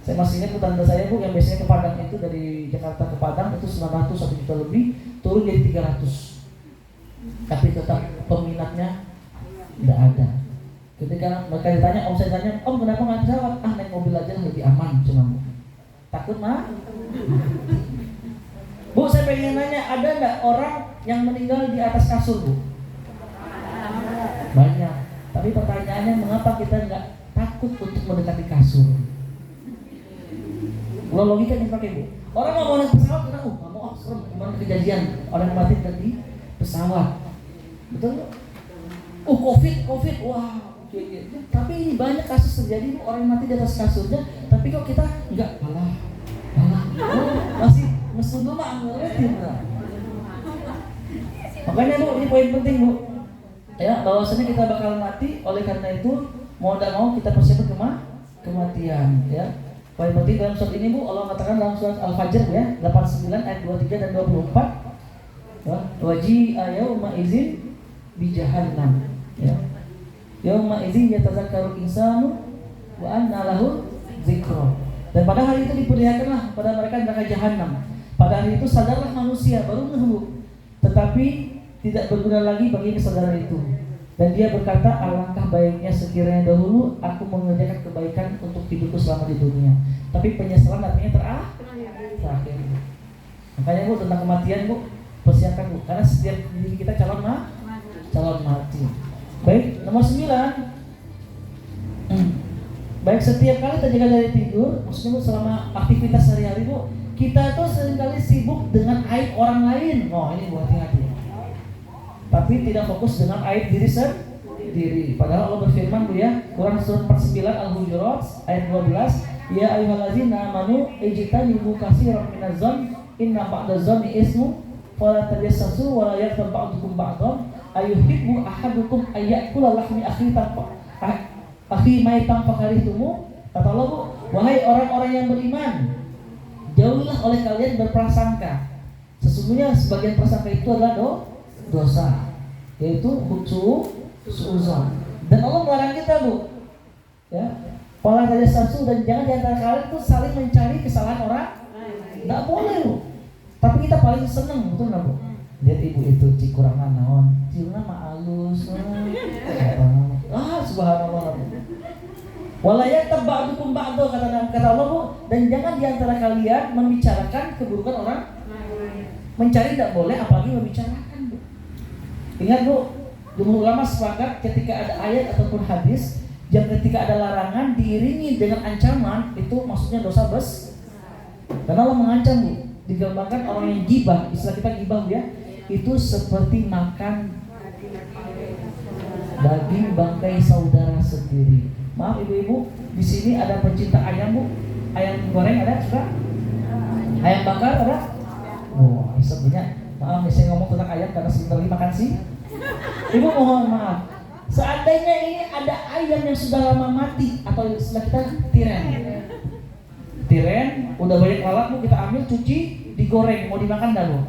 Saya masih ingat tante saya bu yang biasanya ke Padang itu dari Jakarta ke Padang itu 900 1 juta lebih, turun jadi 300. Tapi tetap peminatnya tidak ada. Ketika mereka ditanya, saya tanya, om kenapa nggak pesawat? Naik mobil aja lebih aman cuma bu. Takut mah? Bu saya pengen nanya, ada nggak orang yang meninggal di atas kasur bu? Banyak. Tapi pertanyaannya mengapa kita nggak takut untuk mendekati kasur? Kalau logika yang pakai bu, orang nggak mau naik pesawat karena nggak mau serem, kemarin kejadian orang mati di pesawat, betul? Covid, wah. Tapi ini banyak kasus terjadi bu, orang mati di atas kasurnya, tapi kok kita nggak malah, masih mesum mah ngeliatin. Makanya bu, ini poin penting bu, ya bahwasanya kita bakal mati, oleh karena itu mau tidak mau kita persiapkan kematian, ya. Poin penting dalam surat ini bu, Allah katakan dalam surat Al-Fajr ya 89 ayat 23 dan 24 ya, waji'a yauma idzin bi jahannam ya. Yauma idzin yatazakkaru insanu wa anna lahu dzikra. Dan pada hari itu diperlihatkanlah pada mereka neraka jahanam. Pada hari itu sadarlah manusia baru ngeh, tetapi tidak berguna lagi bagi kesadaran itu. Dan dia berkata, alangkah baiknya sekiranya dahulu aku mengerjakan kebaikan untuk hidupku selama di dunia. Tapi penyesalan artinya terakhir. Makanya bu, tentang kematian bu, persiapkan bu, karena setiap diri kita calon calon mati. Baik, nomor 9. Baik, setiap kali terjaga dari tidur, maksudnya Bu, selama aktivitas sehari-hari Bu, kita tuh seringkali sibuk dengan aib orang lain. Oh, ini Bu, hati-hati. Tapi tidak fokus dengan aib diri sendiri. Padahal Allah berfirman Bu ya, Quran surat 49 Al-Hujurat ayat 12, ya ayyuhallazina amanu ijtanibu katsiran minaz-zanni inna ba'daz-zanni ismu fala tajassasu wa la yaghtab ba'dukum ba'dhan ayuhibbu ahadukum ayyakula lahmi akhi maitan fakarihtumu. Kata Allah Bu, wahai orang-orang yang beriman, jauhilah oleh kalian berprasangka. Sesungguhnya sebagian prasangka itu adalah dosa, yaitu suuzon. Dan Allah melarang kita Bu, ya, pola tajassasu, dan jangan diantara kalian itu saling mencari kesalahan orang. Nggak boleh Bu. Tapi kita paling seneng, betul nggak Bu? Lihat ibu itu cikurangan naon, ciuman mah alus, subhanallah. Walayat tabadukum ba'do, kata Allah Bu, dan jangan diantara kalian membicarakan keburukan orang. Mencari tidak boleh, apalagi membicarakan Bu. Ingat Bu, jumhur ulama sepakat ketika ada ayat ataupun hadis yang ketika ada larangan diiringi dengan ancaman, itu maksudnya dosa besar. Karena Allah mengancam Bu, digambarkan orang yang gibah, istilah kita gibah Bu ya, itu seperti makan daging bangkai saudara sendiri. Maaf ibu-ibu, di sini ada pencinta ayam Bu, ayam goreng ada suka, ayam bakar ada. Oh, sebenarnya maaf nih saya ngomong tentang ayam karena sebentar lagi makan sih. Ibu mohon maaf. Seandainya ini ada ayam yang sudah lama mati atau istilah kita tiren, udah banyak lalat Bu, kita ambil, cuci, digoreng, mau dimakan dah Bu?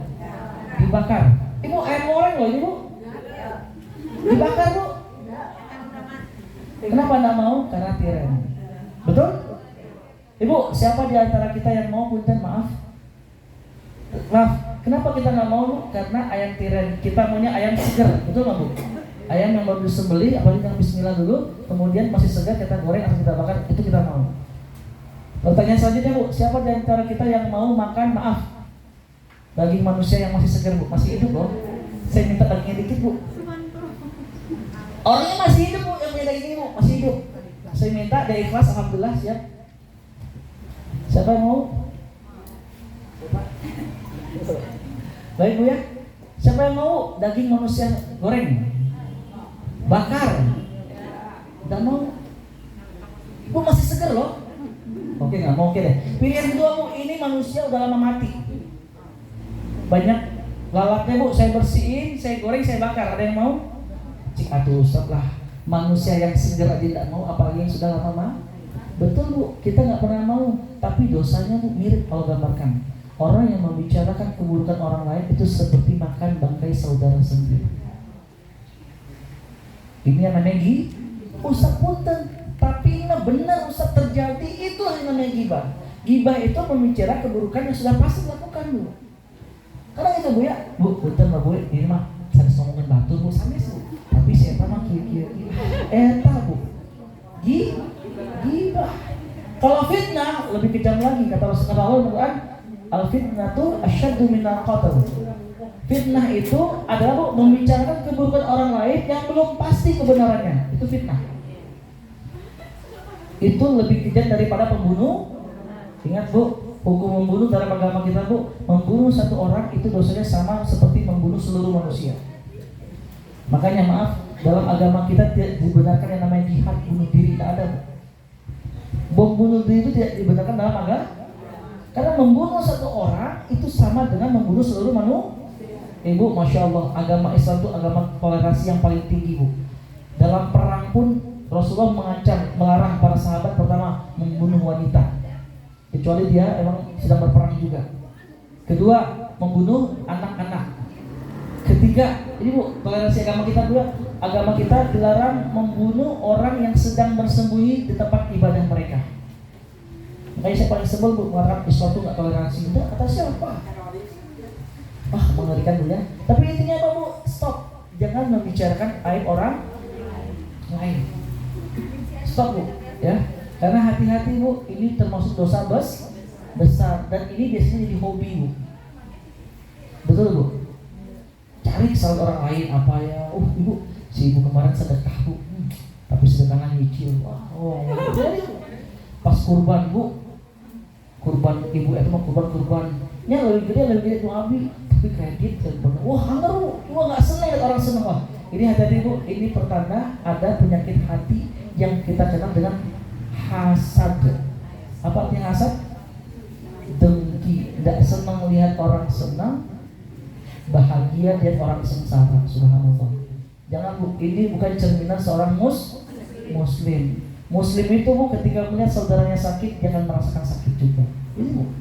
Dibakar. Ibu ayam goreng loh ini Bu. Dibakar Bu. Kenapa enggak mau? Karena tiren. Betul? Ibu, siapa di antara kita yang mau punten maaf? Maaf, kenapa kita enggak mau Bu? Karena ayam tiren, kita maunya ayam segar, betul enggak Bu? Ayam yang baru disembelih, apalagi yang bismillah dulu, kemudian masih segar kita goreng atau kita bakar, itu kita mau. Pertanyaan selanjutnya Bu, siapa di antara kita yang mau makan maaf daging manusia yang masih segar Bu, masih hidup loh? Saya minta dagingnya dikit Bu. Orangnya masih hidup Bu, yang punya daging ini Bu, masih hidup. Saya minta dari ikhlas, alhamdulillah siap. Siapa yang mau? Baik Bu ya. Siapa yang mau daging manusia goreng, bakar? Tidak mau. Bu masih segar loh. Oke nggak mau, oke deh. Pilihan kedua Bu, ini manusia udah lama mati, banyak lalatnya Bu, saya bersihin, saya goreng, saya bakar. Ada yang mau? Cik atuh Ustaz lah, manusia yang segar aja tidak mau, apalagi yang sudah lama mati. Betul Bu, kita nggak pernah mau, tapi dosanya Bu mirip kalau gambarkan. Orang yang membicarakan keburukan orang lain itu seperti makan bangkai saudara sendiri. Ini yang namanya Ustaz punten. Tapi ini benar Ustaz terjadi, itu yang namanya gibah. Gibah itu membicarakan keburukan yang sudah pasti dilakukan Bu. Karena itu Bu ya, Bu, punten lah Bu, ini mah saya ngomongin batu Bu, sanes Bu. Tapi siapa mah kira-kira eta Bu. Gibah. Kalau fitnah lebih kejam lagi, kata Rasulullah Al-Quran, al-fitnatu asyaddu minal qatl. Fitnah itu adalah Bu, membicarakan keburukan orang lain yang belum pasti kebenarannya. Itu fitnah. Itu lebih kejam daripada pembunuh. Ingat Bu, hukum membunuh dalam agama kita Bu, membunuh satu orang itu dosanya sama seperti membunuh seluruh manusia. Makanya maaf, dalam agama kita tidak dibenarkan yang namanya jihad bunuh diri, tidak ada. Bom bunuh diri itu tidak dibenarkan dalam agama. Karena membunuh satu orang itu sama dengan membunuh seluruh manusia. Ibu, Masya Allah, agama Islam itu agama toleransi yang paling tinggi Bu. Dalam perang pun Rasulullah mengancam, melarang para sahabat pertama membunuh wanita, kecuali dia emang sedang berperang juga. Kedua, membunuh anak-anak. Ketiga, ini Bu, toleransi agama kita juga, agama kita dilarang membunuh orang yang sedang bersembunyi di tempat ibadah mereka. Makanya saya paling sebel Bu, mengatakan Islam itu nggak toleransi. Udah, kata siapa? Mengerikan Bu ya. Tapi intinya apa Bu? Stop, jangan membicarakan aib orang lain. Stop Bu, ya. Karena hati-hati Bu, ini termasuk dosa besar dan ini biasanya jadi hobi Bu. Betul Bu. Cari tarik saldo orang lain apa ya. Ibu, si ibu kemarin sedekah bu, tapi sedekahnya nyicil. Jadi pas kurban bu, kurban ibu itu mah kurbannya lebih gede tuh abi, tapi kredit bener. Hanger bu, nggak seneng orang seneng. Ini hati-hati bu, ini pertanda ada penyakit hati yang kita kenal dengan hasad. Apa artinya hasad? Dengki, tidak senang melihat orang senang, bahagia lihat orang sengsara. Subhanallah. Jangan bu, ini bukan cerminan seorang muslim. Muslim itu bu, ketika melihat saudaranya sakit, dia akan merasakan sakit juga. Ini bu.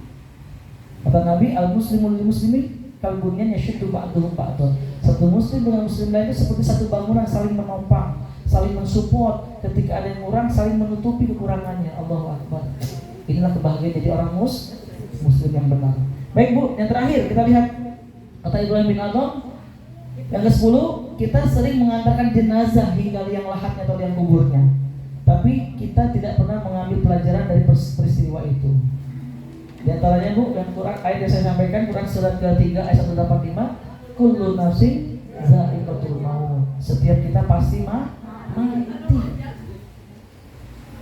Kata Nabi, al-muslimul muslimin kalbunyan yashuddu ba'duhum ba'dun. Satu muslim dengan muslim lain itu seperti satu bangunan saling menopang, saling mensupport. Ketika ada yang kurang, saling menutupi kekurangannya. Allahu Akbar. Inilah kebahagiaan jadi orang muslim yang benar. Baik bu, yang terakhir kita lihat kata Ibrahim bin Adham yang ke-10, kita sering mengantarkan jenazah hingga liang lahatnya atau liang kuburnya, tapi kita tidak pernah mengambil pelajaran dari peristiwa itu. Di antaranya bu, yang Quran ayat yang saya sampaikan, Quran surat ke-3 ayat 185, kullu nafsin za'iqatul maut. Setiap kita pasti mati.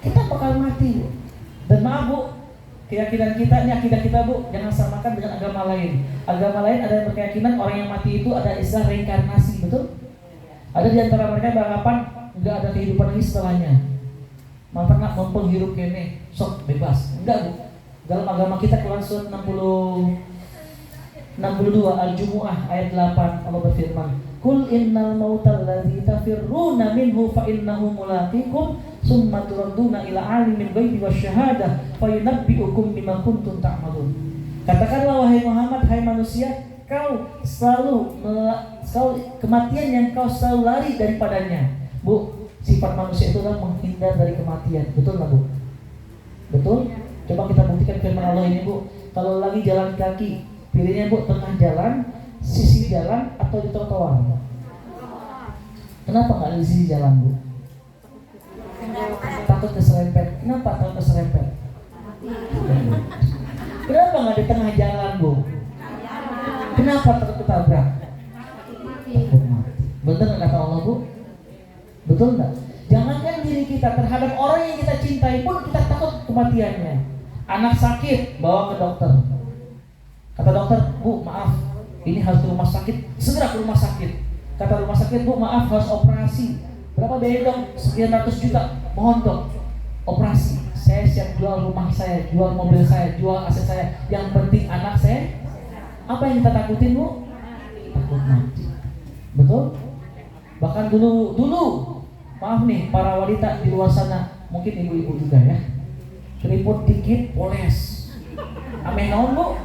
Kita bakal mati bu. Dan maaf bu, keyakinan kita, ini akidah kita bu, jangan samakan dengan agama lain. Agama lain ada yang berkeyakinan orang yang mati itu ada istilah reinkarnasi, betul? Ada di antara mereka beranggapan enggak ada kehidupan lagi setelahnya. Maka nggak mempenghirup kene, sok bebas. Enggak bu. Dalam agama kita Quran surat 62 Al-Jumu'ah ayat 8 Allah berfirman, "Qul innal mautal ladzi tafirruna minhu fa innahu mulaqikum summa turadduna ila alimil ghaibi wasyahadah fayunabbi'ukum bima kuntum ta'malun." Katakanlah wahai Muhammad, hai manusia, kau kematian yang kau selalu lari daripadanya. Bu, sifat manusia itu adalah menghindar dari kematian. Betul nggak bu? Betul? Coba kita buktikan firman Allah ini bu. Kalau lagi jalan kaki, pilihnya bu tengah jalan, sisi jalan, atau di trotoar? Kenapa nggak di sisi jalan bu? Takut keserempet. Kenapa takut keserempet? Kenapa nggak di tengah jalan bu? Kenapa takut ketabrak? Takut mati. Betul nggak kata Allah bu? Betul nggak? Jangankan diri kita, terhadap orang yang kita cintai pun kita takut kematiannya. Anak sakit, bawa ke dokter. Kata dokter, bu maaf, ini harus ke rumah sakit, segera ke rumah sakit. Kata rumah sakit, bu maaf harus operasi. Berapa biaya dok? Sekian ratus juta. Mohon dok, operasi. Saya siap jual rumah saya, jual mobil saya, jual aset saya. Yang penting anak saya. Apa yang kita takutin bu? Takut mati. Betul? Bahkan dulu, maaf nih para wanita di luar sana, mungkin ibu-ibu juga ya. Keriput dikit, poles. Ameh naon bu?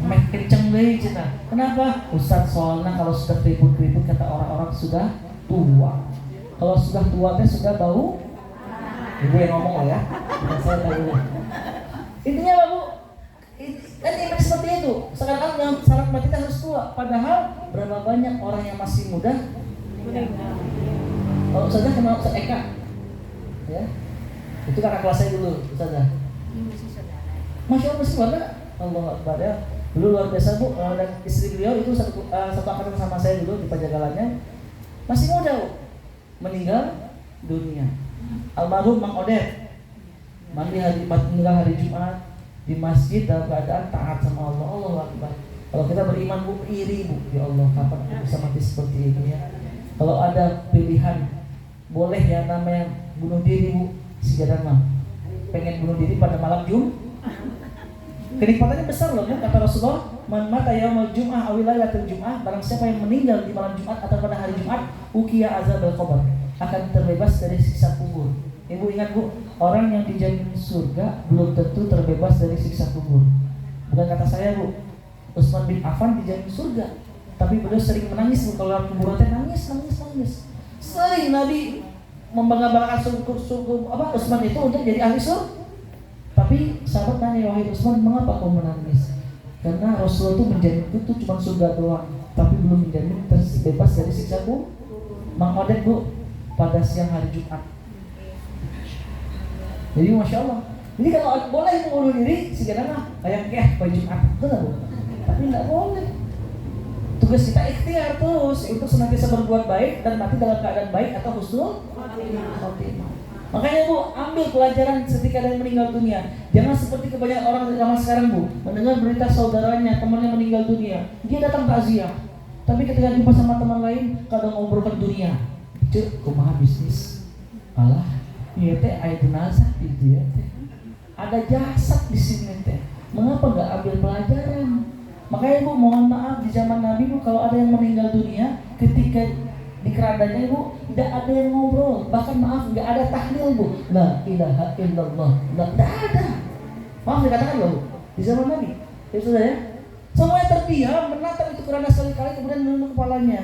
Ameh kenceng deh cina. Kenapa? Ustaz soalnya kalau sudah keriput-keriput kata orang-orang sudah tua. Kalau sudah tua teh sudah bau. Ibu yang ngomong ya. Saya tahu. Intinya apa bu? Kan image seperti itu. Sekarang dalam syarat mati kita harus tua. Padahal berapa banyak orang yang masih muda? Kalau saja kenal Ustaz Eka, ya. Itu kakak kelas saya dulu, Ustazah. Masya Allah masih mana? Allah Akbar ya. Dulu luar biasa bu, dan istri beliau itu satu angkatan sama saya dulu di Pajagalannya. Masih muda bu, meninggal dunia. Almarhum Mang Odet meninggal hari Jumat di masjid dalam keadaan taat sama Allah. Allah Akbar. Kalau kita beriman bu, iri bu, ya Allah kapan kita bisa mati seperti ini ya. Kalau ada pilihan, boleh ya namanya bunuh diri bu. Si Jadan mah pengen bunuh diri pada malam kenikmatannya besar loh kan, kata Rasulullah, man mata yaumul jum'ah aw lailatul jum'ah, barang siapa yang meninggal di malam Jumat atau pada hari Jumat, uqiya azabul qabr, akan terbebas dari siksa kubur. Ibu ingat bu, orang yang dijamin surga belum tentu terbebas dari siksa kubur. Bukan kata saya bu, Utsman bin Affan dijamin surga, tapi beliau sering menangis bu, kalau dalam kuburan nangis. Sering Nabi membangga-banggakan surga Utsman itu untuk jadi ahli surga. Tapi sahabat tanya, wahai Utsman, mengapa kau menangis? Karena Rasulullah itu menjamin itu cuma surga doang, tapi belum menjamin terbebas dari siksa kubur. Mang Odet bu, pada siang hari Jumat. Jadi masya Allah. Jadi kalau boleh bunuh diri, sekarang kayak pada Jumat, betul bu? Tapi nggak boleh. Tugas kita ikhtiar terus untuk senantiasa berbuat baik dan mati dalam keadaan baik atau husnul khotimah. Makanya Bu, ambil pelajaran ketika ada yang meninggal dunia. Jangan seperti kebanyakan orang zaman sekarang Bu, mendengar berita saudaranya, temannya meninggal dunia, dia datang takziah. Tapi ketika jumpa sama teman lain, kadang ngobrolkan dunia. Cuk, kumaha bisnis. Alah, iya teh aya jenazah di dia teh. Ada jasad di sini teh. Mengapa nggak ambil pelajaran? Makanya Bu, mohon maaf di zaman Nabi Bu, kalau ada yang meninggal dunia, ketika di kerandanya Bu, tidak ada yang ngobrol. Bahkan maaf, nggak ada tahlil Bu. La ilaha illallah. Nggak ada. Maaf dikatakan loh Bu, di zaman Nabi. Ya sudah ya. Semuanya terdiam, menatap itu keranda sekali-kali, kemudian menunduk kepalanya.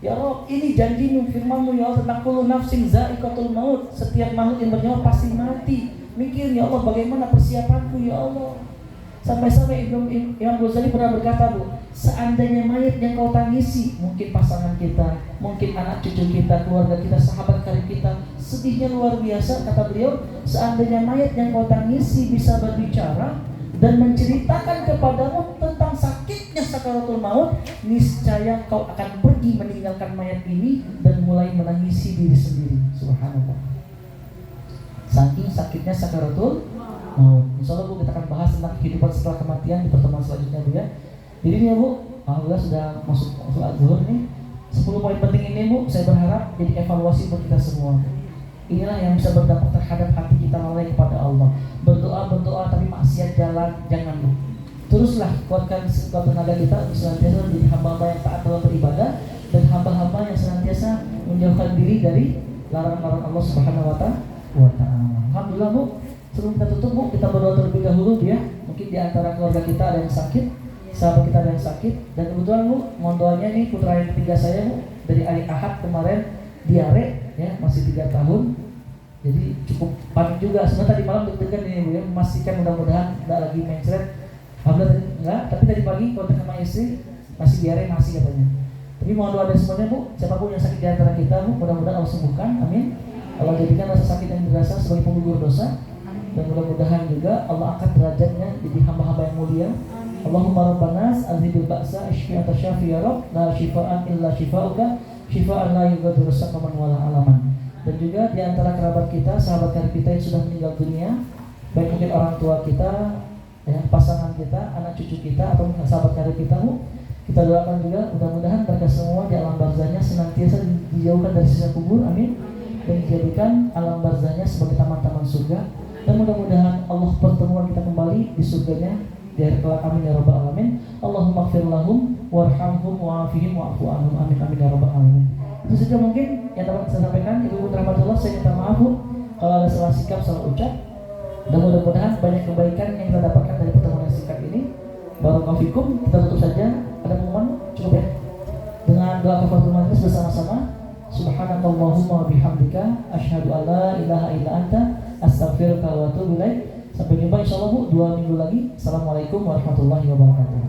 Ya Rob, ini janjimu, firmanmu ya Allah tentang kullu nafsin za'iqatul maut. Setiap makhluk yang bernyawa pasti mati. Mikir ya Allah, bagaimana persiapanku ya Allah. Sampai-sampai Imam Ghazali pernah berkata Bu, seandainya mayat yang kau tangisi, mungkin pasangan kita, mungkin anak cucu kita, keluarga kita, sahabat karib kita, sedihnya luar biasa. Kata beliau, seandainya mayat yang kau tangisi bisa berbicara dan menceritakan kepadamu tentang sakitnya sakaratul maut, niscaya kau akan pergi meninggalkan mayat ini dan mulai menangisi diri sendiri. Subhanallah. Saking sakitnya sakaratul maut. Insya Allah Bu, kita akan bahas tentang kehidupan setelah kematian di pertemuan selanjutnya Bu ya. Jadi ini ya Bu, alhamdulillah sudah masuk zuhur nih. 10 poin penting ini Bu, saya berharap jadi evaluasi buat kita semua. Inilah yang bisa berdampak terhadap hati kita lalai kepada Allah. Berdoa tapi maksiat jalan, jangan Bu. Teruslah kuatkan tenaga kita senantiasa menjadi hamba-hamba yang taat dalam beribadah dan hamba-hamba yang senantiasa menjauhkan diri dari larangan-larangan Allah Subhanahu wa Ta'ala. Alhamdulillah Bu. Sebelum kita tutup Bu, kita berdoa terlebih dahulu ya. Mungkin di antara keluarga kita ada yang sakit, sahabat kita ada yang sakit. Dan kebetulan Bu, mohon doanya nih putra yang ketiga saya Bu, dari hari Ahad kemarin diare ya, masih 3 tahun. Jadi cukup panik juga. Sebenarnya tadi malam deg-degan ini Bu ya, memastikan mudah-mudahan tidak lagi mencret. Alhamdulillah tadi enggak, tapi tadi pagi kontak sama istri masih diare, masih katanya. Tapi mohon doa dari semuanya Bu, siapapun yang sakit di antara kita Bu, mudah-mudahan Allah sembuhkan, amin. Allah jadikan rasa sakit yang dirasa sebagai penggugur dosa. Dan mudah-mudahan juga Allah angkat derajatnya jadi hamba-hamba yang mulia. Allahumma rabbanas azhibil ba'sa ishfi anta syafi ya Rabb, la shifaan illa shifauka, shifaan la yughadiru saqaman wala alaman. Dan juga di antara kerabat kita, sahabat karib kita yang sudah meninggal dunia, baik mungkin orang tua kita, ya, pasangan kita, anak cucu kita atau sahabat karib kita, kita doakan juga mudah-mudahan mereka semua di alam barzahnya senantiasa dijauhkan dari siksa kubur, amin. Dan dijadikan alam barzahnya sebagai taman-taman surga. Dan mudah-mudahan Allah pertemuan kita kembali di surganya di hari kelak, amin ya rabbal alamin. Allahumma ighfir lahum warhamhum wa'afihim wa'fu anhum, amin amin ya rabbal alamin. Itu saja mungkin yang dapat saya sampaikan. Ibu rahmatullah, saya minta maaf Bu kalau ada salah sikap, salah ucap. Dan mudah-mudahan banyak kebaikan yang kita dapatkan dari pertemuan yang singkat ini. Barakallahu fikum. Kita tutup saja. Ada pengumuman cukup ya, dengan doa kafaratul majlis bersama-sama. Subhanakallahumma wa bihamdika asyhadu an la ilaha illa anta astaghfiruka wa atubu ilaik. Sampai jumpa insyaallah Bu 2 minggu lagi. Assalamualaikum warahmatullahi wabarakatuh.